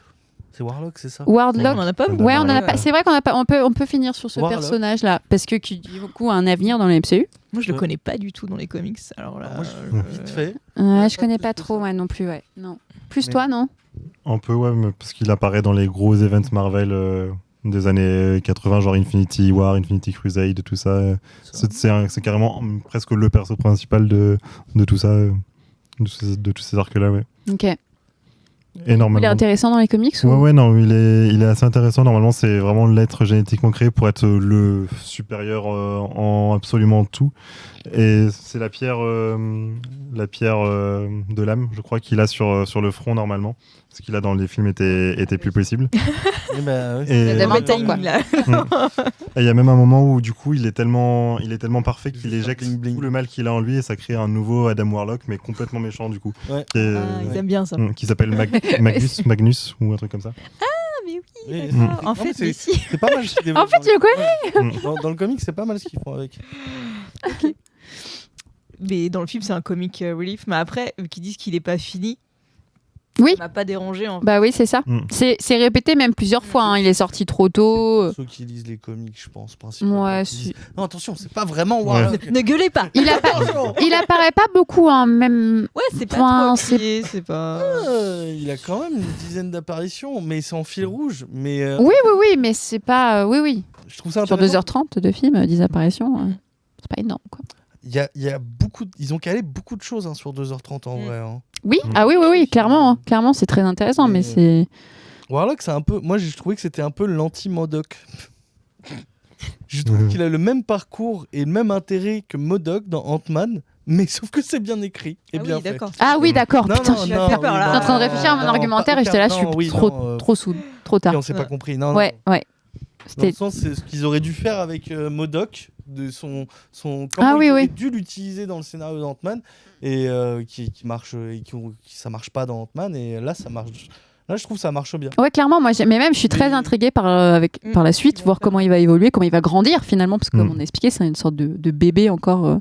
C'est Warlock, c'est ça? Wardlock. On en a pas Ouais, beaucoup. Ouais, on en a Ouais. pas. C'est vrai qu'on a pas. On peut finir sur ce Warlock. personnage-là parce que qui dit beaucoup un avenir dans le MCU. Moi, je le Ouais. connais pas du tout dans les comics. Alors là, Moi, Vite fait. Je connais plus pas que trop, ça. ouais, non plus, ouais. Non. Plus Mais- toi, non? Un peu, ouais, mais parce qu'il apparaît dans les gros events Marvel des années 80, genre Infinity War, Infinity Crusade, tout ça. C'est carrément presque le perso principal de tout ça, de tous ces arcs-là, ouais. Ok. Énormément. Il est intéressant dans les comics ou... Ouais, non, il est assez intéressant. Normalement, c'est vraiment l'être génétiquement créé pour être le supérieur en absolument tout. Et c'est la pierre de l'âme, je crois, qu'il a sur le front normalement. Ce qu'il a dans les films était plus possible. Eh ben, ouais. Et La Mauvais timing, quoi. timing, là. et il y a même un moment où, du coup, il est tellement parfait qu'il Il fait éjecte bling bling. tout le mal qu'il a en lui et ça crée un nouveau Adam Warlock, mais complètement méchant, du coup. Ouais. Qui, est- Ah, ils aiment bien ça. qui s'appelle Magnus ou un truc comme ça. Ah, mais oui, Oui, d'accord. Mm. En Non, mais fait, mais si. C'est pas mal ce qu'ils En fait, développent tu le connais. Ouais. Dans le comic, c'est pas mal ce qu'ils font avec. Mais dans le film, c'est un comic relief. Mais après, qu'ils disent qu'il est pas fini, Oui. ça m'a pas dérangé. En fait. Bah oui, c'est ça. Mm. C'est répété même plusieurs fois. Hein. Il est sorti trop tôt. Ceux qui lisent les comics, je pense, principalement. Ouais, Ils disent, non, attention, c'est pas vraiment Warlock. Ne gueulez pas. Il apparaît pas beaucoup, hein, même. Ouais, c'est pas Enfin, trop c'est- appuyé, c'est pas. Il a quand même une dizaine d'apparitions, mais c'est en fil rouge. Mais Oui, mais c'est pas. Oui. je trouve ça Sur intéressant. 2h30 de film, 10 apparitions, c'est pas énorme, quoi. y a beaucoup, ils ont calé beaucoup de choses sur 2h30 en vrai. Hein. Oui, oui, clairement, hein. Clairement, c'est très intéressant, mais c'est. Warlock, c'est un peu. Moi, j'ai trouvé que c'était un peu l'anti-MODOK. Je trouve qu'il a le même parcours et le même intérêt que MODOK dans Ant-Man, mais sauf que c'est bien écrit et bien fait. Ah oui, d'accord. Non, Putain, non, je suis non, en train de réfléchir à mon argumentaire et j'étais là, je suis trop soude, trop tard. On s'est pas compris. Non, ouais. Dans le sens, c'est ce qu'ils auraient dû faire avec MODOK, de son comment ils auraient dû l'utiliser dans le scénario d'Ant-Man et qui marche et ça marche pas dans Ant-Man et là ça marche. Là, je trouve que ça marche bien. Ouais, clairement, mais même, je suis très intriguée par la suite, voir comment il va évoluer, comment il va grandir finalement, parce que comme on a expliqué, c'est une sorte de bébé encore.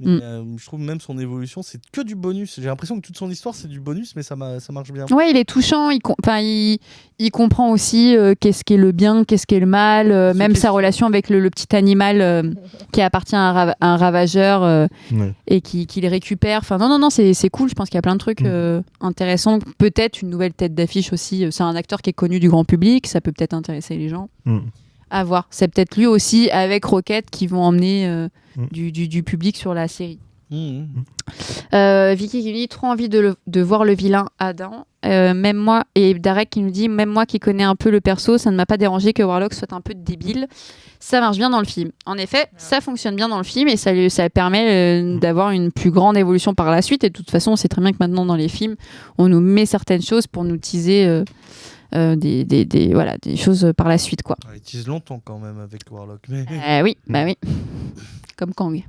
Je trouve même son évolution, c'est que du bonus. J'ai l'impression que toute son histoire, c'est du bonus, mais ça marche bien. Ouais, il est touchant, il comprend aussi qu'est-ce qu'est le bien, qu'est-ce qu'est le mal, même sa relation avec le petit animal qui appartient à un ravageur et qui les récupère. Enfin, non, c'est cool, je pense qu'il y a plein de trucs intéressants. Peut-être une nouvelle tête d'affiche aussi, c'est un acteur qui est connu du grand public, ça peut peut-être intéresser les gens. À voir, c'est peut-être lui aussi avec Rocket qui vont emmener du public sur la série. Vicky qui nous dit trop envie de voir le vilain Adam, même moi, et Darek qui nous dit même moi qui connais un peu le perso, ça ne m'a pas dérangé que Warlock soit un peu débile, ça marche bien dans le film. En effet, ça fonctionne bien dans le film et ça permet d'avoir une plus grande évolution par la suite, et de toute façon on sait très bien que maintenant dans les films on nous met certaines choses pour nous teaser des choses par la suite, quoi. Il tease longtemps quand même avec Warlock, mais... oui, comme Kang.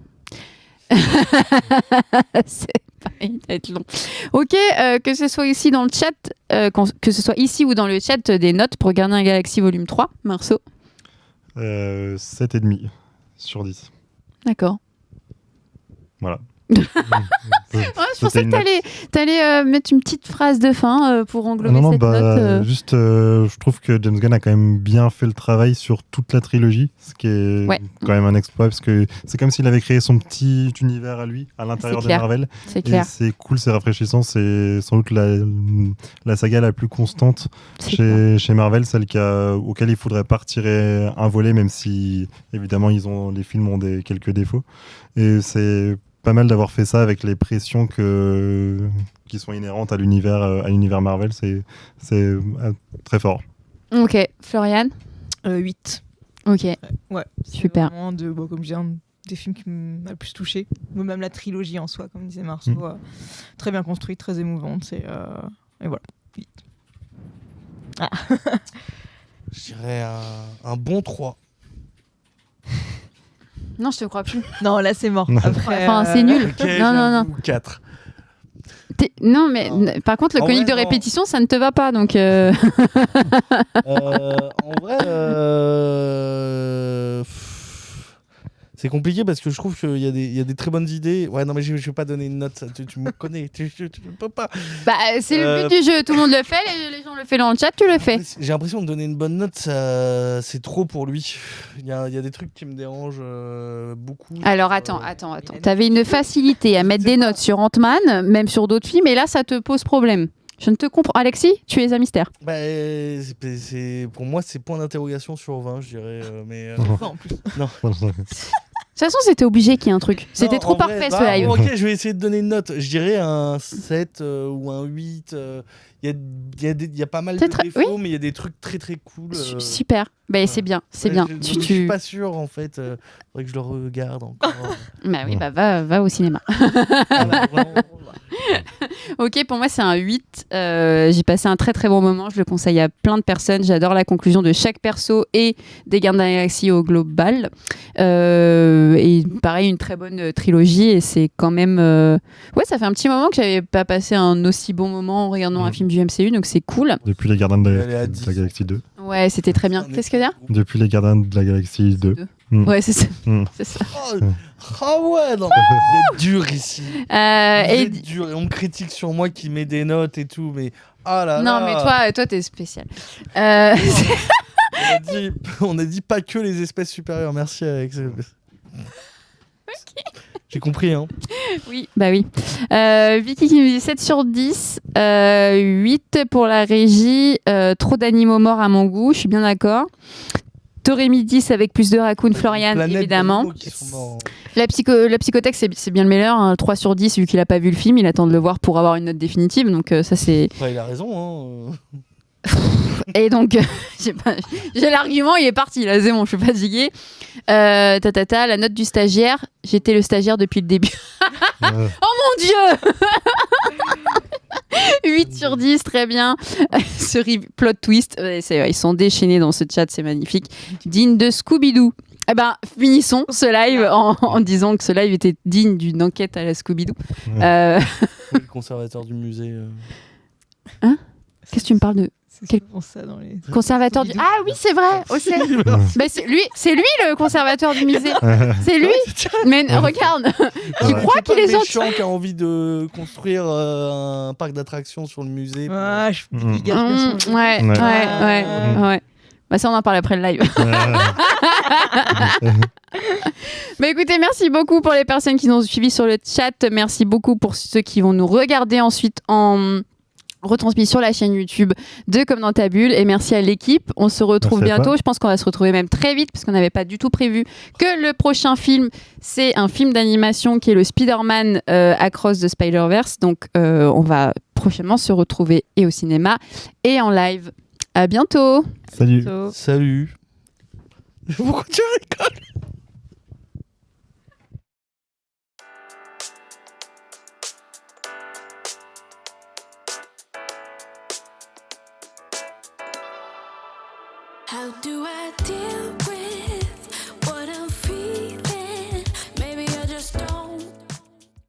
C'est pareil, ça va être long. Ok, que ce soit ici dans le chat, que ce soit ici ou dans le chat, des notes pour Gardien Galaxy volume 3, Marceau. 7,5 sur 10. D'accord. Voilà. Je pensais que t'allais mettre une petite phrase de fin pour englober cette note. Juste, je trouve que James Gunn a quand même bien fait le travail sur toute la trilogie, ce qui est quand même un exploit, parce que c'est comme s'il avait créé son petit univers à lui, à l'intérieur de Marvel. C'est clair. C'est cool, c'est rafraîchissant, c'est sans doute la saga la plus constante chez Marvel, celle auquel il faudrait pas retirer un volet, même si évidemment les films ont quelques défauts. Et c'est pas mal d'avoir fait ça avec les pressions qui sont inhérentes à l'univers Marvel, c'est très fort. Ok, Florian 8. Ok, ouais, super. Vraiment comme je dis, des films qui m'ont le plus touché, même la trilogie en soi, comme disait Marceau, très bien construite, très émouvante, et voilà, 8. Je dirais un bon 3. Non, je te crois plus. Non, là c'est mort. Après, c'est nul. Okay, non. 4. Non, mais par contre, le conique de répétition, ça ne te va pas, donc. En vrai, c'est compliqué parce que je trouve qu'il y a des très bonnes idées. Ouais, non, mais je vais pas donner une note. Tu me connais, tu peux pas. C'est le but du jeu. Tout le monde le fait, les gens le font dans le chat, tu le fais. J'ai l'impression de donner une bonne note, c'est trop pour lui. Il y a des trucs qui me dérangent beaucoup. Alors attends. T'avais une facilité à mettre des notes sur Ant-Man, même sur d'autres films, et là, ça te pose problème. Je ne te comprends. Alexis, tu es un mystère. Pour moi, c'est point d'interrogation sur 20, je dirais. En plus. Non. De toute façon, c'était obligé qu'il y ait un truc. C'était trop parfait, ce live. Ok, je vais essayer de donner une note. Je dirais un 7 ou un 8. Il y a pas mal de défauts, mais il y a des trucs très très cool. Super. C'est bien. C'est bien. Je suis pas sûr, en fait. Faudrait que je le regarde encore. Va au cinéma. Ok, pour moi, c'est un 8. J'ai passé un très très bon moment. Je le conseille à plein de personnes. J'adore la conclusion de chaque perso et des Gardiens de la Galaxie au global. Et pareil, une très bonne trilogie. Et c'est quand même... ça fait un petit moment que j'avais pas passé un aussi bon moment en regardant un film du MCU. Donc c'est cool. Depuis les Gardiens de la Galaxie 2. Ouais, c'était très bien. Qu'est-ce que dire ? Depuis les Gardiens de la Galaxie 2. Ouais, c'est ça. C'est ça. Ouais, non, vous êtes dur ici. Vous êtes dur et on me critique sur moi qui met des notes et tout, mais non, mais toi, t'es spécial. On a dit pas que les espèces supérieures. Merci, Alex. J'ai compris, hein. Oui. Vicky qui nous dit 7 sur 10. 8 pour la régie. Trop d'animaux morts à mon goût, je suis bien d'accord. Toremi 10 avec plus de raccoon, Florian, Planète évidemment. d'animaux qui sont dans- La psychothèque, c'est bien le meilleur. 3 sur 10, vu qu'il a pas vu le film, il attend de le voir pour avoir une note définitive. Donc ça, c'est... Enfin, il a raison. Hein. Et donc, j'ai l'argument, il est parti, là, c'est bon, je suis fatiguée. La note du stagiaire, j'étais le stagiaire depuis le début. Oh mon Dieu 8 sur 10, très bien. Plot twist, ils sont déchaînés dans ce chat, c'est magnifique. Digne de Scooby-Doo. Eh ben, finissons ce live en disant que ce live était digne d'une enquête à la Scooby-Doo. Le conservateur du musée. Hein? Qu'est-ce que tu me parles de C'est souvent ça dans les... conservateur du... Ah oui, c'est vrai. Bah, c'est lui le conservateur du musée. C'est lui. Mais regarde, tu crois qu'il est méchant qui a envie de construire un parc d'attractions sur le musée. Ah, il gâche bien son- Ouais. Bah ça, on en parle après le live. Mais écoutez, merci beaucoup pour les personnes qui nous ont suivis sur le chat. Merci beaucoup pour ceux qui vont nous regarder ensuite en retransmis sur la chaîne YouTube de Comme dans ta bulle. Et merci à l'équipe. On se retrouve bientôt. Je pense qu'on va se retrouver même très vite parce qu'on n'avait pas du tout prévu que le prochain film, c'est un film d'animation qui est le Spider-Man Across the Spider-Verse. Donc, on va prochainement se retrouver et au cinéma et en live. À bientôt. Salut. Salut. Pourquoi tu rigoles? How do I deal